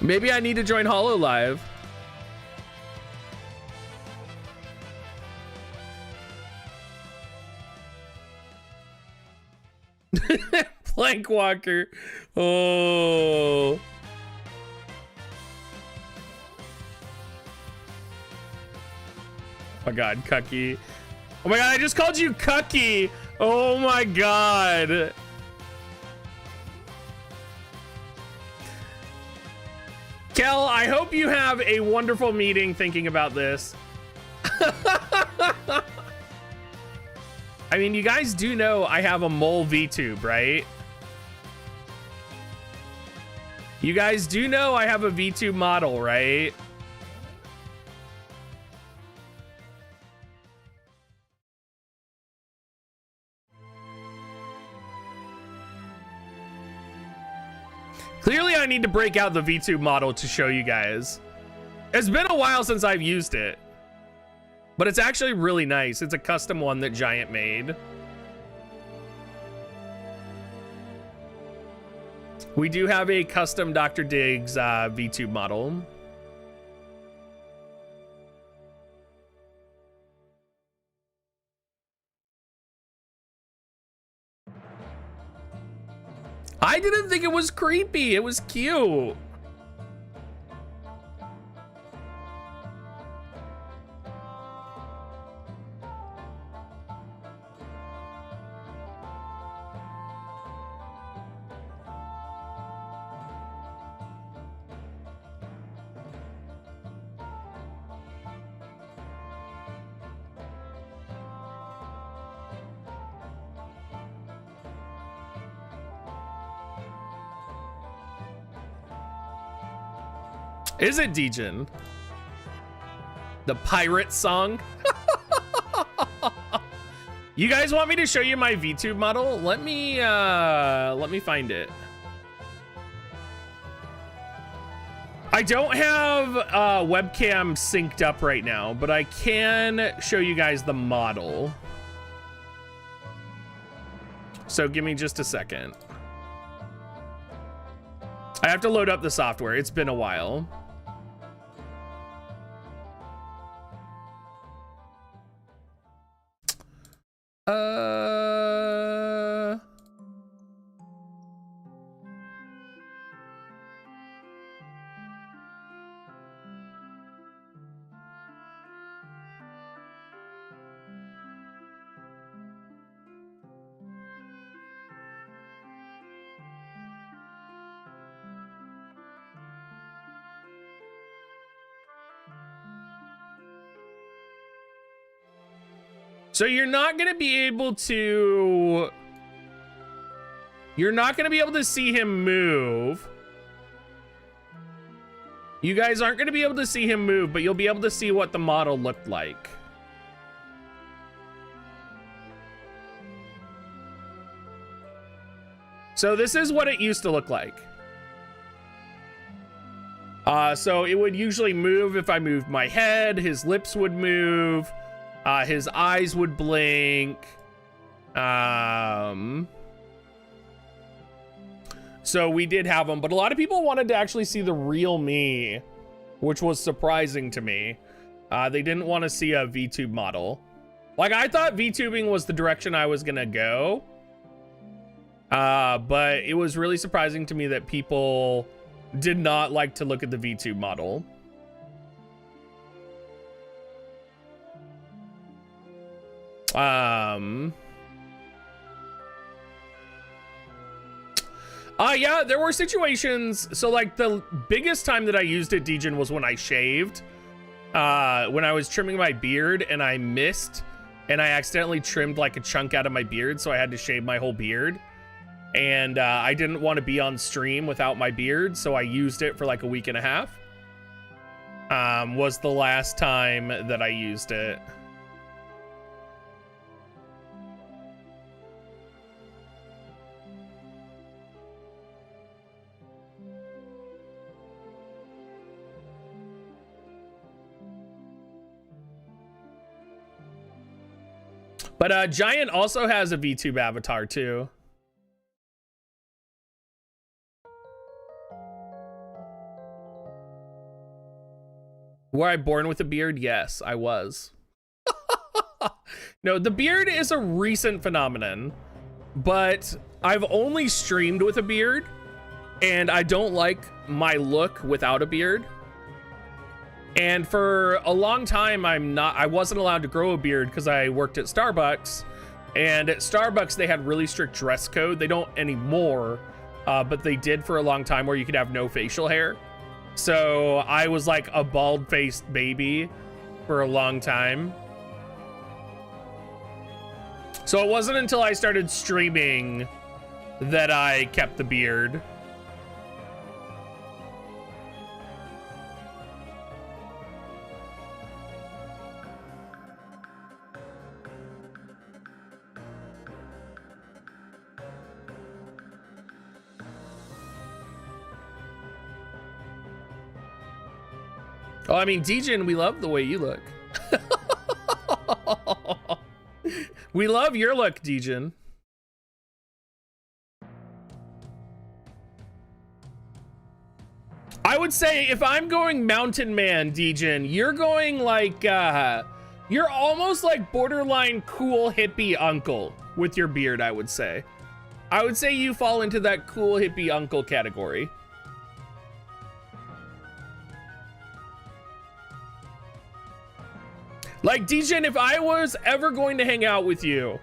Maybe I need to join HoloLive. Plank Walker. Oh. Oh my god, Cucky. Oh my god, I just called you Cucky. Oh my god. Kel, I hope you have a wonderful meeting thinking about this. I mean, you guys do know I have a mole VTube, right? You guys do know I have a VTube model, right? Clearly, I need to break out the VTube model to show you guys. It's been a while since I've used it, but it's actually really nice. It's a custom one that Giant made. We do have a custom Dr. Diggs VTube model. I didn't think it was creepy. It was cute. Is it Dejin? The pirate song? You guys want me to show you my VTube model? Let me find it. I don't have webcam synced up right now, but I can show you guys the model. So give me just a second. I have to load up the software. It's been a while. So you're not going to be able to see him move. You guys aren't going to be able to see him move, but you'll be able to see what the model looked like. So this is what it used to look like. So it would usually move if I moved my head, his lips would move. His eyes would blink. So we did have him, but a lot of people wanted to actually see the real me, which was surprising to me. They didn't want to see a VTube model. Like, I thought VTubing was the direction I was gonna go. But it was really surprising to me that people did not like to look at the VTube model. Yeah, there were situations. So like the biggest time that I used it, Dejin, was when I shaved. When I was trimming my beard and I missed and I accidentally trimmed like a chunk out of my beard. So I had to shave my whole beard. And I didn't want to be on stream without my beard. So I used it for like a week and a half. was the last time that I used it. But Giant also has a VTube avatar too. Were I born with a beard? Yes, I was. No, the beard is a recent phenomenon, but I've only streamed with a beard, and I don't like my look without a beard. And for a long time, I wasn't allowed to grow a beard because I worked at Starbucks, and at Starbucks they had really strict dress code. They don't anymore, but they did for a long time, where you could have no facial hair. So I was like a bald-faced baby for a long time. So it wasn't until I started streaming that I kept the beard. Oh, I mean, Djinn, we love the way you look. We love your look, Djinn. I would say if I'm going mountain man, Djinn, you're going like, you're almost like borderline cool hippie uncle with your beard, I would say. I would say you fall into that cool hippie uncle category. Like, Djinn, if I was ever going to hang out with you,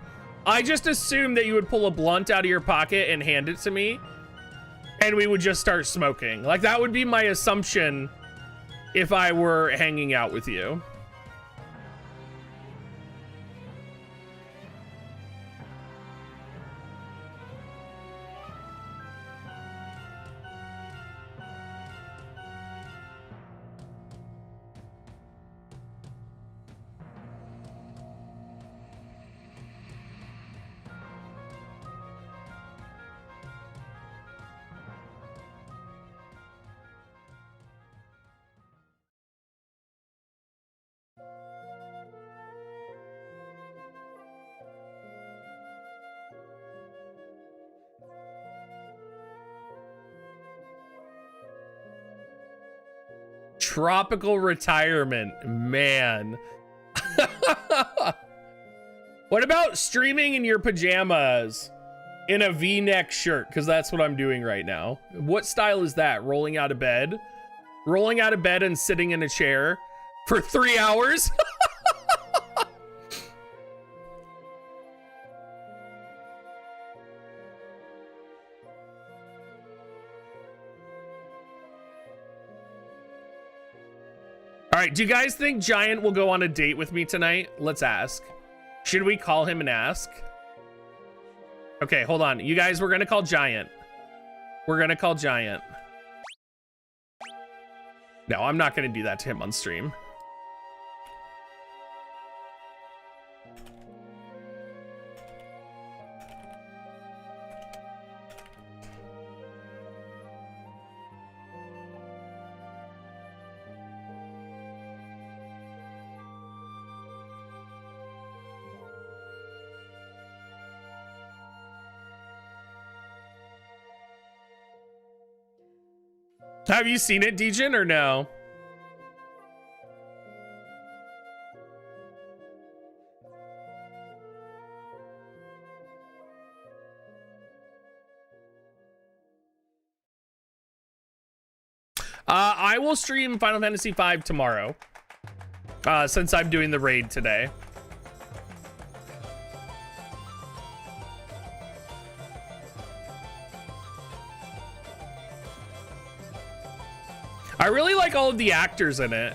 I just assumed that you would pull a blunt out of your pocket and hand it to me, and we would just start smoking. Like, that would be my assumption if I were hanging out with you. Tropical retirement, man. What about streaming in your pajamas in a V-neck shirt? Because that's what I'm doing right now. What style is that? Rolling out of bed? Rolling out of bed and sitting in a chair for 3 hours? All right, do you guys think Giant will go on a date with me tonight? Let's ask. Should we call him and ask? Okay, hold on. You guys, we're gonna call Giant. We're gonna call Giant. No, I'm not gonna do that to him on stream. Have you seen it, Djinn, or no? I will stream Final Fantasy V tomorrow, since I'm doing the raid today. I really like all of the actors in it.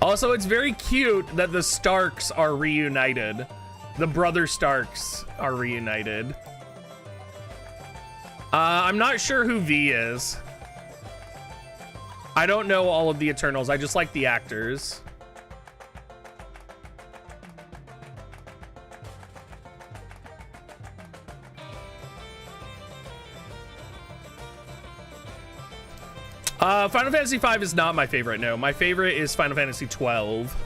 Also, it's very cute that the Starks are reunited. The brother Starks are reunited. I'm not sure who V is. I don't know all of the Eternals. I just like the actors. Final Fantasy V is not my favorite, no. My favorite is Final Fantasy 12.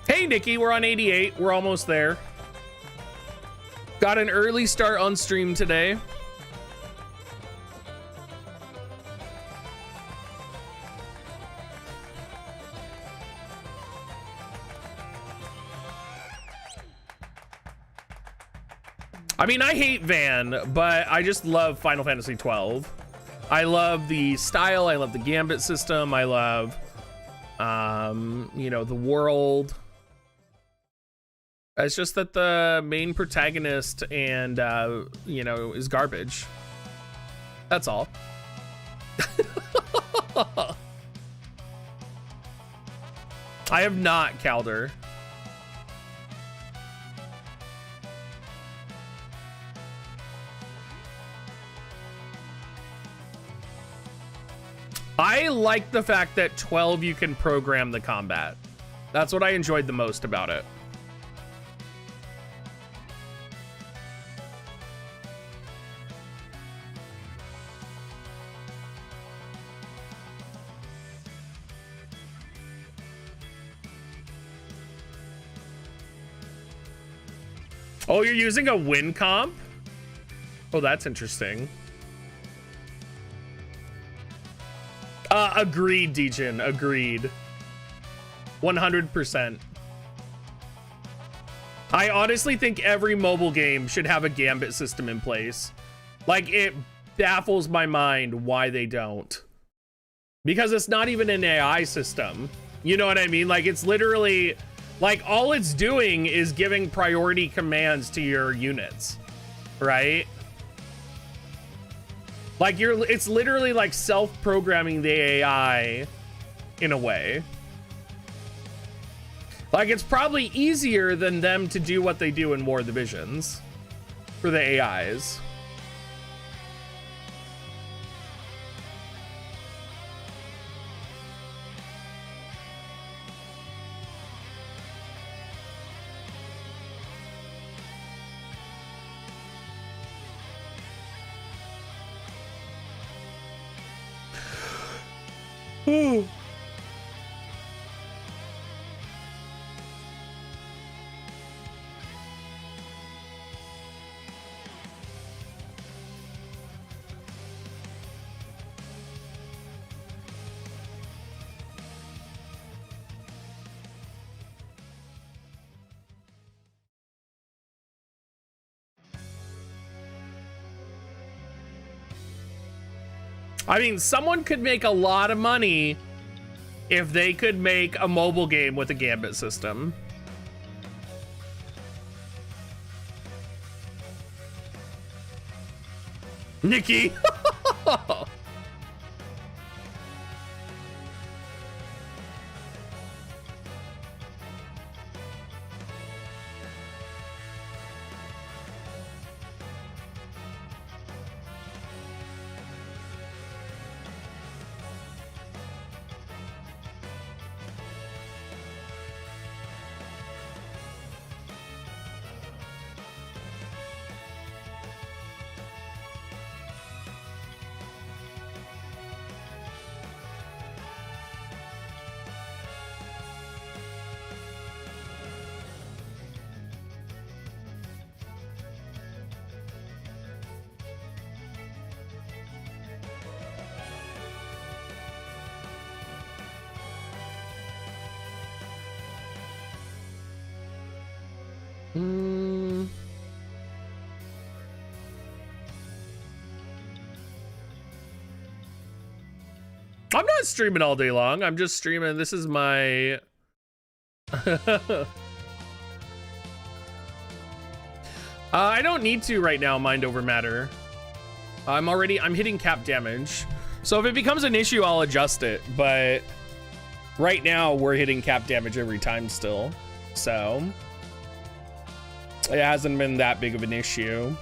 Hey, Nikki, we're on 88. We're almost there. Got an early start on stream today. I mean, I hate Van, but I just love Final Fantasy 12. I love the style. I love the Gambit system. I love, you know, the world. It's just that the main protagonist and, you know, is garbage. That's all. I have not, Calder. I like the fact that 12 you can program the combat. That's what I enjoyed the most about it. Oh, you're using a win comp? Oh, that's interesting. Agreed, Dejin. Agreed. 100%. I honestly think every mobile game should have a Gambit system in place. Like, it baffles my mind why they don't. Because it's not even an AI system. You know what I mean? Like, it's literally... Like, all it's doing is giving priority commands to your units. Right? Like, it's literally like self-programming the AI in a way. Like, it's probably easier than them to do what they do in War of the Visions for the AIs. Ooh. I mean, someone could make a lot of money if they could make a mobile game with a Gambit system. Nikki. I'm not streaming all day long. I'm just streaming. This is my... I don't need to right now, mind over matter. I'm hitting cap damage. So if it becomes an issue, I'll adjust it. But right now we're hitting cap damage every time still. So it hasn't been that big of an issue.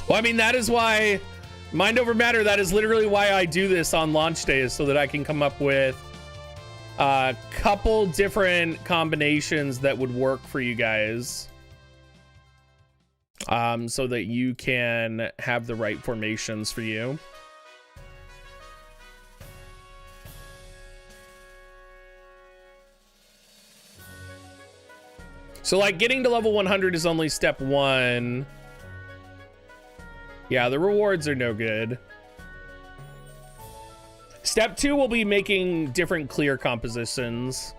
Well, I mean, that is why Mind Over Matter, that is literally why I do this on launch days, so that I can come up with a couple different combinations that would work for you guys. So that you can have the right formations for you. So like getting to level 100 is only step 1. Yeah, the rewards are no good. Step 2 will be making different clear compositions.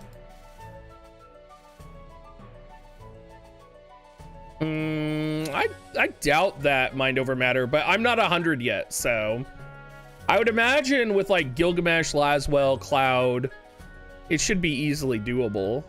I doubt that Mind Over Matter, but I'm not 100 yet, so I would imagine with like Gilgamesh, Laswell, Cloud, it should be easily doable.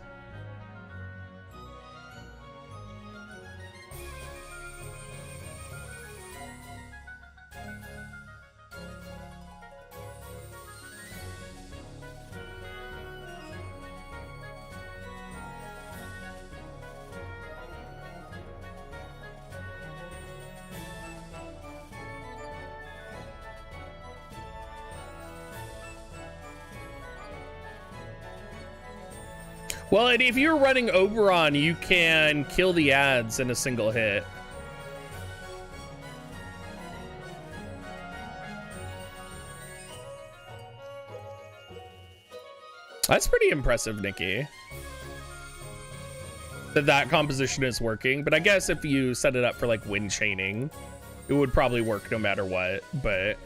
Well, and if you're running Oberon, you can kill the ads in a single hit. That's pretty impressive, Nikki. That composition is working, but I guess if you set it up for like wind chaining, it would probably work no matter what, but...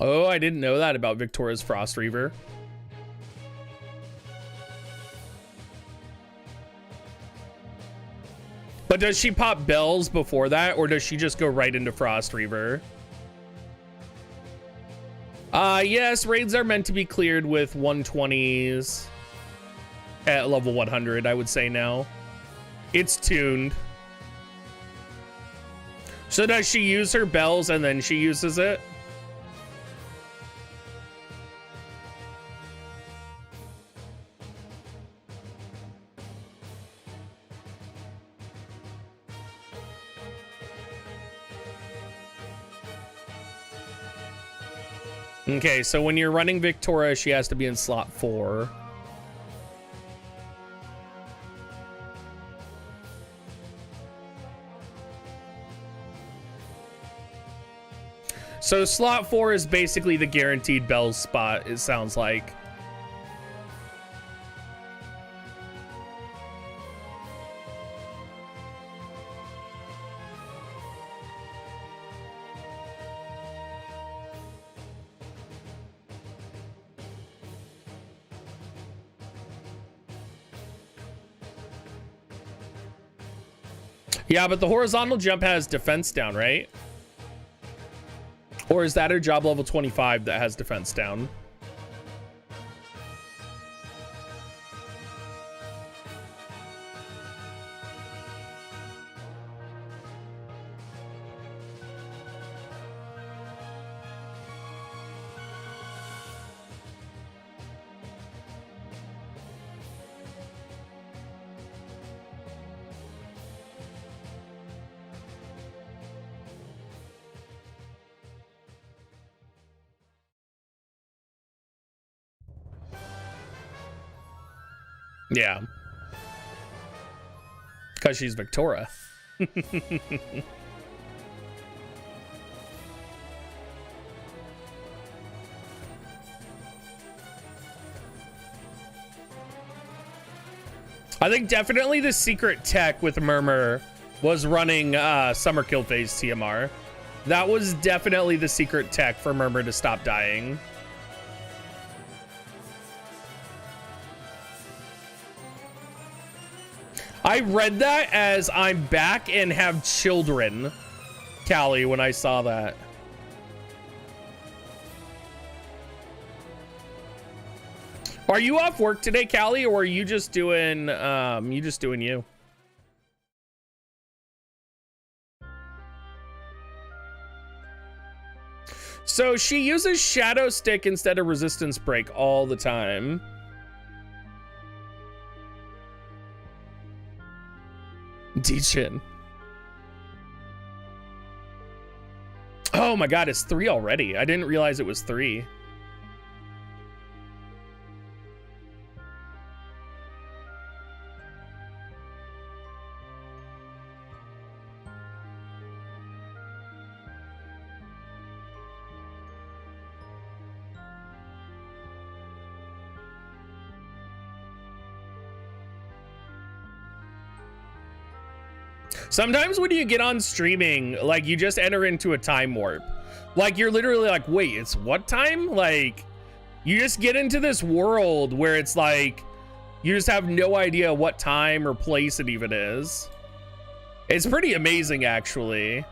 Oh, I didn't know that about Victoria's Frost Reaver. But does she pop bells before that, or does she just go right into Frost Reaver? Yes, raids are meant to be cleared with 120s at level 100, I would say now. It's tuned. So does she use her bells and then she uses it? Okay, so when you're running Victoria, she has to be in slot 4. So slot 4 is basically the guaranteed bells spot, it sounds like. Yeah, but the horizontal jump has defense down, right? Or is that her job level 25 that has defense down? Yeah. Because she's Victoria. I think definitely the secret tech with Murmur was running Summer Kill Phase TMR. That was definitely the secret tech for Murmur to stop dying. I read that as I'm back and have children, Callie, when I saw that. Are you off work today, Callie, or are you just doing you? So she uses Shadow Stick instead of Resistance Break all the time. D-Chin. Oh my god, it's 3 already. I didn't realize it was 3. Sometimes when you get on streaming, like, you just enter into a time warp. Like, you're literally like, wait, it's what time? Like, you just get into this world where it's like, you just have no idea what time or place it even is. It's pretty amazing, actually.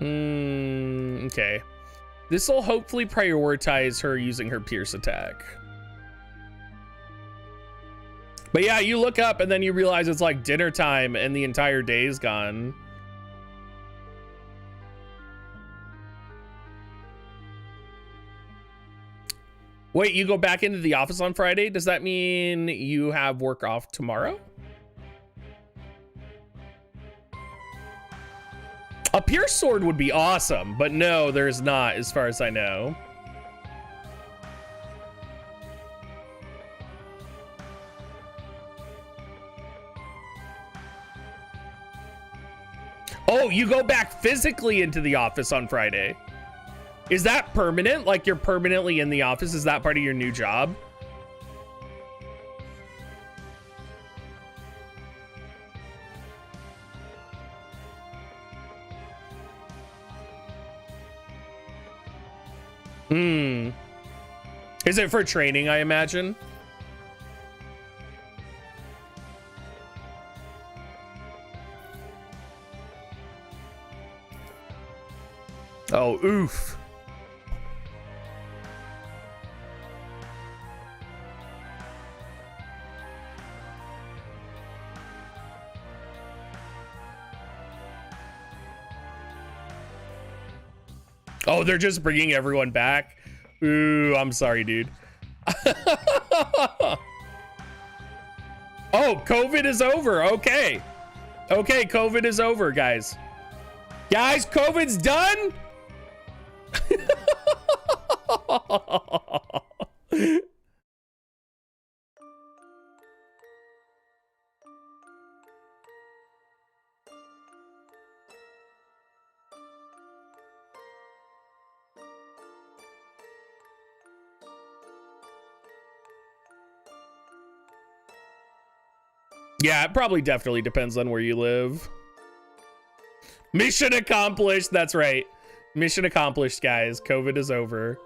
Okay. This will hopefully prioritize her using her Pierce attack. But yeah, you look up and then you realize it's like dinner time and the entire day's gone. Wait, you go back into the office on Friday? Does that mean you have work off tomorrow? A Pierce Sword would be awesome, but no, there's not, as far as I know. Oh, you go back physically into the office on Friday. Is that permanent? Like, you're permanently in the office? Is that part of your new job? Is it for training, I imagine? Oh, oof. Oh, they're just bringing everyone back. Ooh, I'm sorry, dude. Oh, COVID is over. Okay. Okay, COVID is over, guys. Guys, COVID's done. Yeah, it probably definitely depends on where you live. Mission accomplished. That's right. Mission accomplished, guys. COVID is over.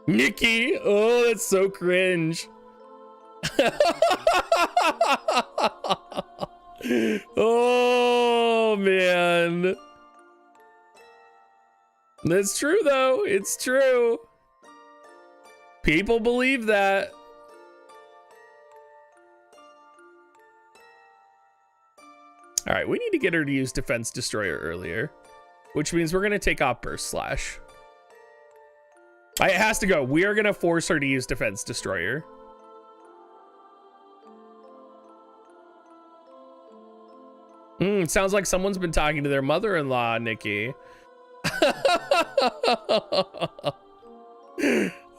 Nikki. Oh, that's so cringe. Oh, man. That's true, though. It's true. People believe that. All right, we need to get her to use Defense Destroyer earlier, which means we're going to take off Burst Slash. It has to go. We are going to force her to use Defense Destroyer. Sounds like someone's been talking to their mother-in-law, Nikki.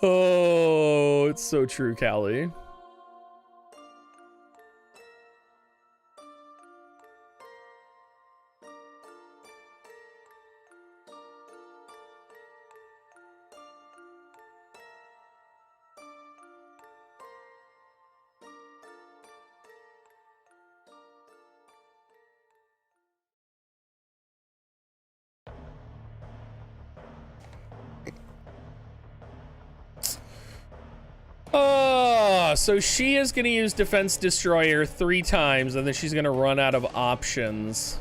Oh, it's so true, Callie. Oh, so she is going to use Defense Destroyer 3 times, and then she's going to run out of options.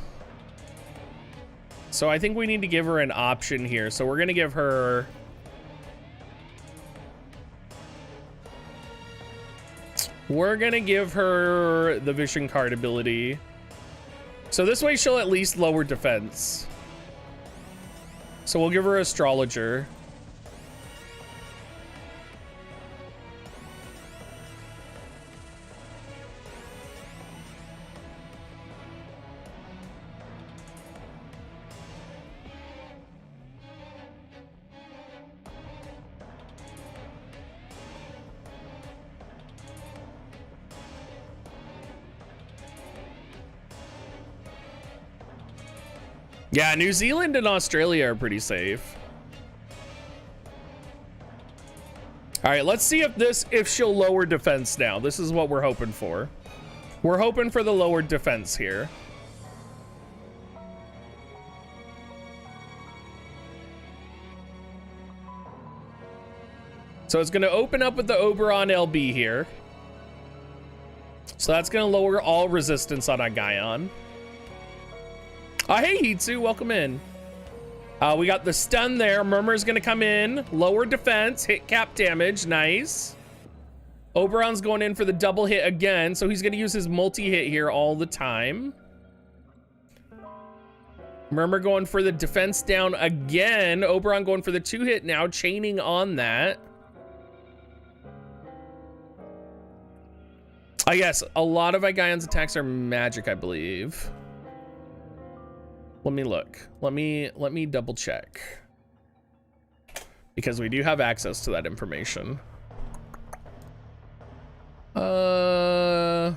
So I think we need to give her an option here. So we're going to give her... We're going to give her the Vision Card ability. So this way she'll at least lower defense. So we'll give her Astrologer. Yeah, New Zealand and Australia are pretty safe. All right, let's see if she'll lower defense now. This is what we're hoping for. We're hoping for the lowered defense here. So it's going to open up with the Oberon LB here. So that's going to lower all resistance on Aigaion. Hey, Hitsu, welcome in. We got the stun there. Murmur's going to come in. Lower defense, hit cap damage. Nice. Oberon's going in for the double hit again. So he's going to use his multi-hit here all the time. Murmur going for the defense down again. Oberon going for the 2-hit now, chaining on that. I guess a lot of Aigaion's attacks are magic, I believe. Let me look. Let me double check. Because we do have access to that information. Yeah,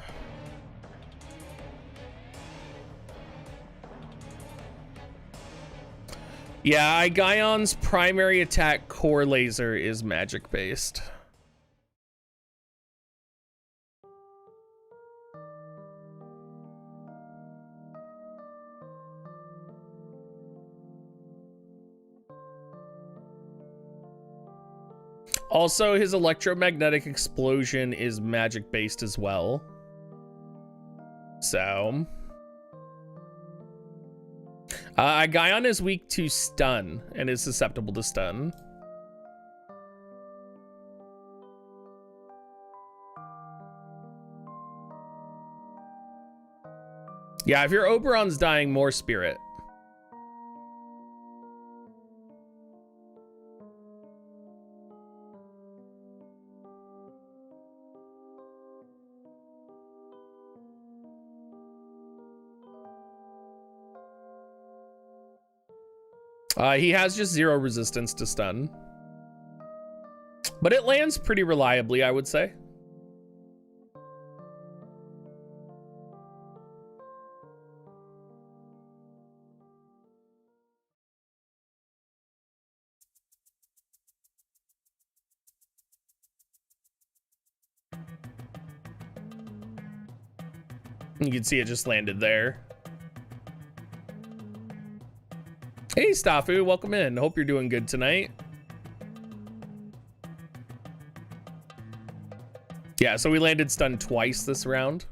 Aigaion's primary attack core laser is magic based. Also, his electromagnetic explosion is magic based as well. So Aigaion is weak to stun and is susceptible to stun. Yeah, if your Oberon's dying, more spirit. He has just 0 resistance to stun. But it lands pretty reliably, I would say. You can see it just landed there. Hey, Stafu, welcome in. Hope you're doing good tonight. Yeah, so we landed stun twice this round.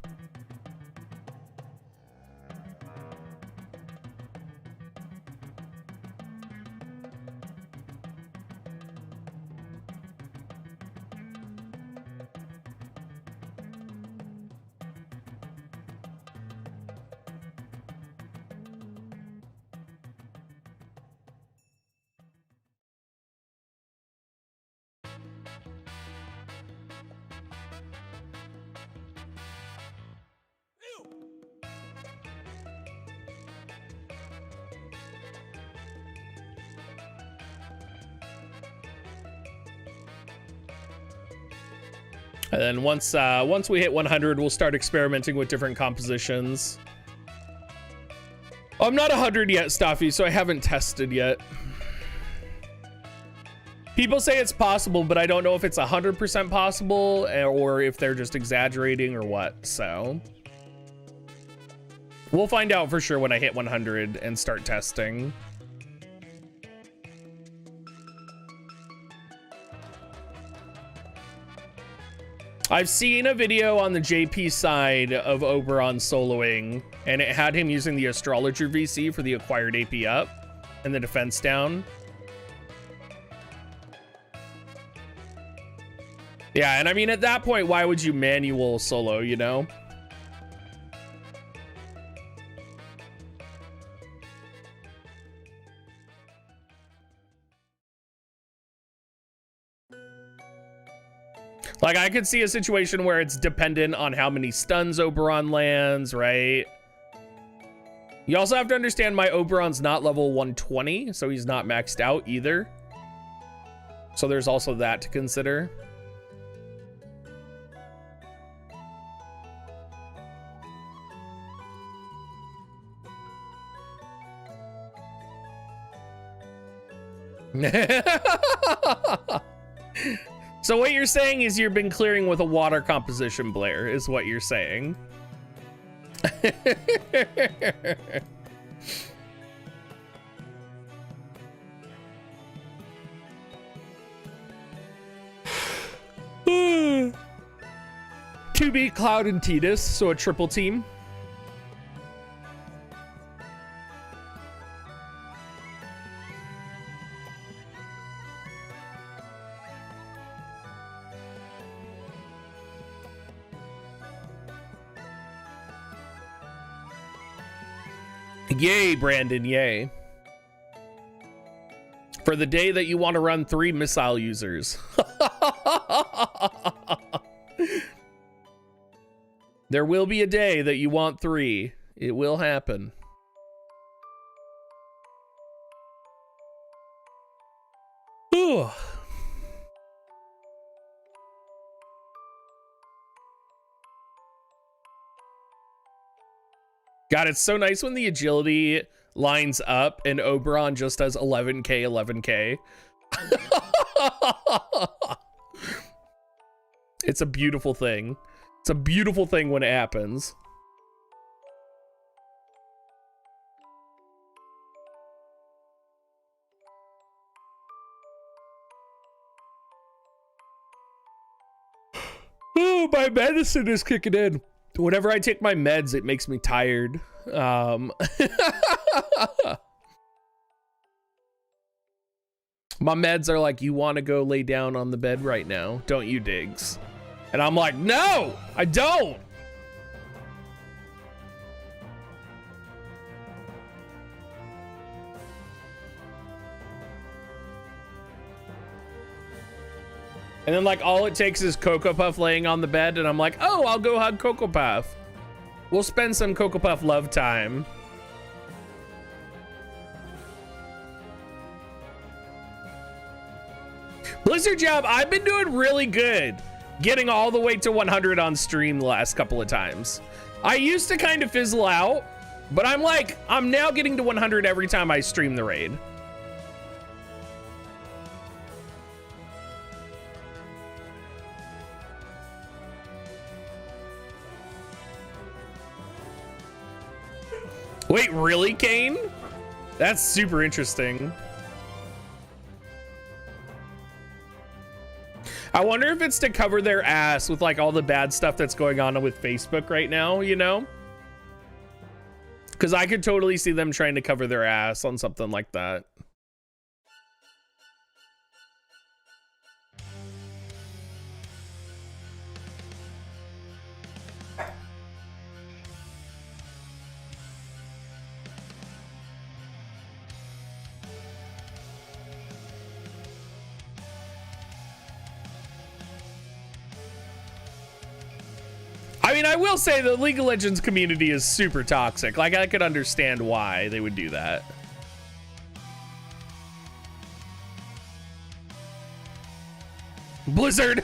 And then once we hit 100, we'll start experimenting with different compositions. I'm not 100 yet, Staffy, so I haven't tested yet. People say it's possible, but I don't know if it's 100% possible or if they're just exaggerating or what, so. We'll find out for sure when I hit 100 and start testing. I've seen a video on the JP side of Oberon soloing, and it had him using the Astrologer VC for the acquired AP up and the defense down. Yeah, and I mean, at that point, why would you manual solo, you know? Like, I could see a situation where it's dependent on how many stuns Oberon lands, right? You also have to understand my Oberon's not level 120, so he's not maxed out either. So there's also that to consider. So what you're saying is you've been clearing with a water composition, Blair, is what you're saying. To beat Cloud and Tidus, so a triple team. Yay, Brandon, yay. For the day that you want to run 3 missile users. There will be a day that you want 3. It will happen. Ooh. God, it's so nice when the agility lines up and Oberon just does 11k, 11k. It's a beautiful thing. It's a beautiful thing when it happens. Oh, my medicine is kicking in. Whenever I take my meds, it makes me tired. My meds are like, you want to go lay down on the bed right now, don't you, Diggs? And I'm like, no, I don't. And then, like, all it takes is Cocoa Puff laying on the bed, and I'm like, oh, I'll go hug Cocoa Puff. We'll spend some Cocoa Puff love time. Blizzard Job, I've been doing really good getting all the way to 100 on stream the last couple of times. I used to kind of fizzle out, but I'm now getting to 100 every time I stream the raid. Wait, really, Kane? That's super interesting. I wonder if it's to cover their ass with like all the bad stuff that's going on with Facebook right now, you know? Because I could totally see them trying to cover their ass on something like that. I mean, I will say the League of Legends community is super toxic. Like, I could understand why they would do that. Blizzard.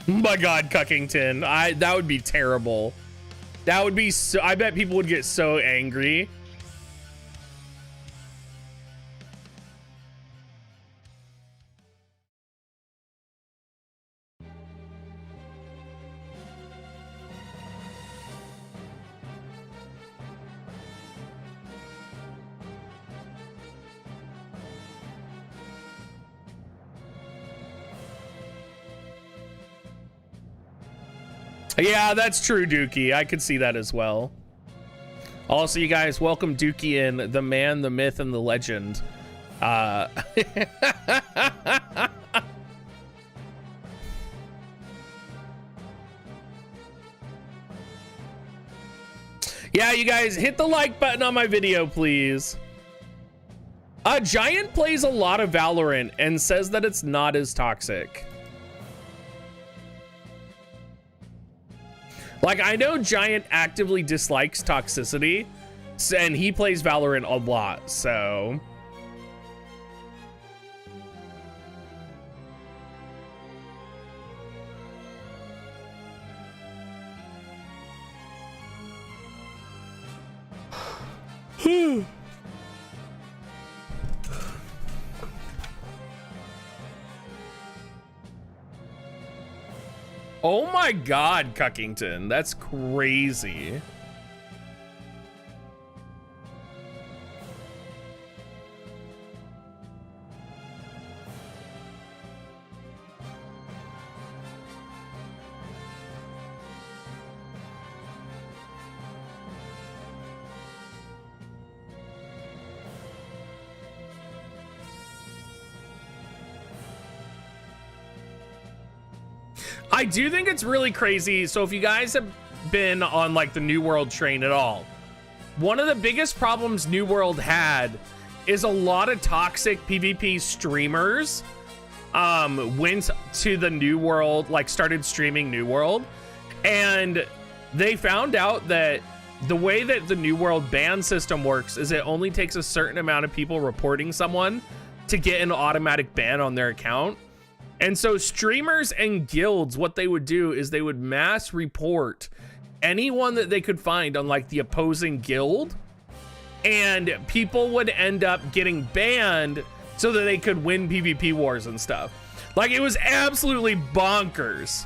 My God, Cuckington. That would be terrible. That would be so, I bet people would get so angry. Yeah, that's true, Dookie. I could see that as well. Also, you guys, welcome Dookie in, the man, the myth, and the legend. Yeah, you guys, hit the like button on my video, please. Giant plays a lot of Valorant and says that it's not as toxic. Like, I know Giant actively dislikes Toxicity, and he plays Valorant a lot, so... Oh my God, Cuckington, that's crazy. I do think it's really crazy. So if you guys have been on like the New World train at all, one of the biggest problems New World had is a lot of toxic PvP streamers went to the New World, like started streaming New World, and they found out that the way that the New World ban system works is it only takes a certain amount of people reporting someone to get an automatic ban on their account. And so streamers and guilds, what they would do is they would mass report anyone that they could find on like the opposing guild, and people would end up getting banned so that they could win PvP wars and stuff. Like, it was absolutely bonkers.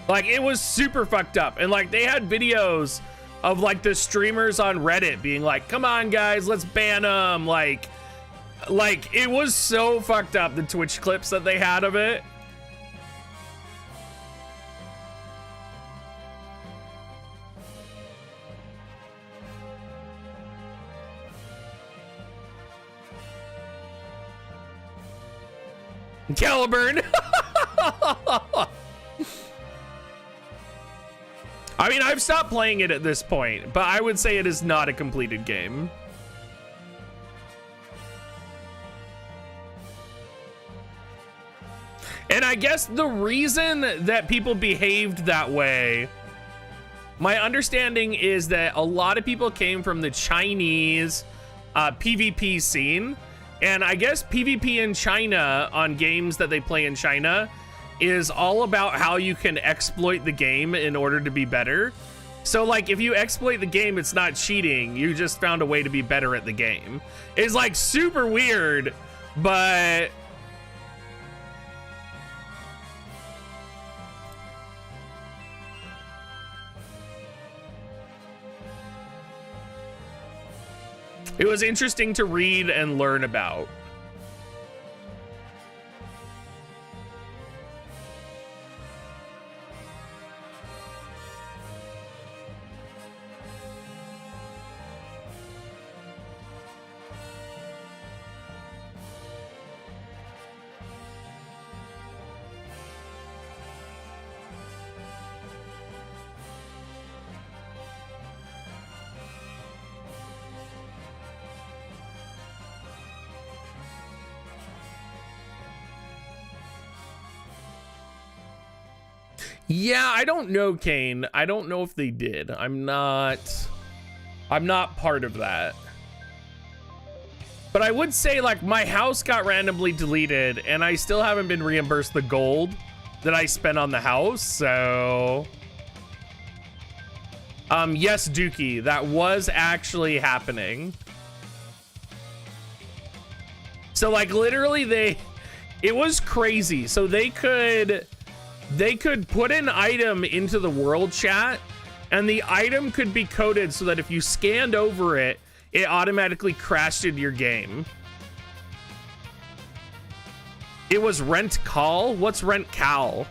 Like, it was super fucked up. And like, they had videos of like the streamers on Reddit being like, come on guys, let's ban them. Like, it was so fucked up, the Twitch clips that they had of it. Caliburn. I mean, I've stopped playing it at this point, but I would say it is not a completed game. And I guess the reason that people behaved that way, my understanding is that a lot of people came from the Chinese PvP scene. And I guess PvP in China on games that they play in China is all about how you can exploit the game in order to be better. So like, if you exploit the game, it's not cheating. You just found a way to be better at the game. It's like super weird, but... it was interesting to read and learn about. Yeah, I don't know, Kane. I don't know if they did. I'm not part of that. But I would say, like, my house got randomly deleted, and I still haven't been reimbursed the gold that I spent on the house, so... yes, Dookie, that was actually happening. So, like, literally, it was crazy. So they could put an item into the world chat, and the item could be coded so that if you scanned over it, it automatically crashed into your game. It was rent call? What's rent cal?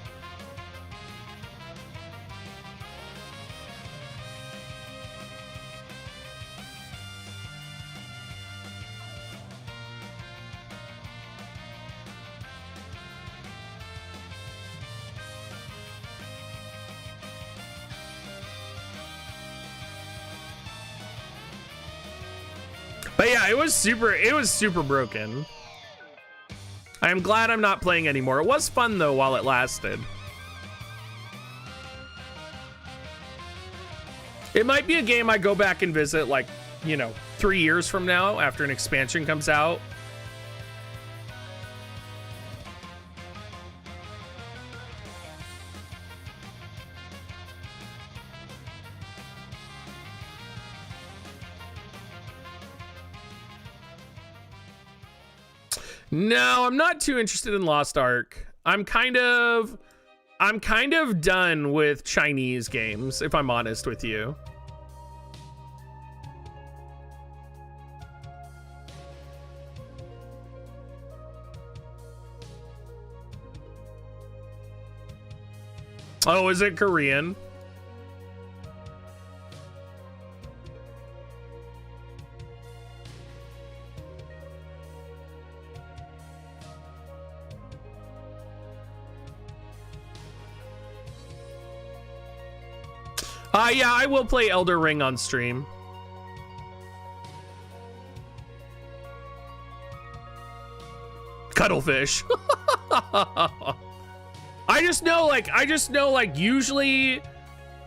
But yeah, it was super broken. I am glad I'm not playing anymore. It was fun though while it lasted. It might be a game I go back and visit, like, you know, 3 years from now after an expansion comes out. No, I'm not too interested in Lost Ark. I'm kind of done with Chinese games, if I'm honest with you. Oh, is it Korean? Yeah, I will play Elder Ring on stream. Cuttlefish. I just know, like, usually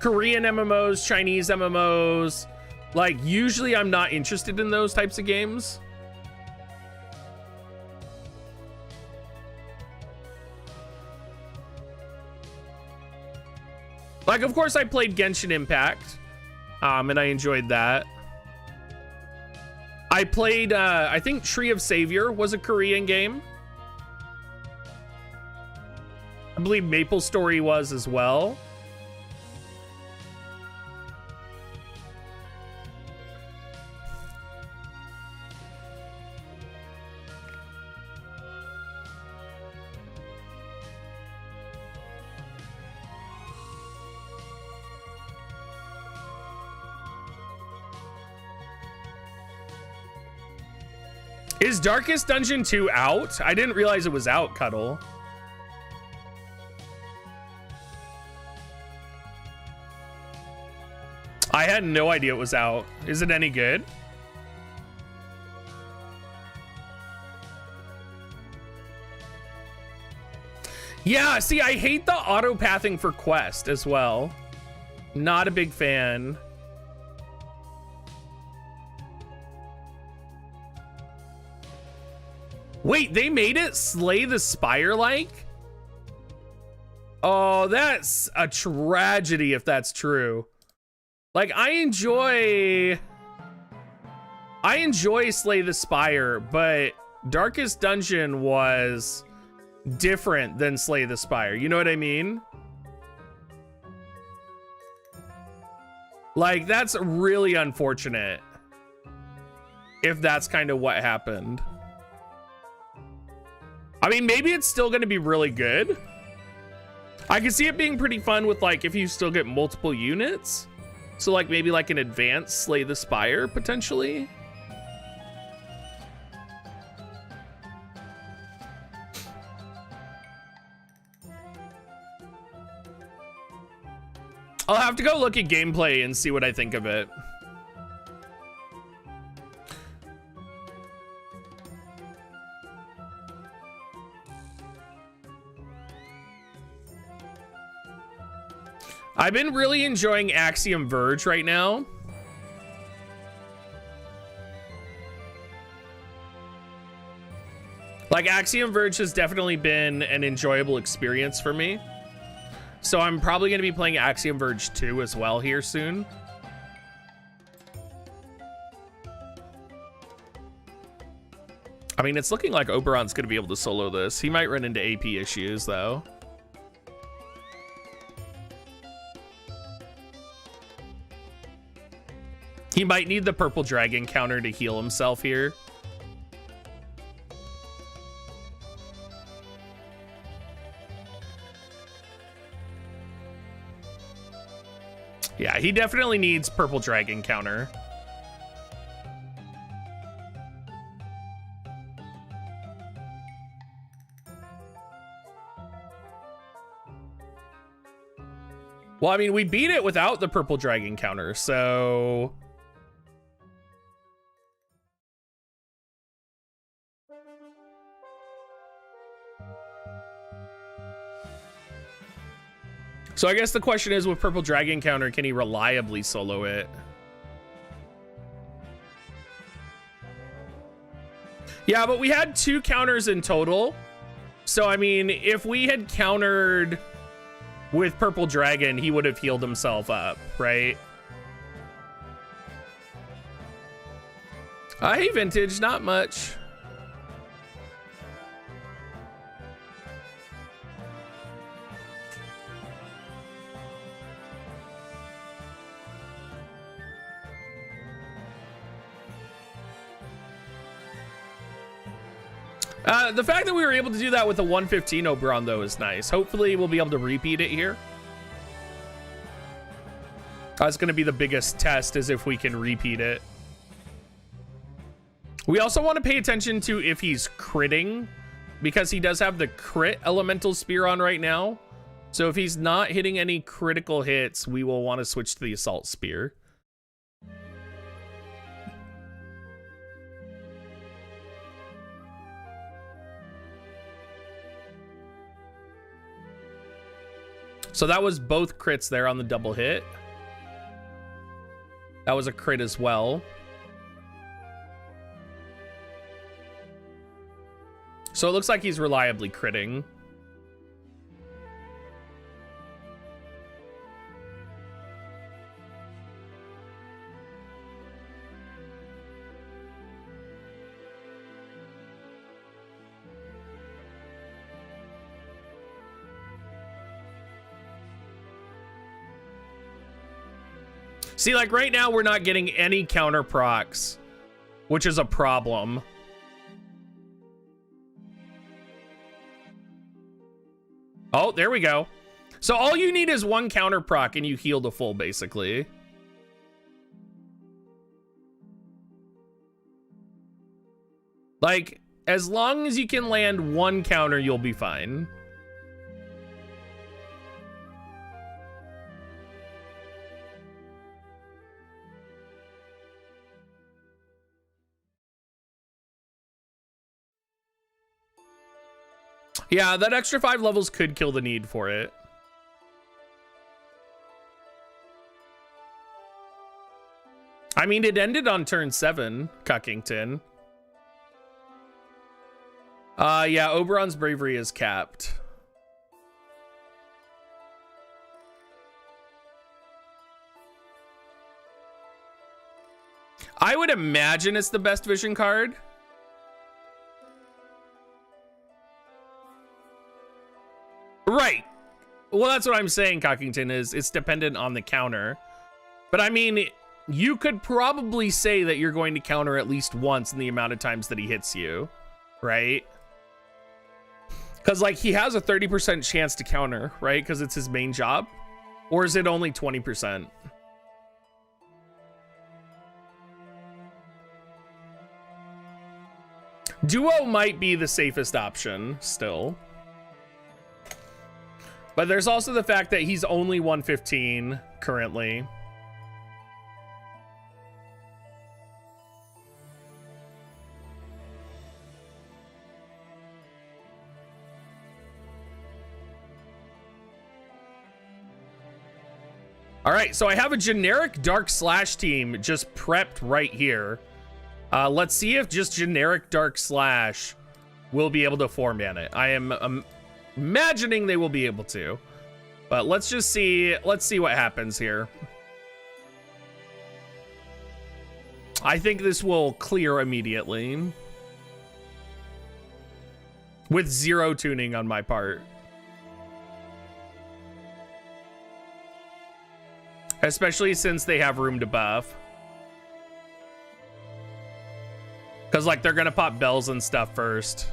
Korean MMOs, Chinese MMOs, like, usually I'm not interested in those types of games. Like, of course, I played Genshin Impact, and I enjoyed that. I played, I think Tree of Savior was a Korean game. I believe Maple Story was as well. Is Darkest Dungeon 2 out? I didn't realize it was out, Cuddle. I had no idea it was out. Is it any good? Yeah, see, I hate the auto-pathing for Quest as well. Not a big fan. Wait, they made it Slay the Spire-like? Oh, that's a tragedy if that's true. Like, I enjoy Slay the Spire, but Darkest Dungeon was different than Slay the Spire. You know what I mean? Like, that's really unfortunate if that's kind of what happened. I mean, maybe it's still going to be really good. I can see it being pretty fun with, like, if you still get multiple units. So, like, maybe like an advanced Slay the Spire, potentially. I'll have to go look at gameplay and see what I think of it. I've been really enjoying Axiom Verge right now. Like, Axiom Verge has definitely been an enjoyable experience for me. So I'm probably going to be playing Axiom Verge 2 as well here soon. I mean, it's looking like Oberon's going to be able to solo this. He might run into AP issues, though. He might need the purple dragon counter to heal himself here. Yeah, he definitely needs purple dragon counter. Well, I mean, we beat it without the purple dragon counter, so... So I guess the question is, with purple dragon counter, can he reliably solo it? Yeah, but we had 2 counters in total. So, I mean, if we had countered with purple dragon, he would have healed himself up, right? Hey, Vintage, not much. The fact that we were able to do that with a 115 Oberon, though, is nice. Hopefully, we'll be able to repeat it here. That's going to be the biggest test, is if we can repeat it. We also want to pay attention to if he's critting, because he does have the crit elemental spear on right now. So if he's not hitting any critical hits, we will want to switch to the assault spear. So that was both crits there on the double hit. That was a crit as well. So it looks like he's reliably critting. See, like right now, we're not getting any counter procs, which is a problem. Oh, there we go. So all you need is 1 counter proc and you heal to full, basically. Like, as long as you can land 1 counter, you'll be fine. Yeah, that extra 5 levels could kill the need for it. I mean, it ended on turn 7, Cuckington. Yeah, Oberon's bravery is capped. I would imagine it's the best vision card. Right. Well, that's what I'm saying, Cockington, is it's dependent on the counter. But I mean, you could probably say that you're going to counter at least once in the amount of times that he hits you, right? Because, like, he has a 30% chance to counter, right? Because it's his main job. Or is it only 20%? Duo might be the safest option still. But there's also the fact that he's only 115 currently. All right, so I have a generic Dark Slash team just prepped right here. Let's see if just generic Dark Slash will be able to 4-mana it. I am imagining they will be able to. But let's just see. Let's see what happens here. I think this will clear immediately. With 0 tuning on my part. Especially since they have room to buff. Because, like, they're going to pop bells and stuff first.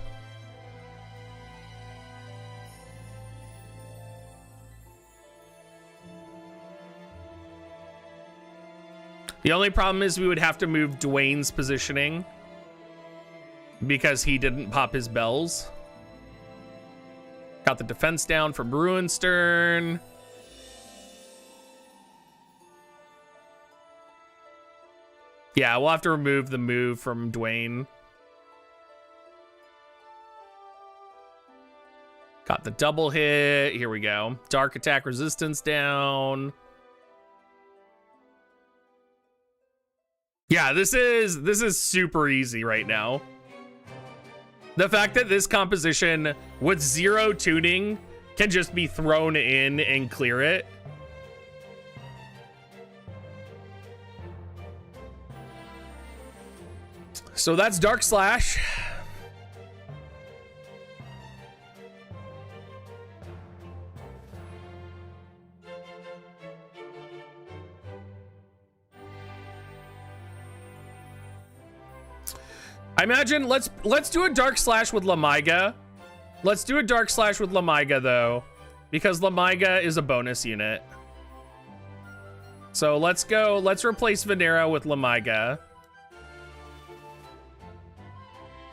The only problem is we would have to move Dwayne's positioning. Because he didn't pop his bells. Got the defense down from Ruinstern. Yeah, we'll have to remove the move from Dwayne. Got the double hit. Here we go. Dark attack resistance down. Yeah, this is super easy right now. The fact that this composition with 0 tuning can just be thrown in and clear it. So that's Dark Slash. I imagine let's do a Dark Slash with Lamaiga. Let's do a Dark Slash with Lamaiga though, because Lamaiga is a bonus unit. So let's replace Venera with Lamaiga.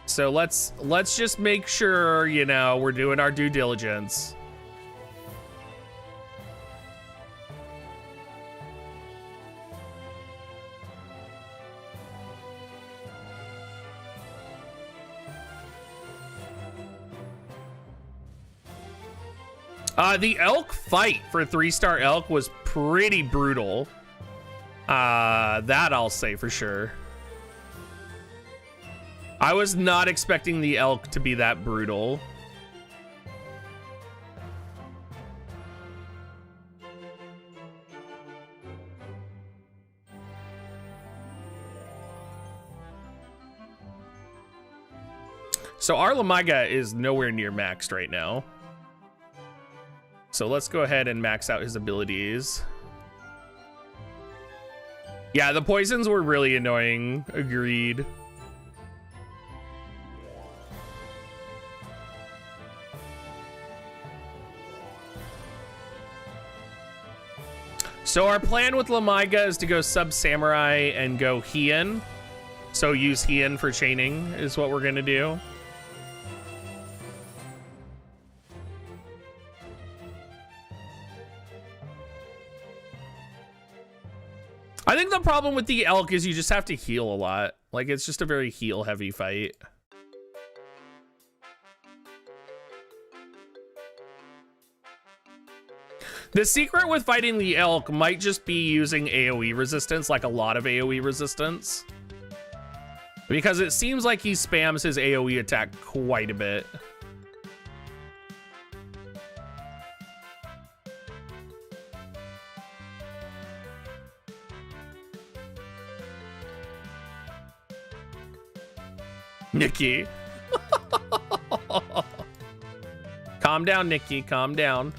So let's just make sure, you know, we're doing our due diligence. The elk fight for 3-star elk was pretty brutal. That I'll say for sure. I was not expecting the elk to be that brutal. So our Lamaiga is nowhere near maxed right now. So let's go ahead and max out his abilities. Yeah, the poisons were really annoying. Agreed. So our plan with Lamaiga is to go Sub Samurai and go Heian. So use Heian for chaining is what we're gonna do. I think the problem with the elk is you just have to heal a lot. Like, it's just a very heal heavy fight. The secret with fighting the elk might just be using AoE resistance, like a lot of AoE resistance. Because it seems like he spams his AoE attack quite a bit. Nikki. Calm down, Nikki. Calm down.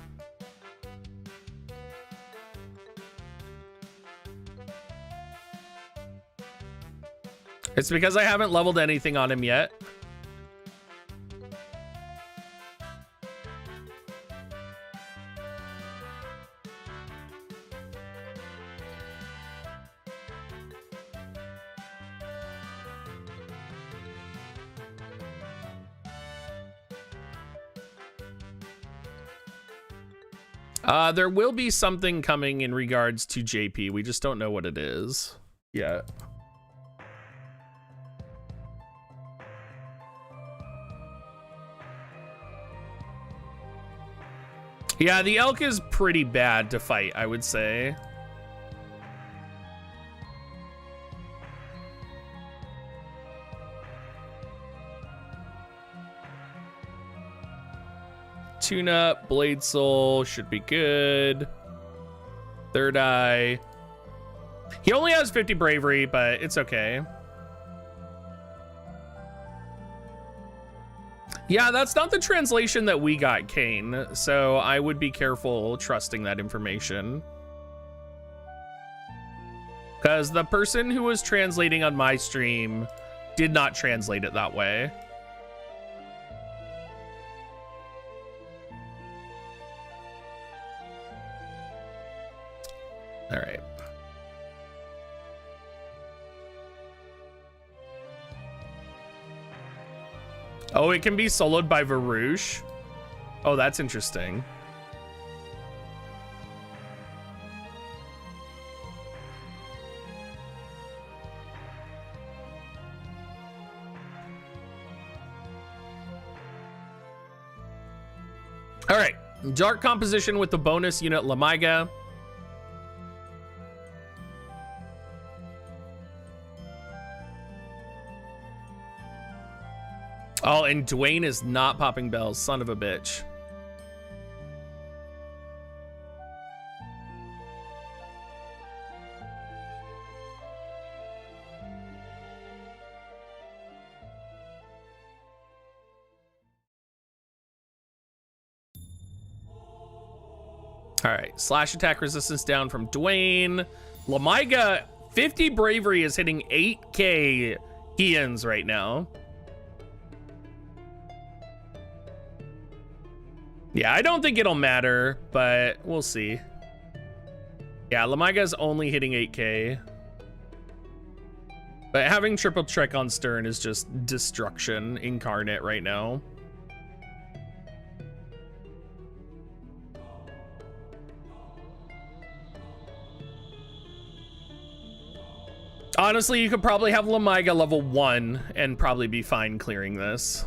It's because I haven't leveled anything on him yet. There will be something coming in regards to JP. We just don't know what it is yet. Yeah, the elk is pretty bad to fight, I would say. Tune up, Blade Soul should be good. Third Eye. He only has 50 bravery, but it's okay. Yeah, that's not the translation that we got, Kane. So I would be careful trusting that information. Because the person who was translating on my stream did not translate it that way. All right. Oh, it can be soloed by Varouche. Oh, that's interesting. All right, dark composition with the bonus unit Lamiga. Oh, and Dwayne is not popping bells, son of a bitch. All right, slash attack resistance down from Dwayne. Lamiga, 50 bravery is hitting 8k Ians right now. Yeah, I don't think it'll matter, but we'll see. Yeah, Lamiga's only hitting 8k. But having triple trick on Stern is just destruction incarnate right now. Honestly, you could probably have Lamiga level 1 and probably be fine clearing this.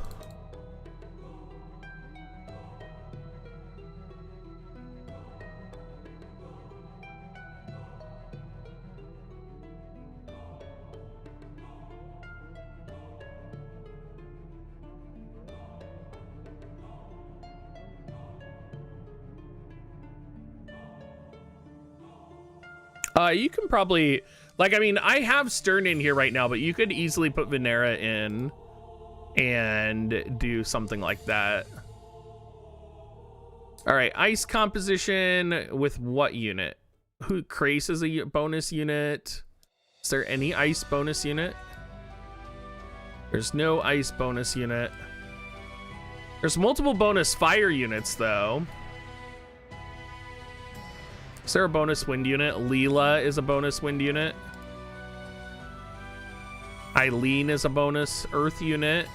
You can probably, like, I mean, I have Stern in here right now, but you could easily put Venera in and do something like that. All right, ice composition with what unit? Who, Krace is a bonus unit. Is there any ice bonus unit? There's no ice bonus unit. There's multiple bonus fire units though. Is there a bonus wind unit? Leela is a bonus wind unit. Eileen is a bonus earth unit.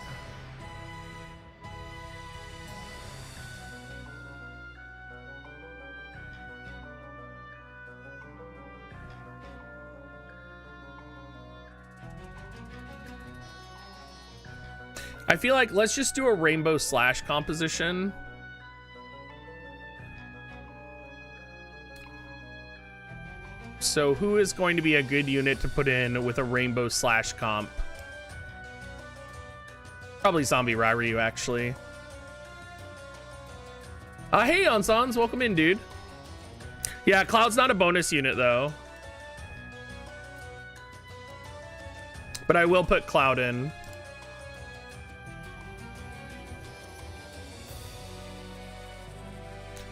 I feel like let's just do a rainbow slash composition. So who is going to be a good unit to put in with a rainbow slash comp? Probably Zombie Ryu, actually. Hey, Onsons, welcome in, dude. Yeah, Cloud's not a bonus unit, though. But I will put Cloud in.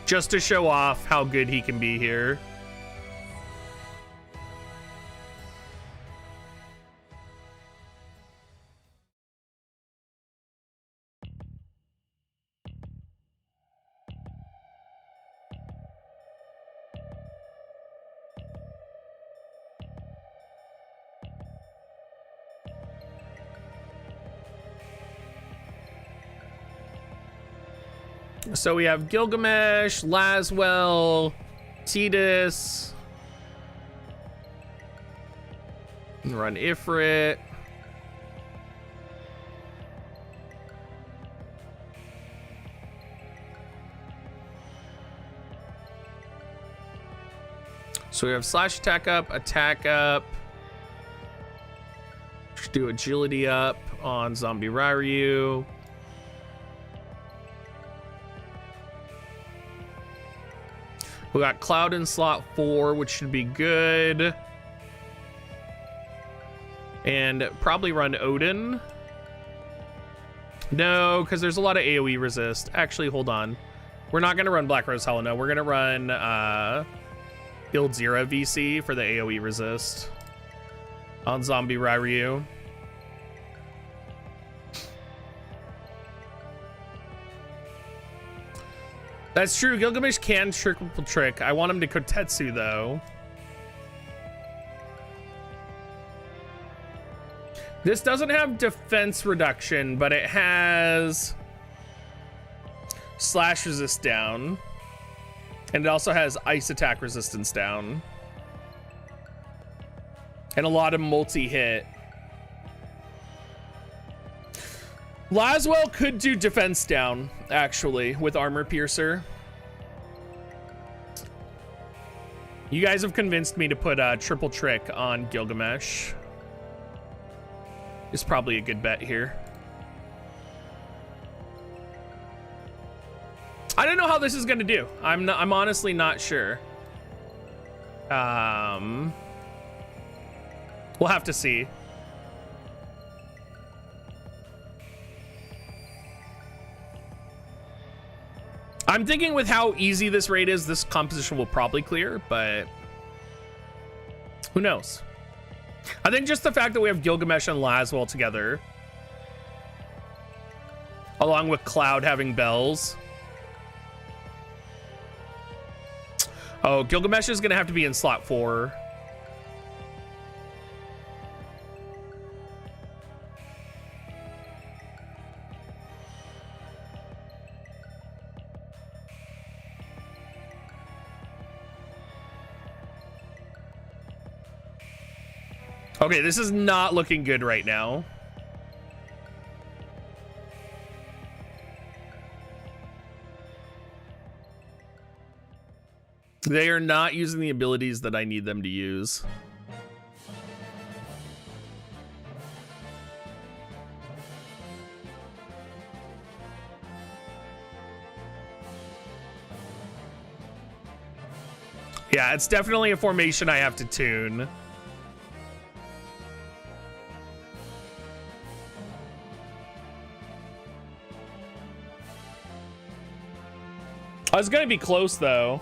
Just to show off how good he can be here. So we have Gilgamesh, Laswell, Tidus. Run Ifrit. So we have slash attack up. Just do agility up on Zombie Ryu. We got Cloud in slot 4, which should be good. And probably run Odin. No, because there's a lot of AoE resist. Actually, hold on. We're not going to run Black Rose Hollow. No, we're going to run Ildira VC for the AoE resist on Zombie Ryu. That's true. Gilgamesh can triple trick. I want him to Kotetsu, though. This doesn't have defense reduction, but it has slash resist down. And it also has ice attack resistance down. And a lot of multi-hit. Laswell could do defense down, actually, with Armor Piercer. You guys have convinced me to put a triple trick on Gilgamesh. It's probably a good bet here. I don't know how this is gonna do. I'm honestly not sure. We'll have to see. I'm thinking with how easy this raid is, this composition will probably clear, but who knows? I think just the fact that we have Gilgamesh and Laswell together, along with Cloud having bells. Oh, Gilgamesh is gonna have to be in slot 4. Okay, this is not looking good right now. They are not using the abilities that I need them to use. Yeah, it's definitely a formation I have to tune. I was gonna be close though.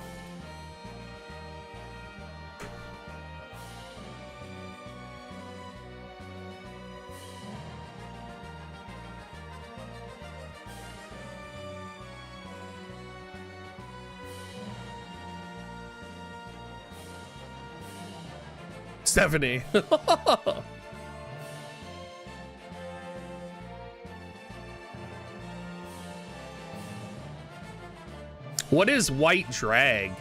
Stephanie. What is white drag?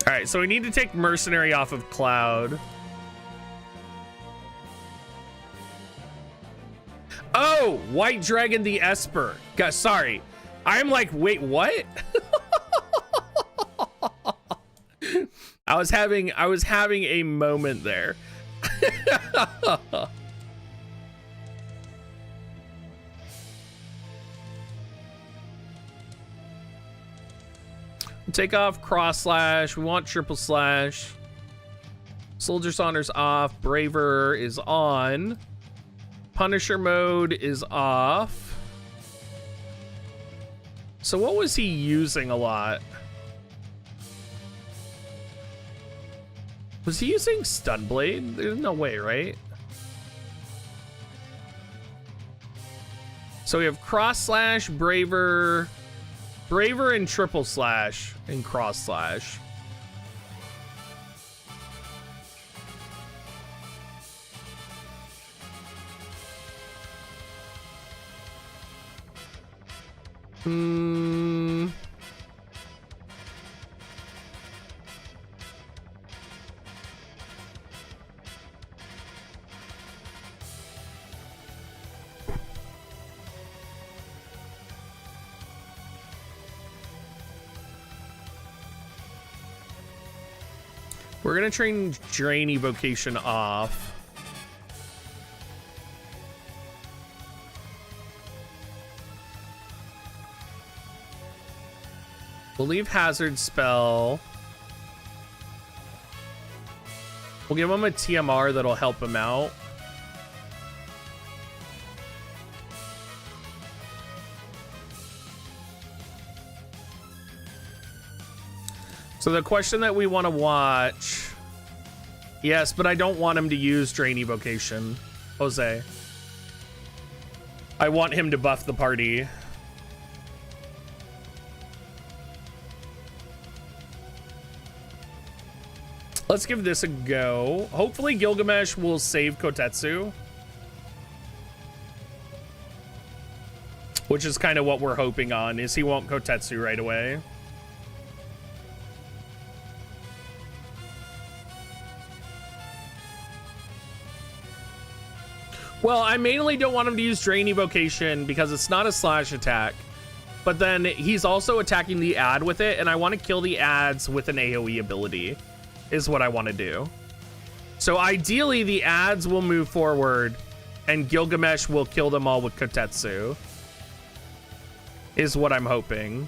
All right, so we need to take Mercenary off of Cloud. Oh, White Dragon the Esper. God, sorry. I'm like, wait, what? I was having a moment there. Take off cross slash. We want triple slash. Soldier Saunders off. Braver is on. Punisher mode is off. So what was he using a lot? Was he using Stunblade? There's no way, right? So we have cross slash, braver, and triple slash and cross slash. We're gonna train Drain Evocation off. We'll leave Hazard Spell. We'll give him a TMR that'll help him out. So the question that we want to watch... Yes, but I don't want him to use Drain Evocation, Jose. I want him to buff the party. Let's give this a go. Hopefully Gilgamesh will save Kotetsu. Which is kind of what we're hoping on, is he won't Kotetsu right away. Well, I mainly don't want him to use Drain Evocation because it's not a slash attack. But then he's also attacking the ad with it, and I want to kill the ads with an AoE ability, is what I want to do. So ideally, the ads will move forward, and Gilgamesh will kill them all with Kotetsu, is what I'm hoping.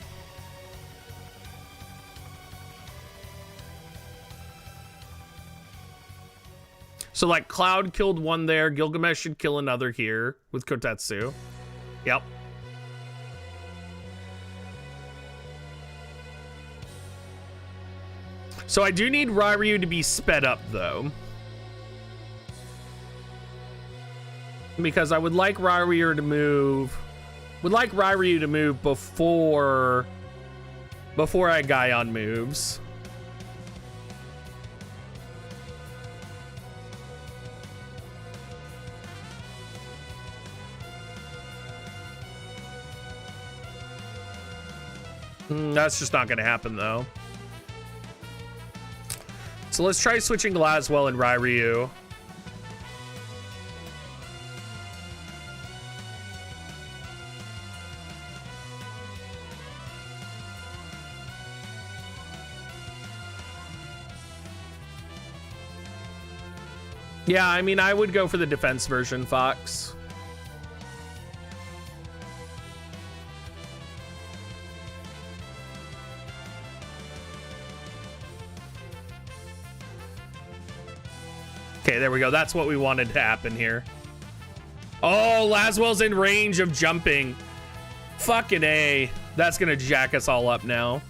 So like Cloud killed one there, Gilgamesh should kill another here with Kotetsu. Yep. So I do need Ryu to be sped up though, because I would like Ryu to move. Would like Ryu to move before Aigaion moves. That's just not going to happen, though. So let's try switching Laswell and Ryu. Yeah, I mean, I would go for the defense version, Fox. Okay, there we go. That's what we wanted to happen here. Oh, Laswell's in range of jumping. Fucking A. That's gonna jack us all up now.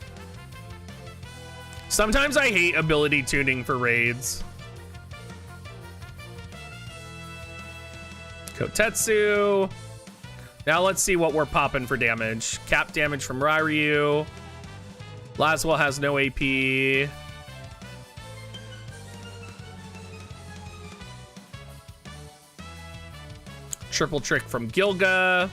Sometimes I hate ability tuning for raids. Kotetsu. Now let's see what we're popping for damage. Cap damage from Ryu. Laswell has no AP. Triple trick from Gilga.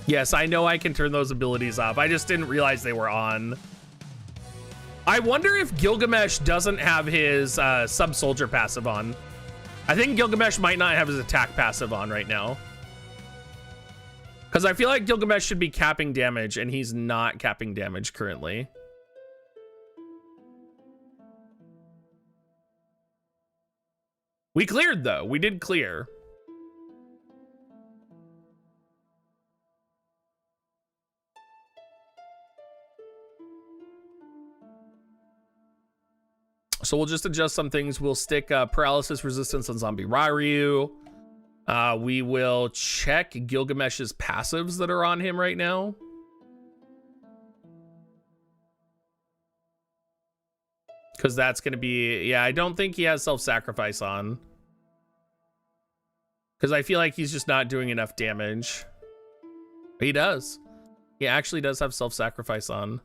Yes, I know I can turn those abilities off. I just didn't realize they were on. I wonder if Gilgamesh doesn't have his sub-soldier passive on. I think Gilgamesh might not have his attack passive on right now, because I feel like Gilgamesh should be capping damage, and he's not capping damage currently. We cleared, though. We did clear. So we'll just adjust some things. We'll stick paralysis resistance on Zombie Ryu. We will check Gilgamesh's passives that are on him right now. Because that's going to be... Yeah, I don't think he has self-sacrifice on. Because I feel like he's just not doing enough damage. He does. He actually does have self-sacrifice on.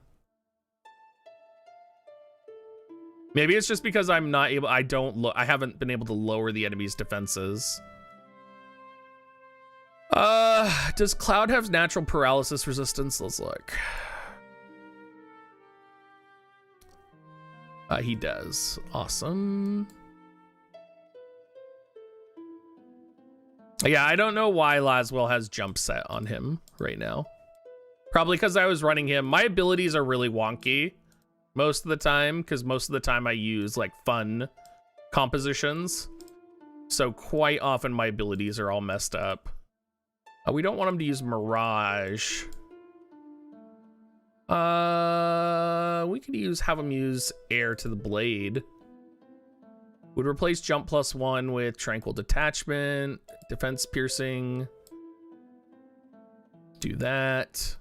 Maybe it's just because I'm not able... I haven't been able to lower the enemy's defenses. Does Cloud have natural paralysis resistance? Let's look. He does. Awesome. Yeah, I don't know why Laswell has jump set on him right now. Probably because I was running him. My abilities are really wonky most of the time, because most of the time I use like fun compositions. So quite often my abilities are all messed up. We don't want him to use Mirage. We could have him use Air to the Blade. Would replace Jump +1 with Tranquil Detachment, Defense Piercing. Do that.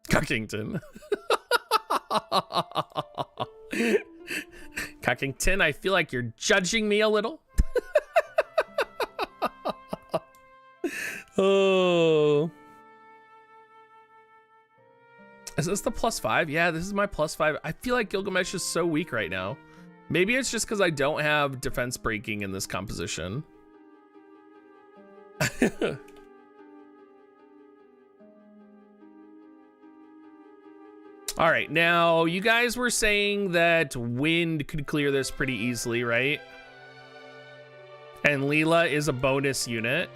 Cockington. Cockington, I feel like you're judging me a little. Oh. Is this the +5? Yeah, this is my +5. I feel like Gilgamesh is so weak right now. Maybe it's just because I don't have defense breaking in this composition. All right, now you guys were saying that wind could clear this pretty easily, right? And Leela is a bonus unit.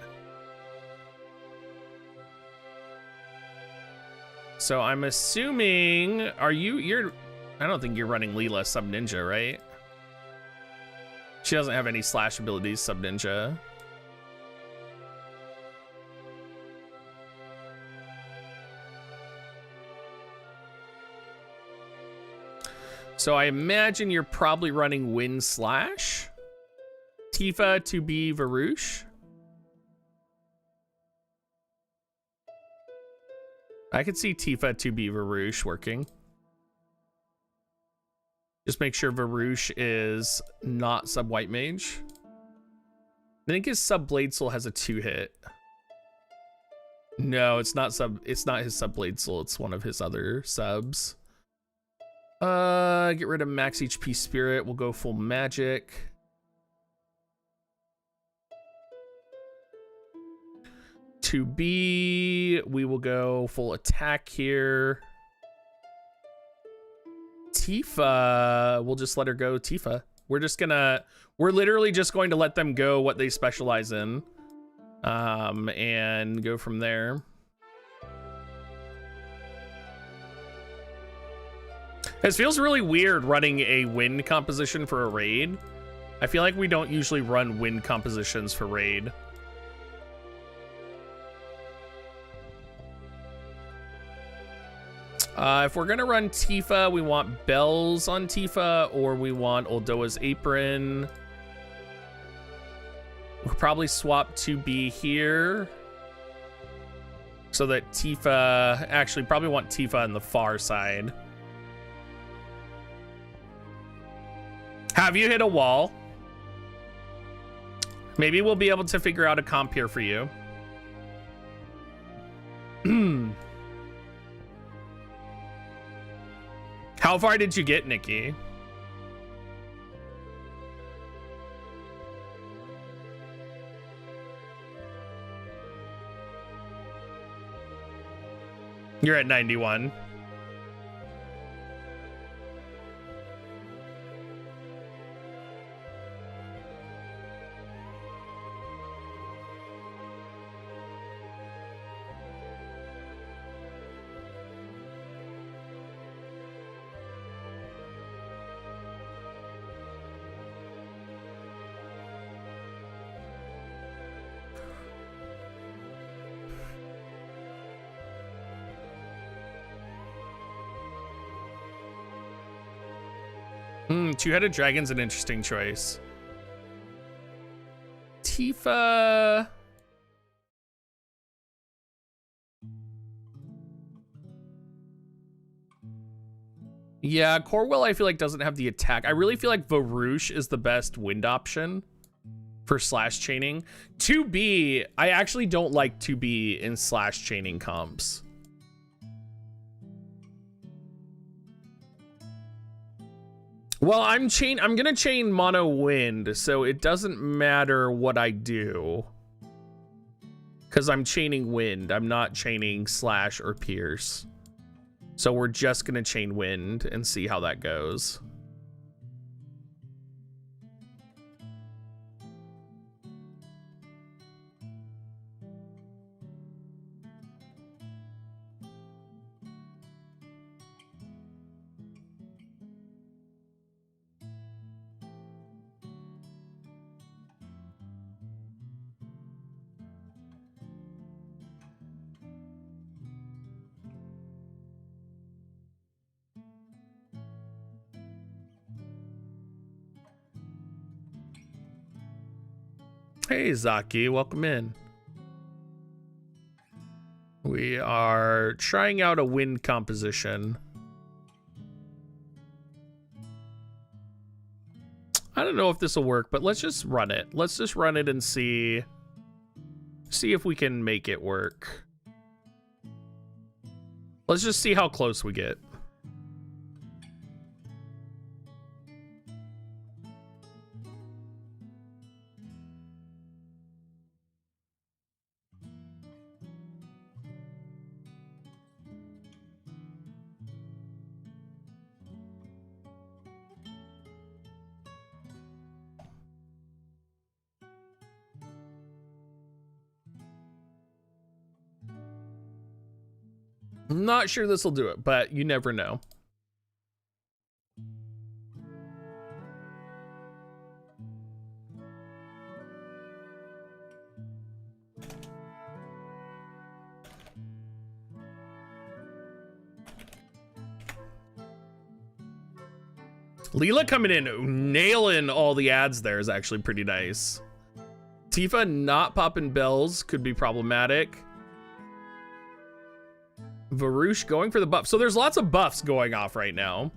So I'm assuming, I don't think you're running Leela Sub Ninja, right? She doesn't have any slash abilities, Sub Ninja. So I imagine you're probably running Wind Slash. Tifa to be Varouche. I could see Tifa to be Varouche working. Just make sure Varouche is not sub White Mage. I think his sub Blade Soul has a 2-hit. No, it's not his sub Blade Soul, it's one of his other subs. Get rid of max HP Spirit. We'll go full magic. To be, we will go full attack here. Tifa, we'll just let her go Tifa. We're literally just going to let them go what they specialize in. And go from there. This feels really weird running a wind composition for a raid. I feel like we don't usually run wind compositions for raid. If we're gonna run Tifa, we want bells on Tifa, or we want Oldoa's apron. We'll probably swap to be here. So that Tifa, actually probably want Tifa on the far side. Have you hit a wall? Maybe we'll be able to figure out a comp here for you. How far did you get, Nikki? You're at 91. Two-headed dragon's an interesting choice. Tifa. Yeah, Corwell I feel like doesn't have the attack. I really feel like Varouche is the best wind option for slash chaining. 2B, I actually don't like 2B in slash chaining comps. Well, I'm gonna chain mono wind, so it doesn't matter what I do. Because I'm chaining wind. I'm not chaining slash or pierce. So we're just gonna chain wind and see how that goes. Hey, Zaki, welcome in. We are trying out a wind composition. I don't know if this will work, but let's just run it. Let's just run it and see if we can make it work. Let's just see how close we get. I'm not sure this will do it, but you never know. Leela coming in, nailing all the ads there is actually pretty nice. Tifa not popping bells could be problematic. Varouche going for the buff. So there's lots of buffs going off right now.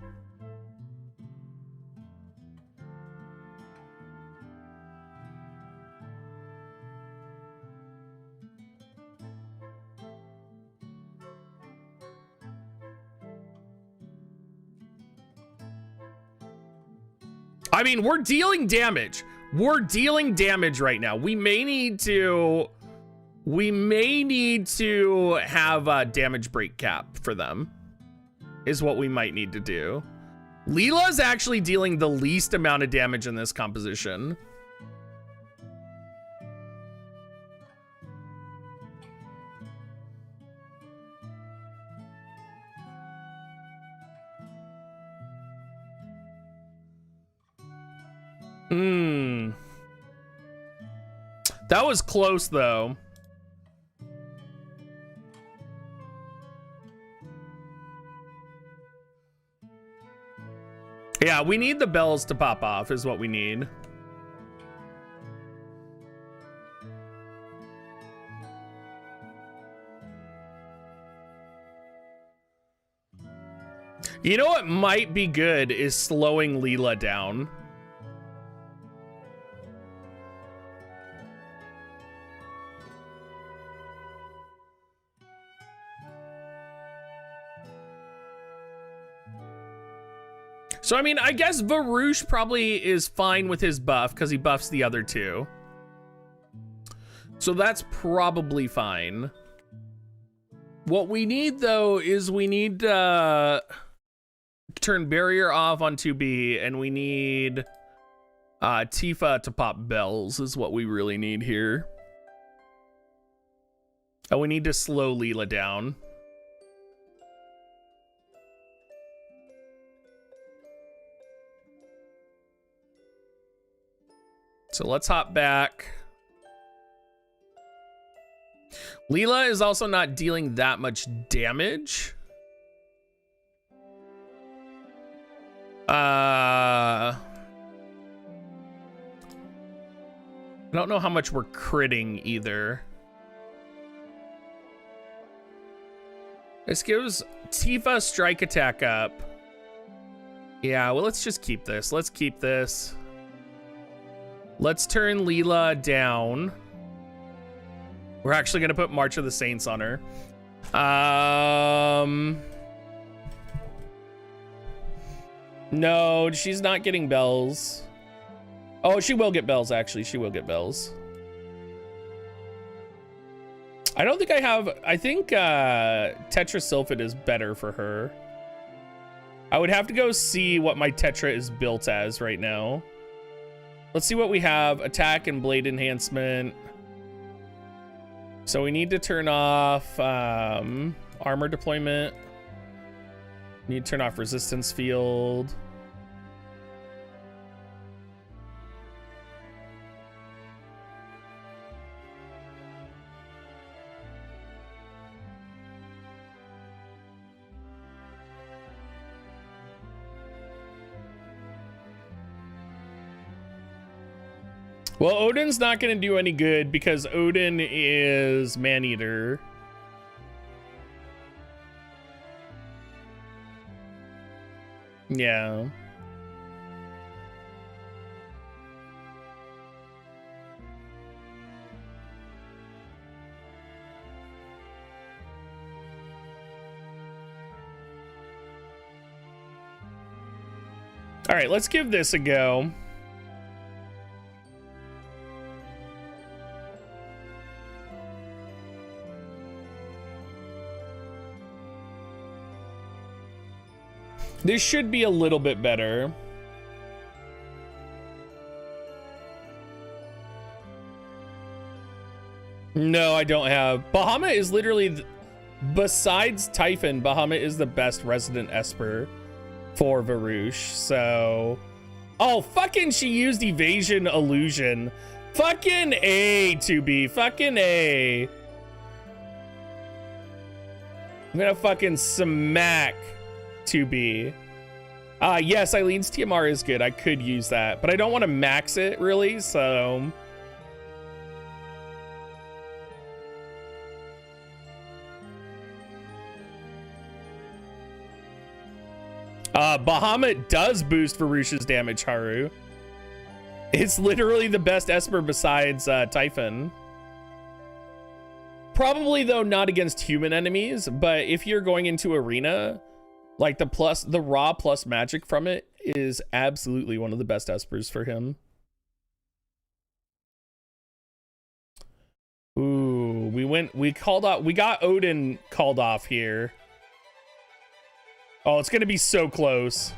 I mean, we're dealing damage. We're dealing damage right now. We may need to have a damage break cap for them, is what we might need to do. Leela's actually dealing the least amount of damage in this composition. That was close, though. Yeah, we need the bells to pop off is what we need. You know what might be good is slowing Leela down. So, I mean, I guess Varouche probably is fine with his buff because he buffs the other two. So that's probably fine. What we need, though, is we need to turn barrier off on 2B, and we need Tifa to pop bells is what we really need here. And we need to slow Leela down. So let's hop back. Leela is also not dealing that much damage. I don't know how much we're critting either. This gives Tifa strike attack up. Yeah, well, let's just keep this. Let's keep this. Let's turn Leela down. We're actually going to put March of the Saints on her. No, she's not getting bells. Oh, she will get bells, actually. She will get bells. I don't think I have... I think Tetrasulfid is better for her. I would have to go see what my Tetra is built as right now. Let's see what we have. Attack and blade enhancement. So we need to turn off armor deployment. Need to turn off resistance field. Well, Odin's not going to do any good because Odin is Maneater. Yeah. All right, let's give this a go. This should be a little bit better. No, I don't have. Bahamut is literally, besides Typhon, Bahamut is the best resident Esper for Varouche, so... Oh, fucking she used Evasion Illusion. Fucking A, 2B. Fucking A. I'm gonna fucking smack 2B. Yes, Eileen's TMR is good. I could use that, but I don't want to max it, really, so... Bahamut does boost Varouche's damage, Haru. It's literally the best Esper besides Typhon. Probably, though, not against human enemies, but if you're going into arena, like the raw plus magic from it is absolutely one of the best Espers for him. Ooh, we got Odin called off here. Oh, it's gonna be so close.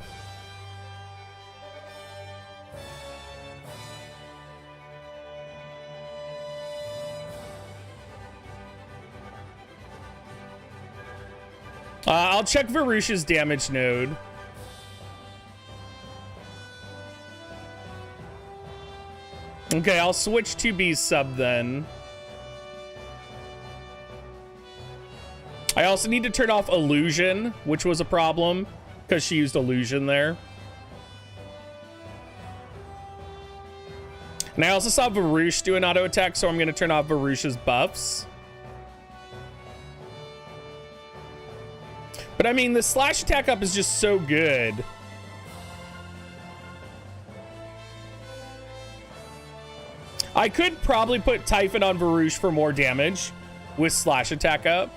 I'll check Varouche's damage node. Okay, I'll switch to B's sub then. I also need to turn off Illusion, which was a problem because she used Illusion there. And I also saw Varouche do an auto attack, so I'm going to turn off Varouche's buffs. But I mean, the slash attack up is just so good. I could probably put Typhon on Varouche for more damage with slash attack up.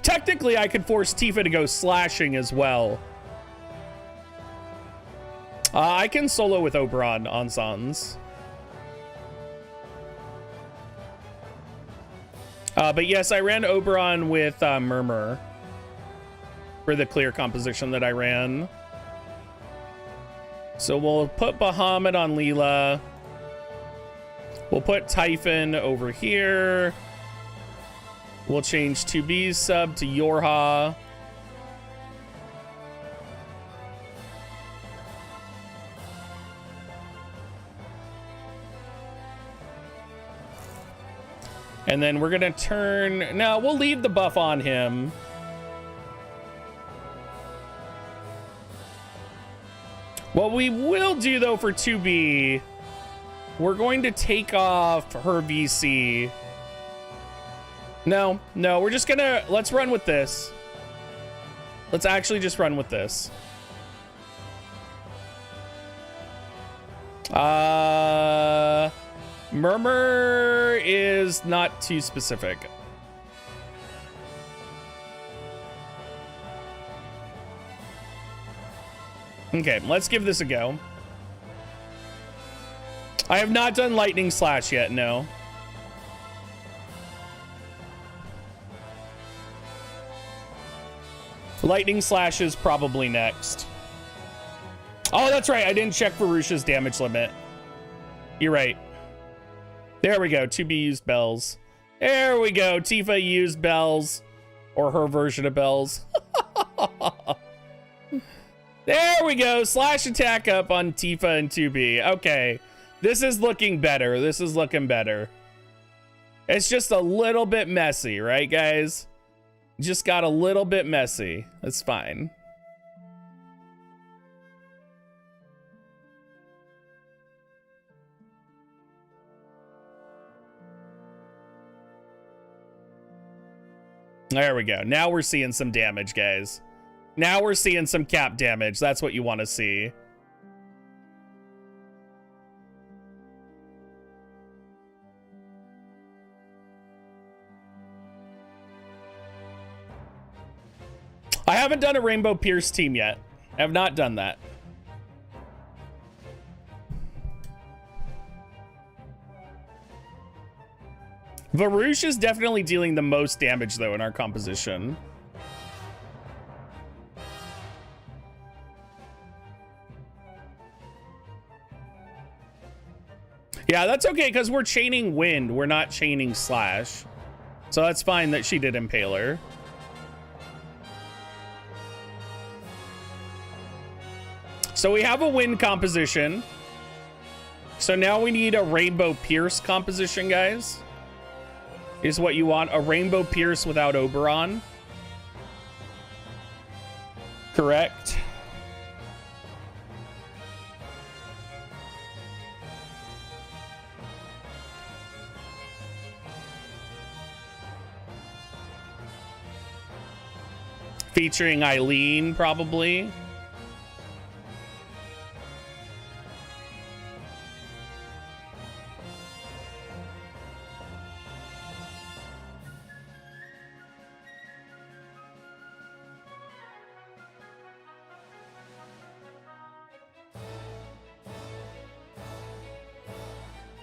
Technically, I could force Tifa to go slashing as well. I can solo with Oberon on Sans. But yes, I ran Oberon with Murmur for the clear composition that I ran. So we'll put Bahamut on Leela. We'll put Typhon over here. We'll change 2B's sub to Yorha. And then we're gonna turn... No, we'll leave the buff on him. What we will do, though, for 2B, we're going to take off her VC. No, we're just gonna... Let's run with this. Let's actually just run with this. Murmur is not too specific. Okay, let's give this a go. I have not done Lightning Slash yet, no. Lightning Slash is probably next. Oh, that's right. I didn't check Varouche's damage limit. You're right. There we go. 2B used bells. There we go. Tifa used bells. Or her version of bells. There we go. Slash attack up on Tifa and 2B. Okay. This is looking better. This is looking better.
It's just a little bit messy, right, guys? Just got a little bit messy. That's fine. There we go. Now we're seeing some damage, guys. Now we're seeing some cap damage. That's what you want to see. I haven't done a Rainbow Pierce team yet. I have not done that. Varouche is definitely dealing the most damage, though, in our composition. Yeah, that's okay, because we're chaining wind. We're not chaining slash. So that's fine that she did Impaler. So we have a wind composition. So now we need a Rainbow Pierce composition, guys. Is what you want. A Rainbow Pierce without Oberon. Correct. Featuring Eileen, probably.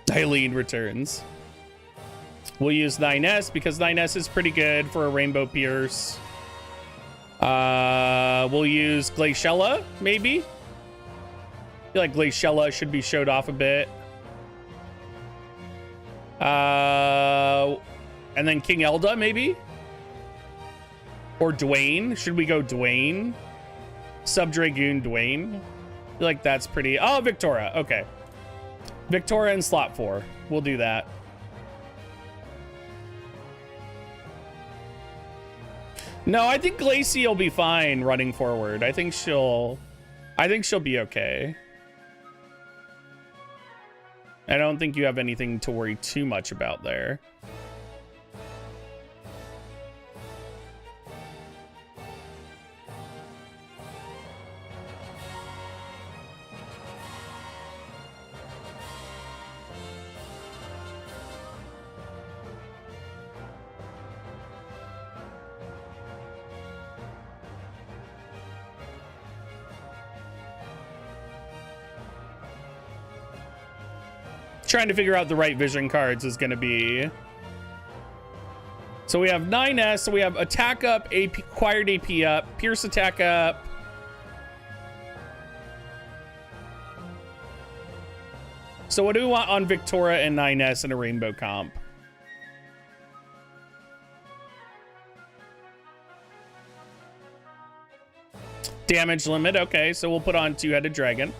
Eileen returns. We'll use 9S because 9S is pretty good for a Rainbow Pierce. We'll use Glaciella, maybe. I feel like Glaciella should be showed off a bit. And then King Elda, maybe? Or Dwayne. Should we go Dwayne? Subdragoon Dwayne. I feel like that's pretty... Oh, Victoria. Okay. Victoria in slot 4. We'll do that. No, I think Glacie will be fine running forward. I think she'll be okay. I don't think you have anything to worry too much about there. Trying to figure out the right vision cards is going to be... So we have 9S, so we have attack up, AP, acquired AP up, pierce attack up. So what do we want on Victoria and 9S in a rainbow comp? Damage limit, okay, so we'll put on two-headed dragon.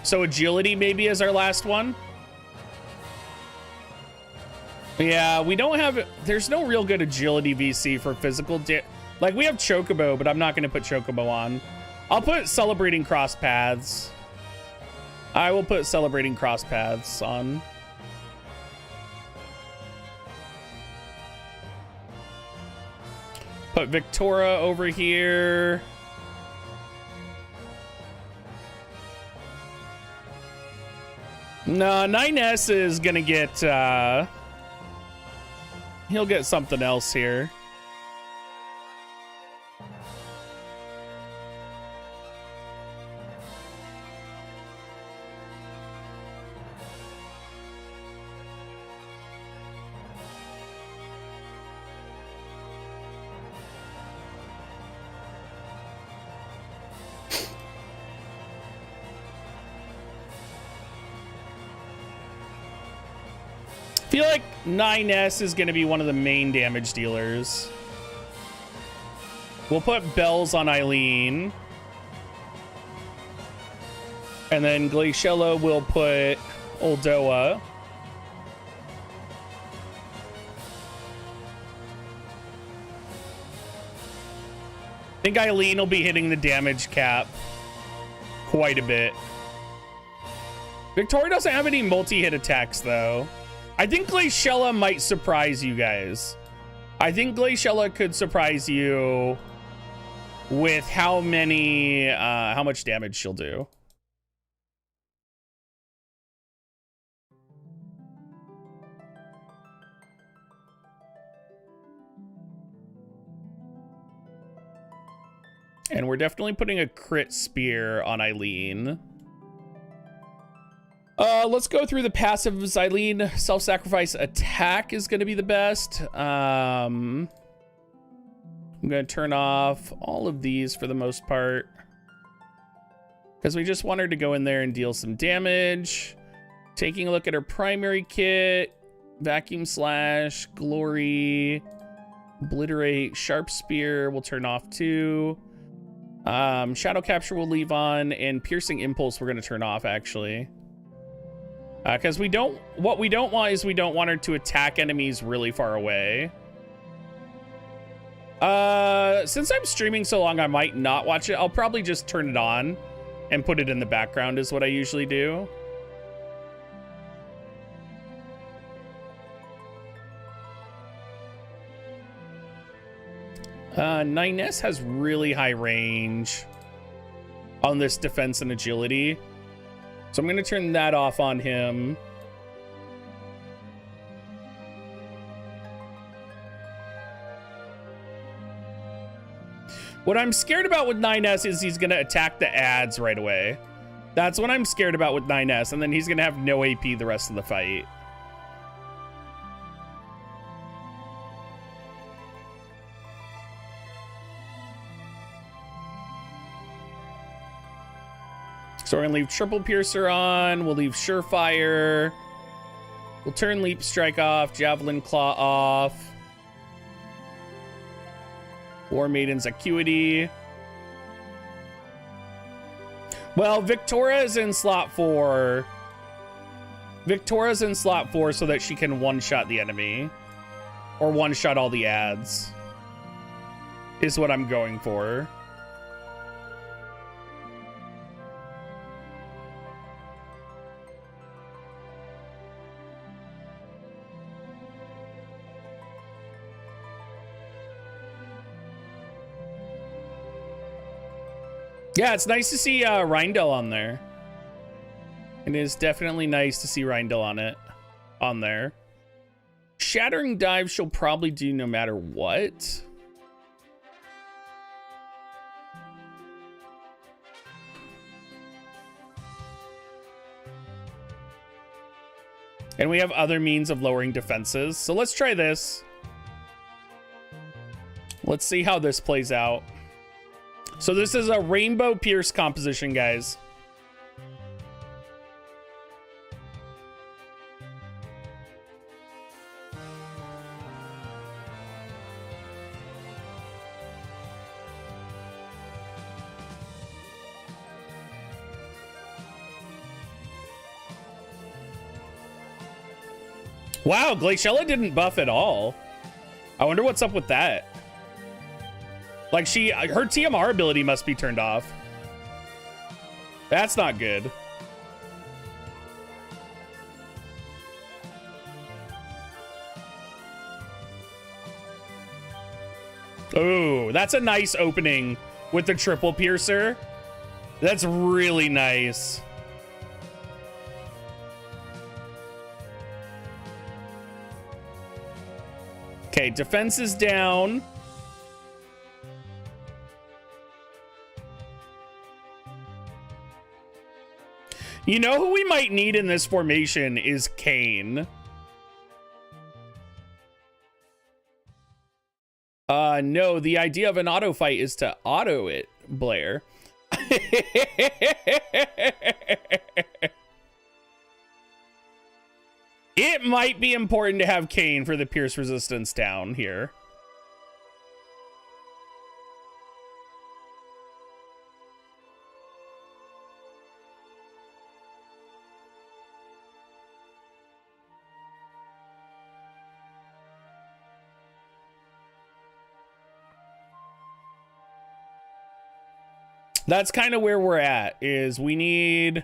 So agility maybe is our last one. Yeah, we don't have... There's no real good agility VC for physical... Like, we have Chocobo, but I'm not going to put Chocobo on. I'll put Celebrating Cross Paths. I will put Celebrating Cross Paths on. Put Victoria over here. No, 9S is gonna get, he'll get something else here. I feel like 9S is going to be one of the main damage dealers. We'll put Bells on Eileen. And then Glaciella will put Old Doa. I think Eileen will be hitting the damage cap quite a bit. Victoria doesn't have any multi-hit attacks, though. I think Glaciella might surprise you guys. I think Glaciella could surprise you with how much damage she'll do. And we're definitely putting a crit spear on Eileen. Let's go through the passives. Eileen, self-sacrifice attack is going to be the best. I'm going to turn off all of these for the most part, because we just want her to go in there and deal some damage. Taking a look at her primary kit, vacuum slash, glory, obliterate, sharp spear we'll turn off too. Shadow capture we'll leave on, and piercing impulse we're going to turn off actually. Because what we don't want is we don't want her to attack enemies really far away. Since I'm streaming so long, I might not watch it. I'll probably just turn it on and put it in the background is what I usually do. Nines has really high range on this defense and agility. So I'm going to turn that off on him. What I'm scared about with 9S is he's going to attack the ads right away. That's what I'm scared about with 9S, and then he's going to have no AP the rest of the fight. So we're going to leave Triple Piercer on. We'll leave Surefire. We'll turn Leap Strike off. Javelin Claw off. War Maiden's Acuity. Well, Victoria's in slot 4. Victoria's in slot 4 so that she can one-shot the enemy. Or one-shot all the ads. Is what I'm going for. Yeah, it's nice to see Rindell on there. It is definitely nice to see Rindell on there. Shattering Dive she'll probably do no matter what. And we have other means of lowering defenses. So let's try this. Let's see how this plays out. So this is a Rainbow Pierce composition, guys. Wow, Glaciella didn't buff at all. I wonder what's up with that. Like her TMR ability must be turned off. That's not good. Oh, that's a nice opening with the Triple Piercer. That's really nice. Okay, defense is down. You know who we might need in this formation is Kane. No, the idea of an auto fight is to auto it, Blair. It might be important to have Kane for the Pierce resistance down here. That's kind of where we're at, is we're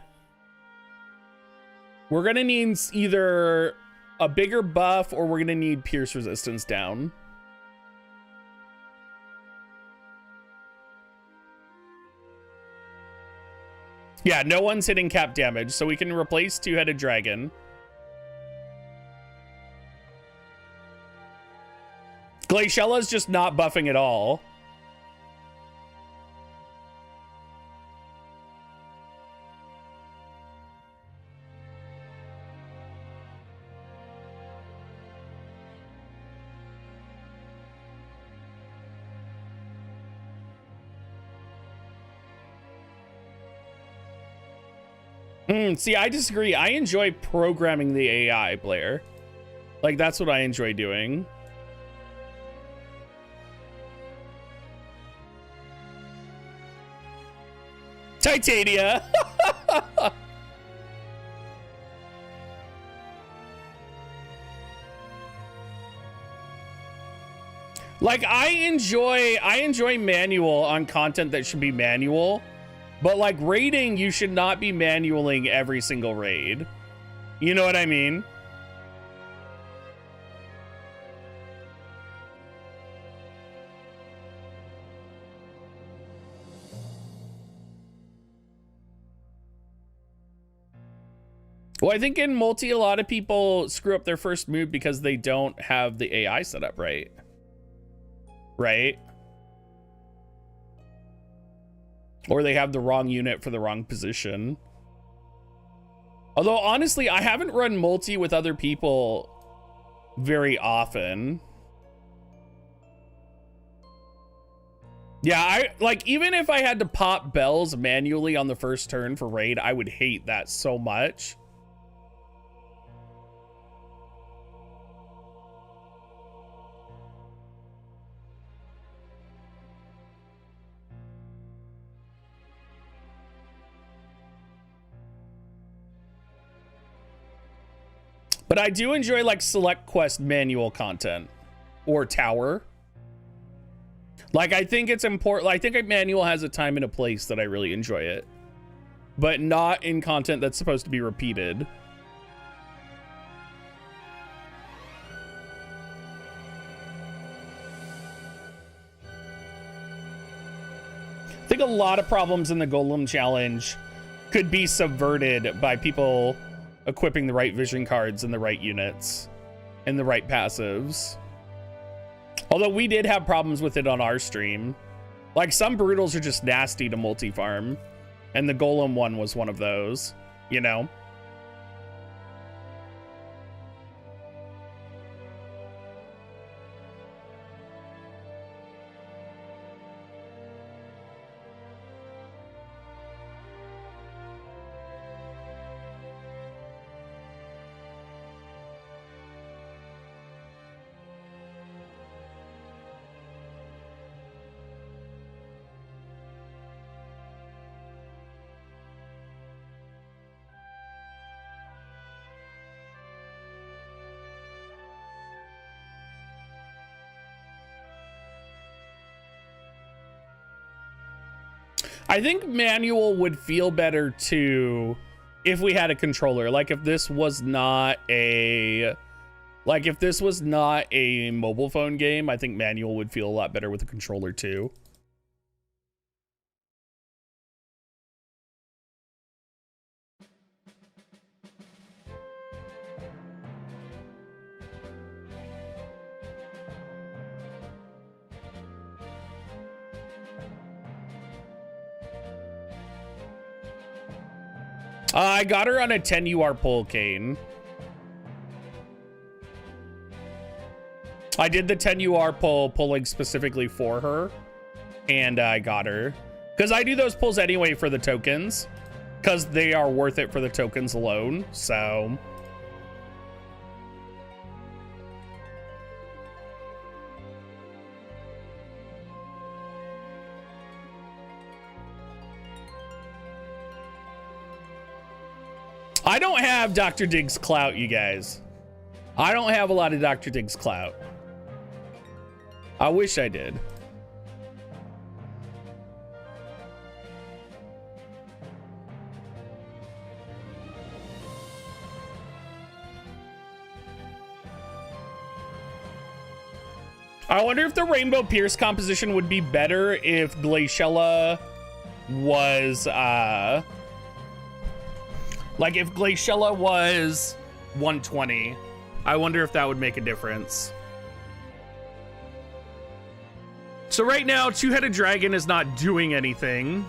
gonna need either a bigger buff or we're gonna need pierce resistance down. Yeah, no one's hitting cap damage, so we can replace two-headed dragon. Glaciela's just not buffing at all. See, I disagree. I enjoy programming the AI, Blair. Like, that's what I enjoy doing. Titania! Like, I enjoy manual on content that should be manual. But like raiding, you should not be manualing every single raid. You know what I mean? Well, I think in multi, a lot of people screw up their first move because they don't have the AI set up right. Right? Or they have the wrong unit for the wrong position. Although, honestly, I haven't run multi with other people very often. Yeah, even if I had to pop bells manually on the first turn for raid, I would hate that so much. But I do enjoy like select quest manual content or tower. Like, I think it's important. I think a manual has a time and a place that I really enjoy it, but not in content that's supposed to be repeated. I think a lot of problems in the Golem challenge could be subverted by people equipping the right vision cards and the right units and the right passives. Although we did have problems with it on our stream. Like, some brutals are just nasty to multi-farm, and the Golem one was one of those, you know? I think manual would feel better too if we had a controller. Like, if this was not a mobile phone game, I think manual would feel a lot better with a controller too. I got her on a 10 UR pull, Kane. I did the 10 UR pull, pulling specifically for her, and I got her. Because I do those pulls anyway for the tokens, because they are worth it for the tokens alone, so... I don't have Dr. Diggs clout, you guys. I don't have a lot of Dr. Diggs clout. I wish I did. I wonder if the Rainbow Pierce composition would be better if Glaciella was, like if Glaciella was 120. I wonder if that would make a difference. So right now, Two-Headed Dragon is not doing anything.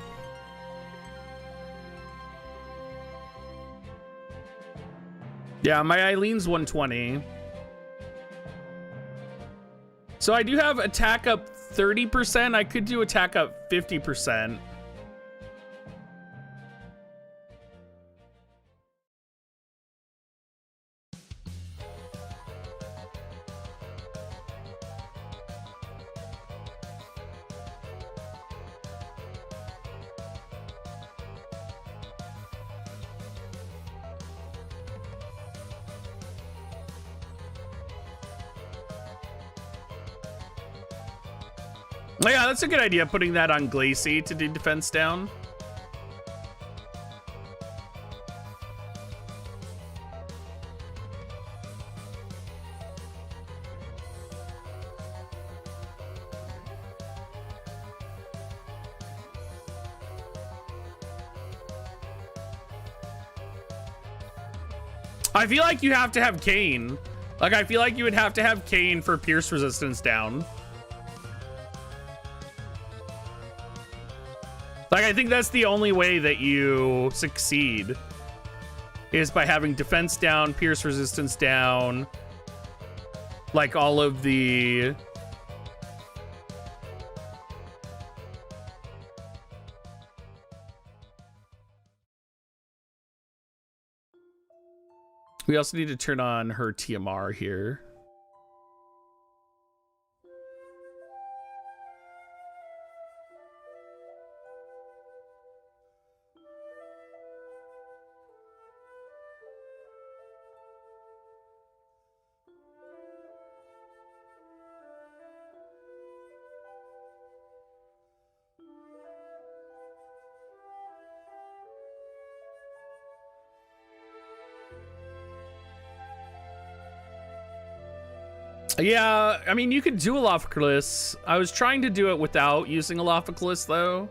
Yeah, my Eileen's 120. So I do have attack up 30%. I could do attack up 50%. Yeah, that's a good idea, putting that on Glacy to do defense down. I feel like you have to have Kane. Like, I feel like you would have to have Kane for pierce resistance down. Like, I think that's the only way that you succeed is by having defense down, pierce resistance down, like all of the... We also need to turn on her TMR here. Yeah, I mean, you could do Alophicus. I was trying to do it without using Alophicus, though.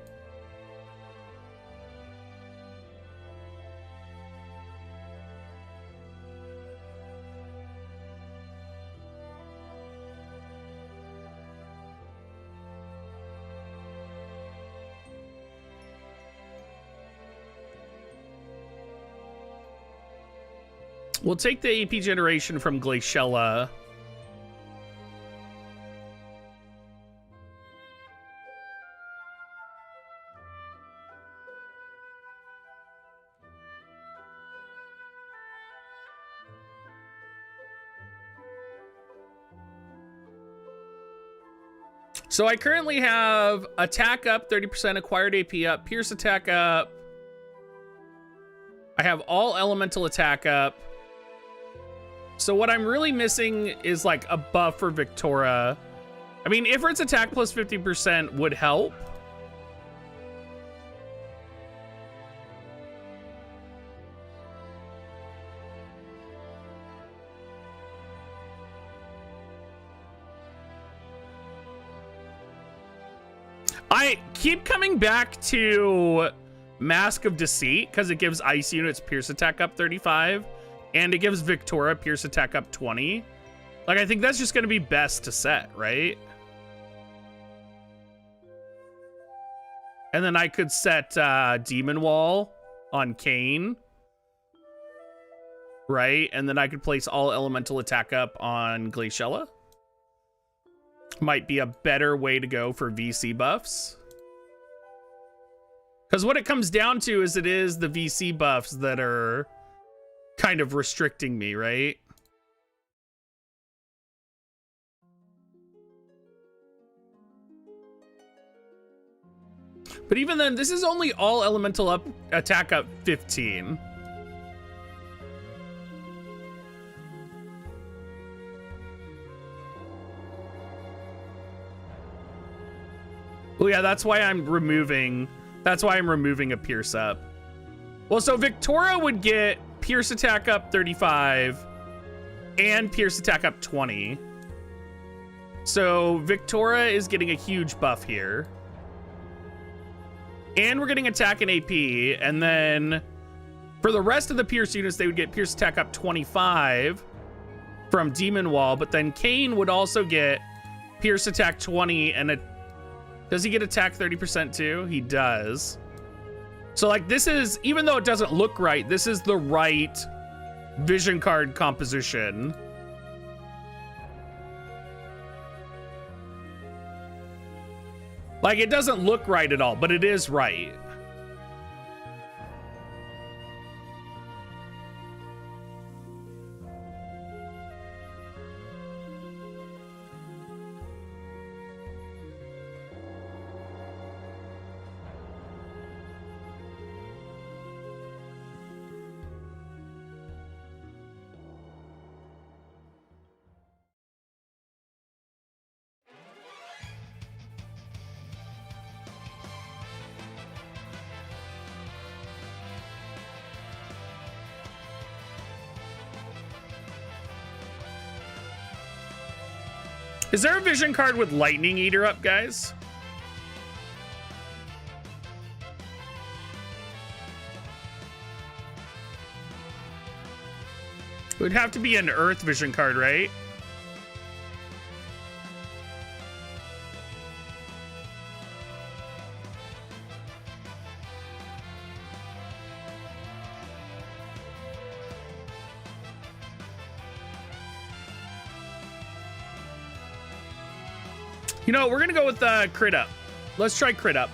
We'll take the AP generation from Glaciella. So I currently have attack up 30%, acquired AP up, pierce attack up. I have all elemental attack up. So what I'm really missing is like a buff for Victoria. I mean, Ifrit's attack plus 50% would help. I keep coming back to Mask of Deceit because it gives ice units pierce attack up 35 and it gives Victoria pierce attack up 20. Like, I think that's just going to be best to set, right? And then I could set Demon Wall on Kane, right? And then I could place all elemental attack up on Glaciella. Might be a better way to go for VC buffs. Because what it comes down to is it is the VC buffs that are kind of restricting me, right? But even then, this is only all elemental up attack up 15. Well, yeah, that's why I'm removing a pierce up. Well, so Victoria would get pierce attack up 35 and pierce attack up 20. So Victoria is getting a huge buff here. And we're getting attack and AP. And then for the rest of the Pierce units, they would get Pierce attack up 25 from Demon Wall. But then Kane would also get Pierce attack 20. And does he get attack 30% too? He does. So like this is, even though it doesn't look right, this is the right vision card composition. Like it doesn't look right at all, but it is right. Is there a vision card with Lightning Eater up, guys? It would have to be an Earth vision card, right? You know, we're gonna go with crit up. Let's try crit up.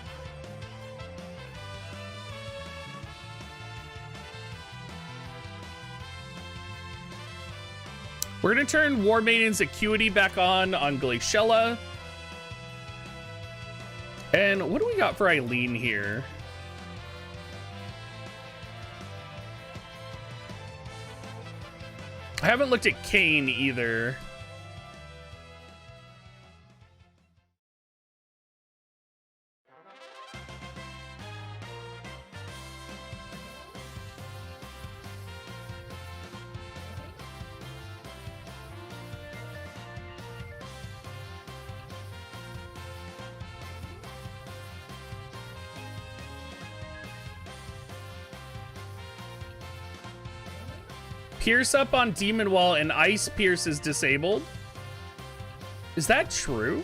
We're gonna turn War Maiden's Acuity back on Glaciella. And what do we got for Eileen here? I haven't looked at Kane either. Pierce up on Demon Wall and Ice Pierce is disabled. Is that true?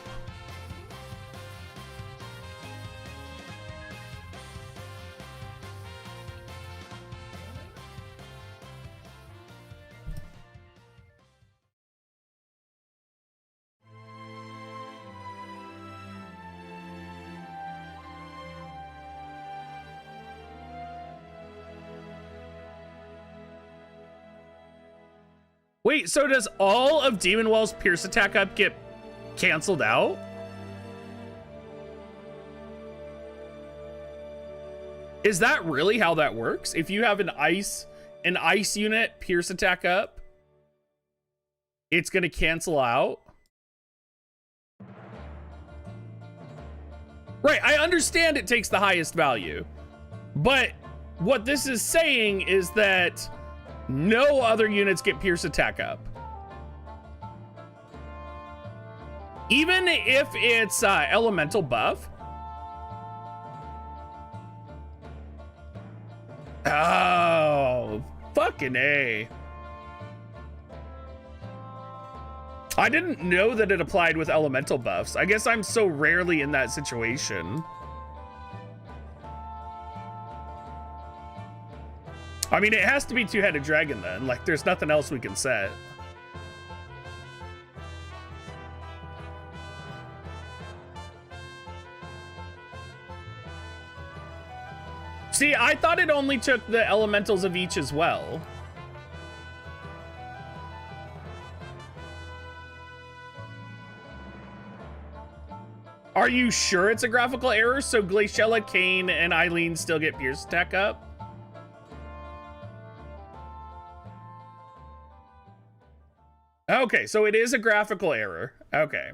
Wait, so does all of Demon Wall's Pierce attack up get canceled out? Is that really how that works? If you have an ice unit Pierce attack up, it's gonna cancel out? Right, I understand it takes the highest value, but what this is saying is that no other units get Pierce attack up. Even if it's elemental buff. Oh, fucking A. I didn't know that it applied with elemental buffs. I guess I'm so rarely in that situation. I mean, it has to be two-headed dragon then. Like, there's nothing else we can set. See, I thought it only took the elementals of each as well. Are you sure it's a graphical error? So Glaciella, Kane, and Eileen still get Pierce attack up? Okay, so it is a graphical error. Okay.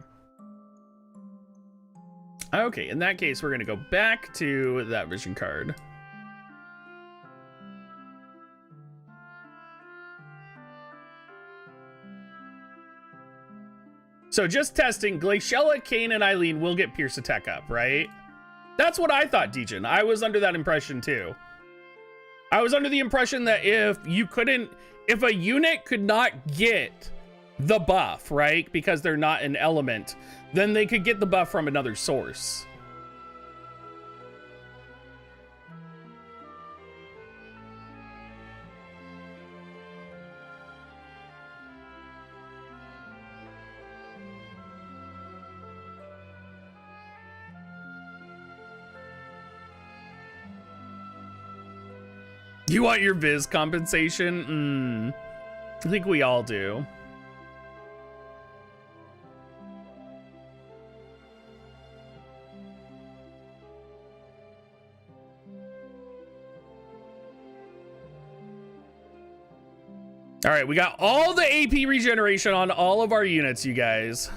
Okay, in that case, we're going to go back to that vision card. So just testing, Glaciella, Kayn, and Eileen will get Pierce attack up, right? That's what I thought, Dejin. I was under that impression too. I was under the impression that if a unit could not get the buff, right? Because they're not an element, then they could get the buff from another source. You want your Viz compensation? I think we all do. All right, we got all the AP regeneration on all of our units, you guys.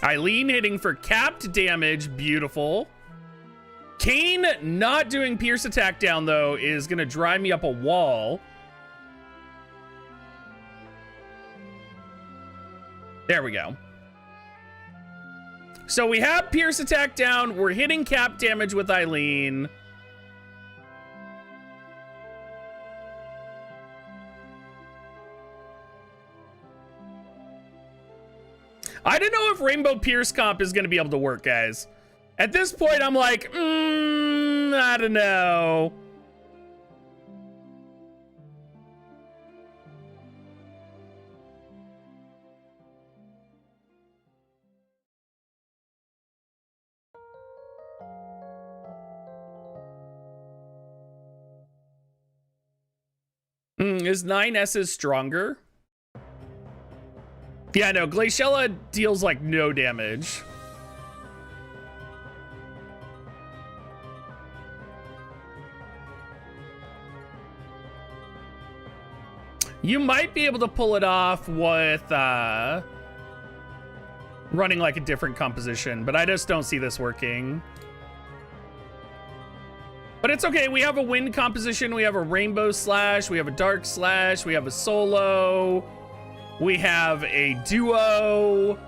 Eileen hitting for capped damage, beautiful. Kayn not doing pierce attack down though is gonna drive me up a wall. There we go. So we have pierce attack down, we're hitting cap damage with Eileen. I don't know if Rainbow Pierce comp is going to be able to work, guys. At this point, I'm like, I don't know. Is 9S's stronger? Yeah, no, Glaciella deals like no damage. You might be able to pull it off with running like a different composition, but I just don't see this working. But it's okay, we have a wind composition, we have a rainbow slash, we have a dark slash, we have a solo. We have a duo.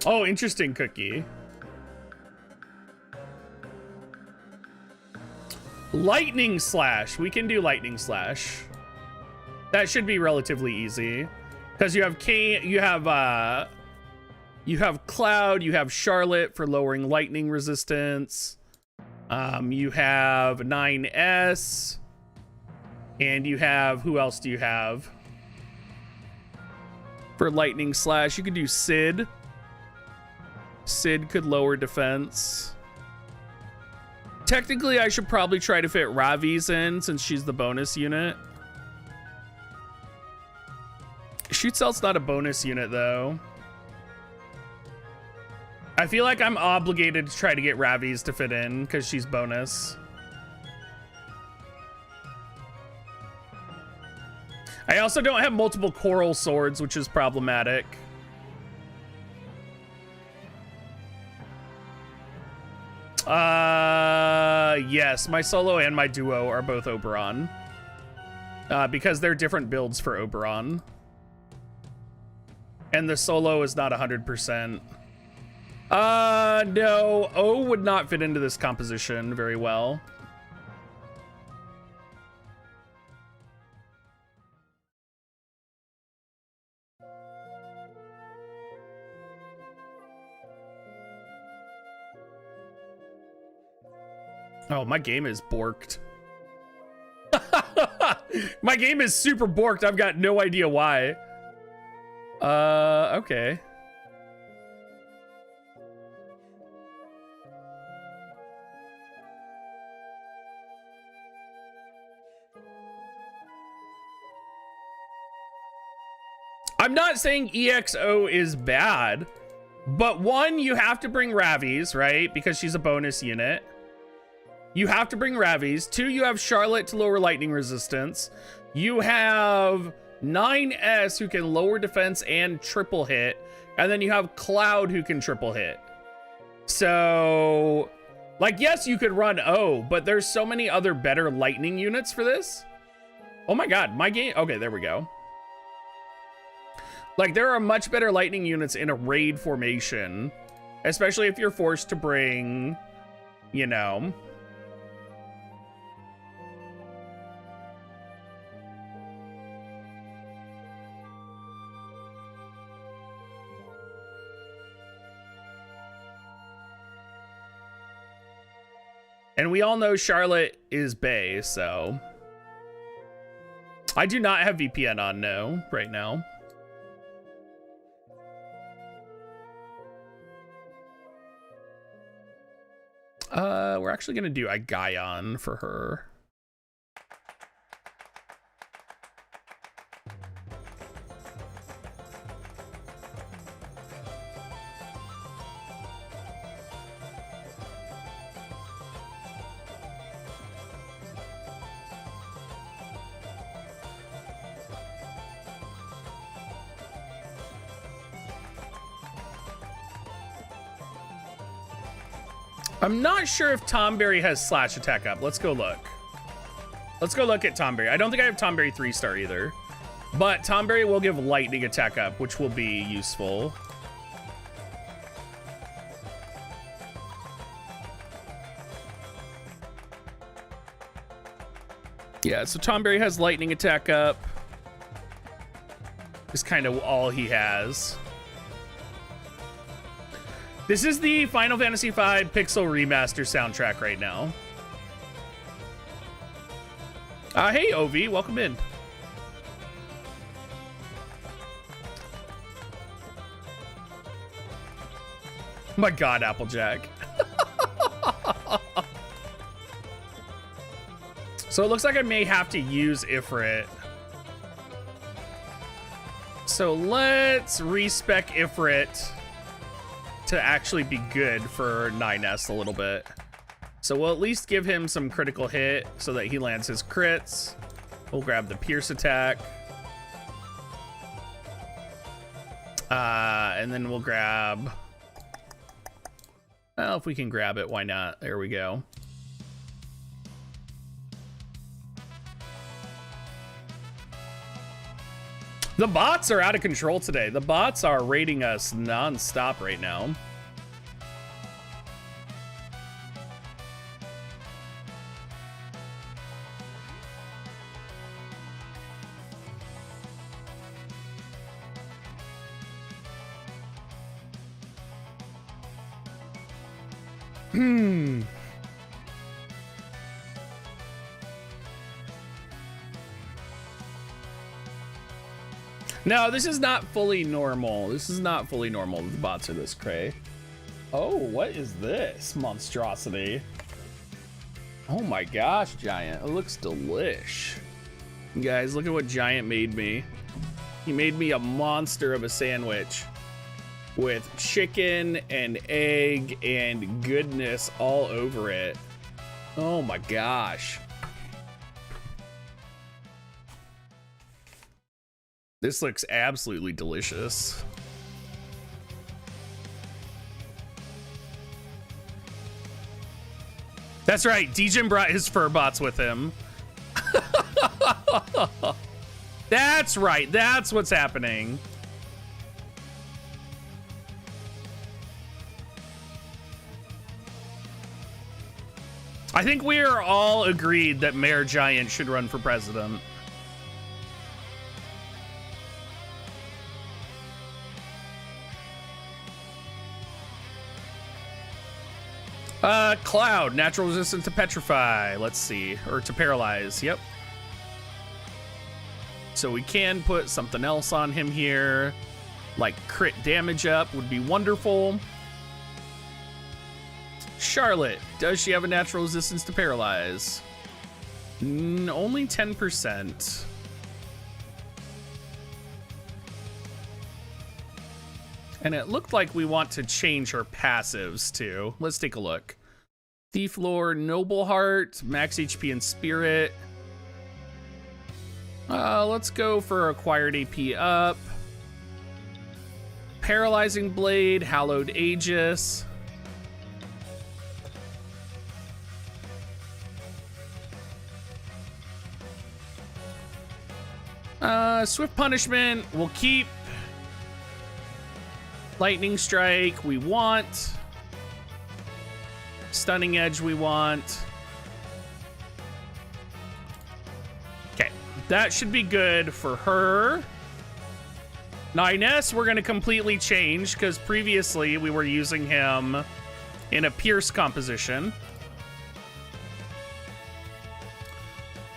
Oh, interesting, Cookie. Lightning slash. We can do lightning slash. That should be relatively easy because you have you have Cloud, you have Charlotte for lowering lightning resistance. You have 9S. And you have, who else do you have? For lightning slash, you could do Sid. Sid could lower defense. Technically, I should probably try to fit Ravi's in since she's the bonus unit. Shoot Cell's not a bonus unit though. I feel like I'm obligated to try to get Ravi's to fit in because she's bonus. I also don't have multiple coral swords, which is problematic. Yes, my solo and my duo are both Oberon. Because they're different builds for Oberon. And the solo is not 100%. No, O would not fit into this composition very well. Oh, my game is borked. My game is super borked. I've got no idea why. Okay. I'm not saying EXO is bad, But one, you have to bring Ravi's, right? Because she's a bonus unit. You have to bring Ravi's. Two, you have Charlotte to lower lightning resistance. You have 9S who can lower defense and triple hit. And then you have Cloud who can triple hit. So, like, yes, you could run O, but there's so many other better lightning units for this. Oh my god, my game. Okay, there we go. Like, there are much better lightning units in a raid formation, especially if you're forced to bring, you know. And we all know Charlotte is Bae, so. I do not have VPN on, no, right now. We're actually gonna do Aigaion for her. I'm not sure if Tomberry has slash attack up. Let's go look. Let's go look at Tomberry. I don't think I have Tomberry 3-star either. But Tomberry will give lightning attack up, which will be useful. Yeah, so Tomberry has lightning attack up. Is kind of all he has. This is the Final Fantasy V Pixel Remaster soundtrack right now. Hey, Ovi, welcome in. My God, Applejack. So it looks like I may have to use Ifrit. So let's respec Ifrit to actually be good for 9S a little bit. So we'll at least give him some critical hit so that he lands his crits. We'll grab the pierce attack. And then we'll grab... Well, if we can grab it, why not? There we go. The bots are out of control today. The bots are raiding us non-stop right now. No, this is not fully normal. This is not fully normal. The bots are this cray. Oh, what is this monstrosity? Oh my gosh, Giant. It looks delish. Guys, look at what Giant made me. He made me a monster of a sandwich with chicken and egg and goodness all over it. Oh my gosh. This looks absolutely delicious. That's right, Djinn brought his fur bots with him. That's right, that's what's happening. I think we are all agreed that Mayor Giant should run for president. Cloud, natural resistance to petrify. Let's see, or to paralyze. Yep. So we can put something else on him here, like crit damage up would be wonderful. Charlotte, does she have a natural resistance to paralyze? Only 10%. And it looked like we want to change her passives too. Let's take a look. Thief Lore, Noble Heart, Max HP and Spirit. Let's go for acquired AP up. Paralyzing Blade, Hallowed Aegis. Swift Punishment, we'll keep. Lightning Strike, we want. Stunning Edge, we want. Okay, that should be good for her. 9S, we're going to completely change because previously we were using him in a Pierce composition.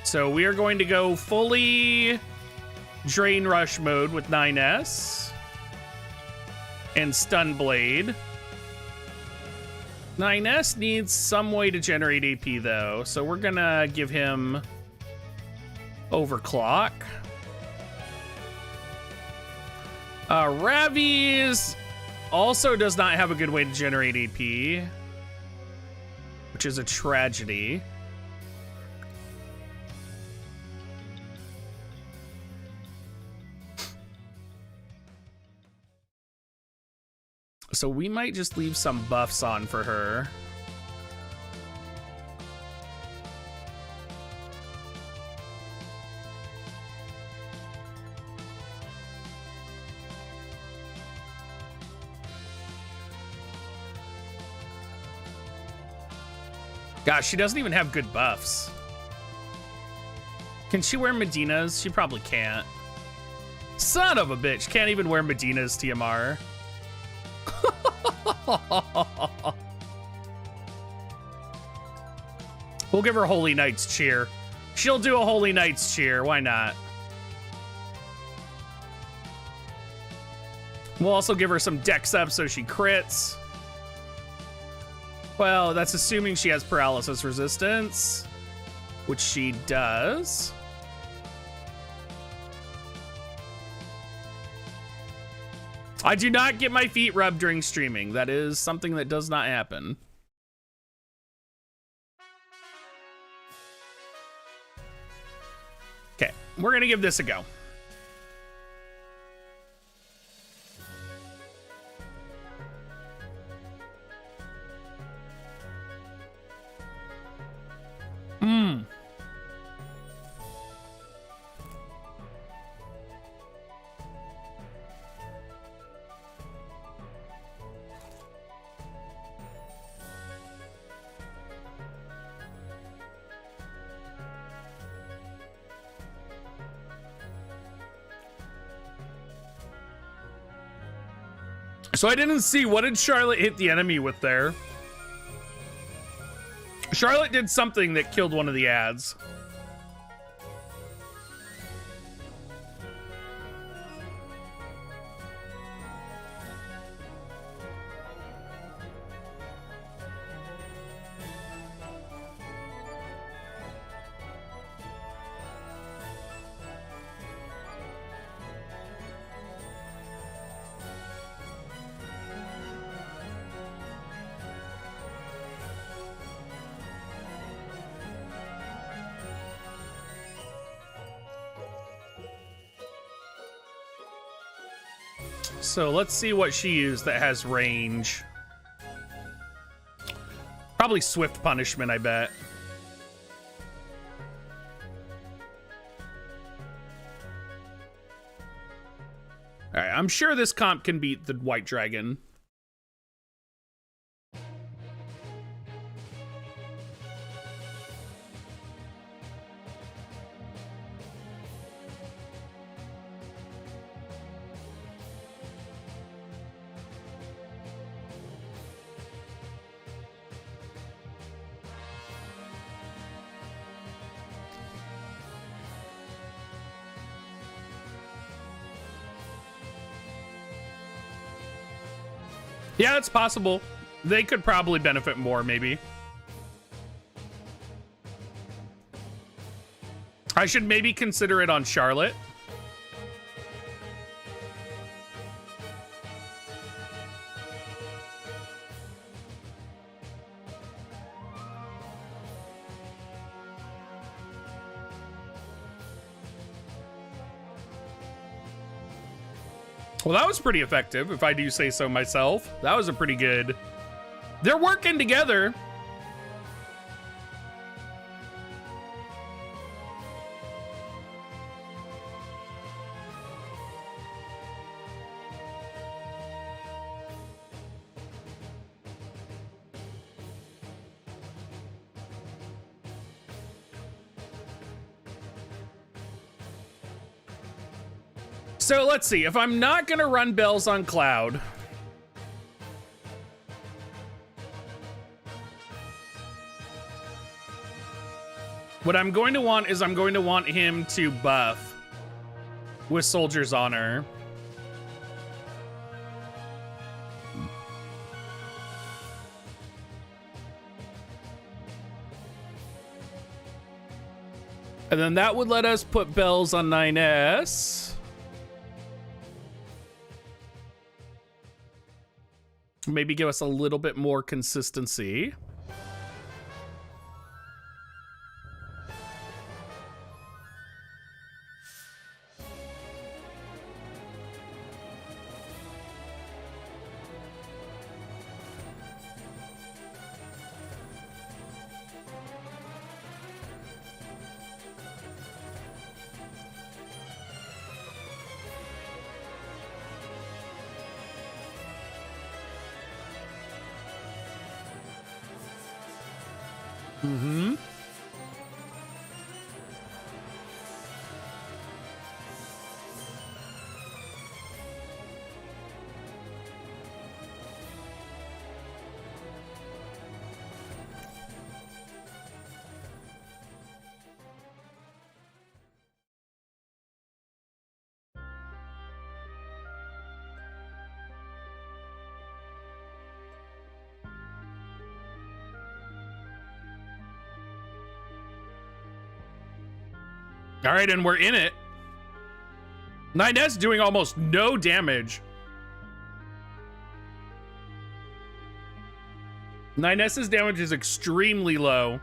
So we are going to go fully Drain Rush mode with 9S and Stun Blade. 9S needs some way to generate AP though, so we're gonna give him Overclock. Ravi's also does not have a good way to generate AP, which is a tragedy. So we might just leave some buffs on for her. Gosh, she doesn't even have good buffs. Can she wear Medina's? She probably can't. Son of a bitch, can't even wear Medina's TMR. We'll give her Holy Knight's Cheer. She'll do a Holy Knight's Cheer. Why not? We'll also give her some Dex up so she crits. Well, that's assuming she has paralysis resistance, which she does. I do not get my feet rubbed during streaming. That is something that does not happen. Okay, we're gonna give this a go. So I didn't see, what did Charlotte hit the enemy with there? Charlotte did something that killed one of the ads. So let's see what she used that has range. Probably Swift Punishment, I bet. All right, I'm sure this comp can beat the White Dragon. Yeah, it's possible. They could probably benefit more, maybe. I should maybe consider it on Charlotte. Well, that was pretty effective, if I do say so myself. That was a pretty good... They're working together. So let's see, if I'm not gonna run bells on Cloud, what I'm going to want is I'm going to want him to buff with Soldier's Honor. And then that would let us put bells on 9S. Maybe give us a little bit more consistency. Mm-hmm. All right, and we're in it. 9S doing almost no damage. 9S's damage is extremely low.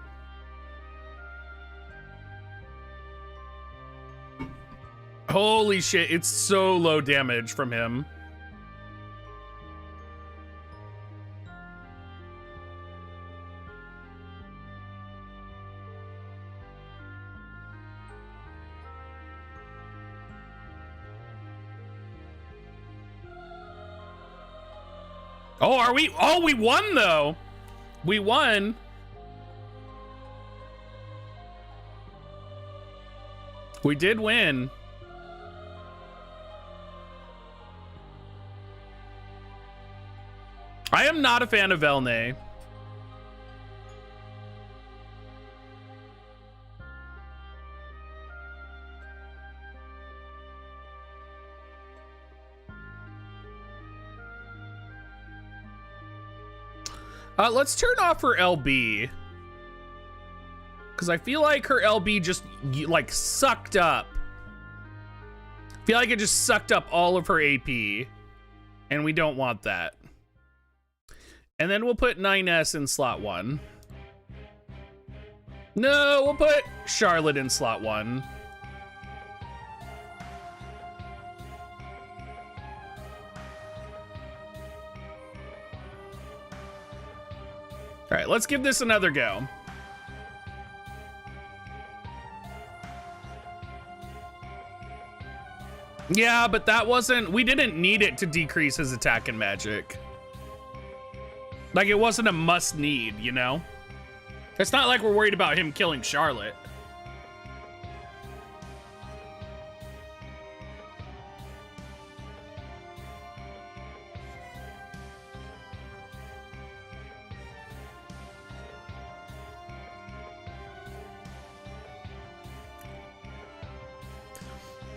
Holy shit, it's so low damage from him. Oh, are we? Oh, we won though. We won. We did win. I am not a fan of Velnay. Let's turn off her LB. Because I feel like her LB just, like, sucked up. I feel like it just sucked up all of her AP. And we don't want that. And then we'll put 9S in slot 1. No, we'll put Charlotte in slot 1. All right, let's give this another go. Yeah, but that wasn't... We didn't need it to decrease his attack and magic. Like, it wasn't a must-need, you know? It's not like we're worried about him killing Charlotte.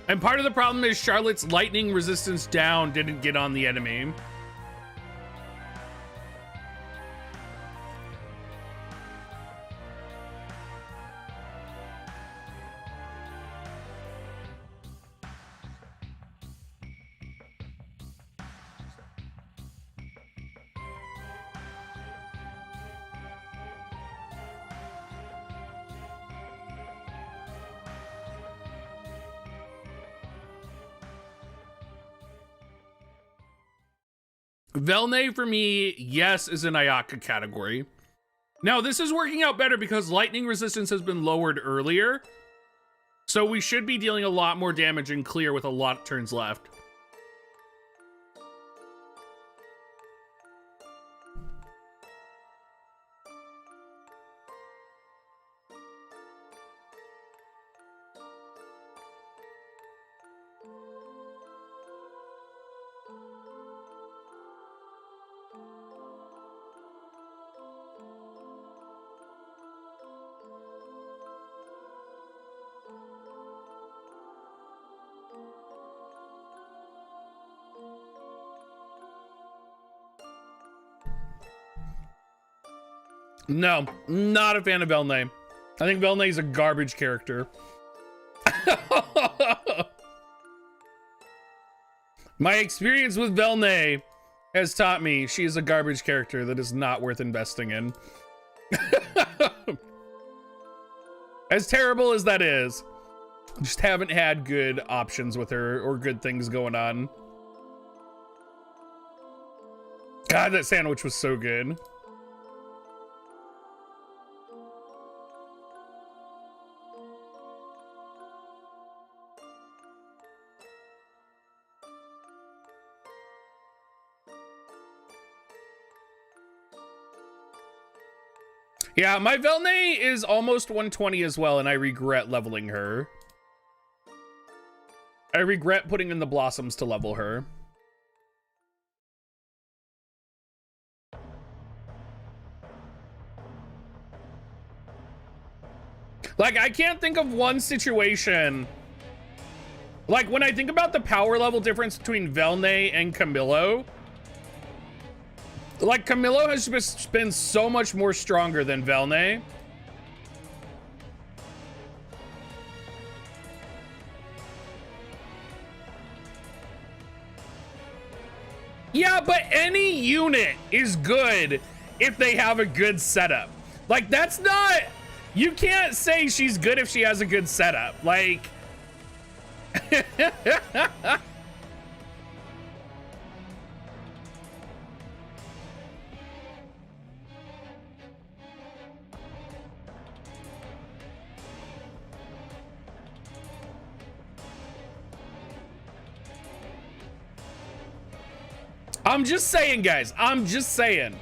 And part of the problem is Charlotte's lightning resistance down didn't get on the enemy.
Velnay for me, yes, is an Ayaka category. Now, this is working out better because lightning resistance has been lowered earlier. So we should be dealing a lot more damage in clear with a lot of turns left. No, not a fan of Velnay. I think Velnay is a garbage character. My experience with Velnay has taught me she is a garbage character that is not worth investing in. As terrible as that is, just haven't had good options with her or good things going on. God, that sandwich was so good. Yeah, my Velnay is almost 120 as well, and I regret leveling her. I regret putting in the blossoms to level her. Like, I can't think of one situation. Like, when I think about the power level difference between Velnay and Camillo, like, Camillo has just been so much more stronger than Velnay. Yeah, but any unit is good if they have a good setup. Like, that's not... You can't say she's good if she has a good setup. Like... I'm just saying, guys. I'm just saying.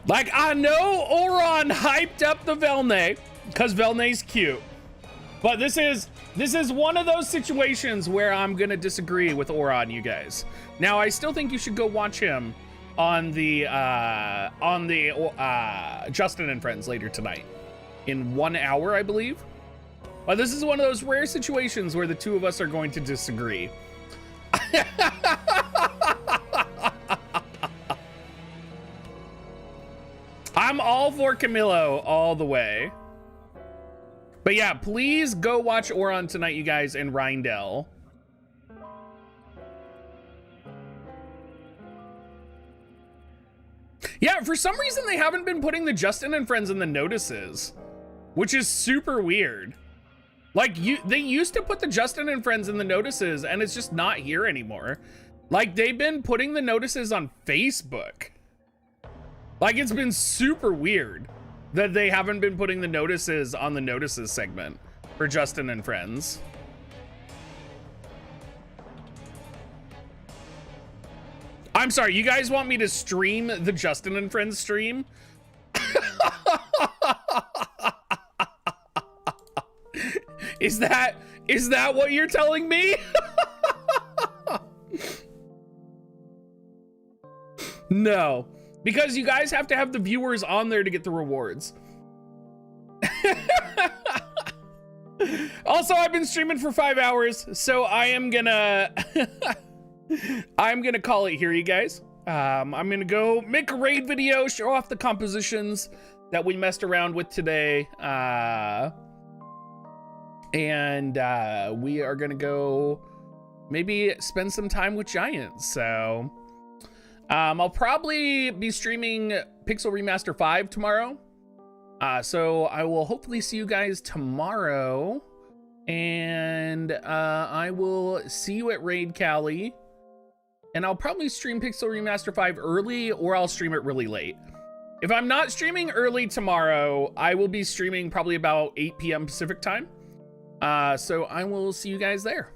Like, I know Oberon hyped up the Velnay because Velnay's cute. But this is one of those situations where I'm gonna disagree with Oberon, you guys. Now, I still think you should go watch him on the Justin and Friends later tonight in 1 hour, I believe. But this is one of those rare situations where the two of us are going to disagree. I'm all for Camillo all the way. But yeah, please go watch Oberon tonight, you guys, and Rindell. Yeah, for some reason they haven't been putting the Justin and Friends in the notices, which is super weird. Like, they used to put the Justin and Friends in the notices, and it's just not here anymore. Like, they've been putting the notices on Facebook. Like, it's been super weird that they haven't been putting the notices on the notices segment for Justin and Friends. I'm sorry, you guys want me to stream the Justin and Friends stream? Is that what you're telling me? No, because you guys have to have the viewers on there to get the rewards. Also, I've been streaming for 5 hours, so I am gonna call it here, you guys. I'm gonna go make a raid video, show off the compositions that we messed around with today. And we are gonna go maybe spend some time with Giants. So I'll probably be streaming Pixel Remaster 5 tomorrow. So I will hopefully see you guys tomorrow And I will see you at Raid Cali. And I'll probably stream Pixel Remaster 5 early, or I'll stream it really late. If I'm not streaming early tomorrow, I will be streaming probably about 8 p.m. Pacific time. So I will see you guys there.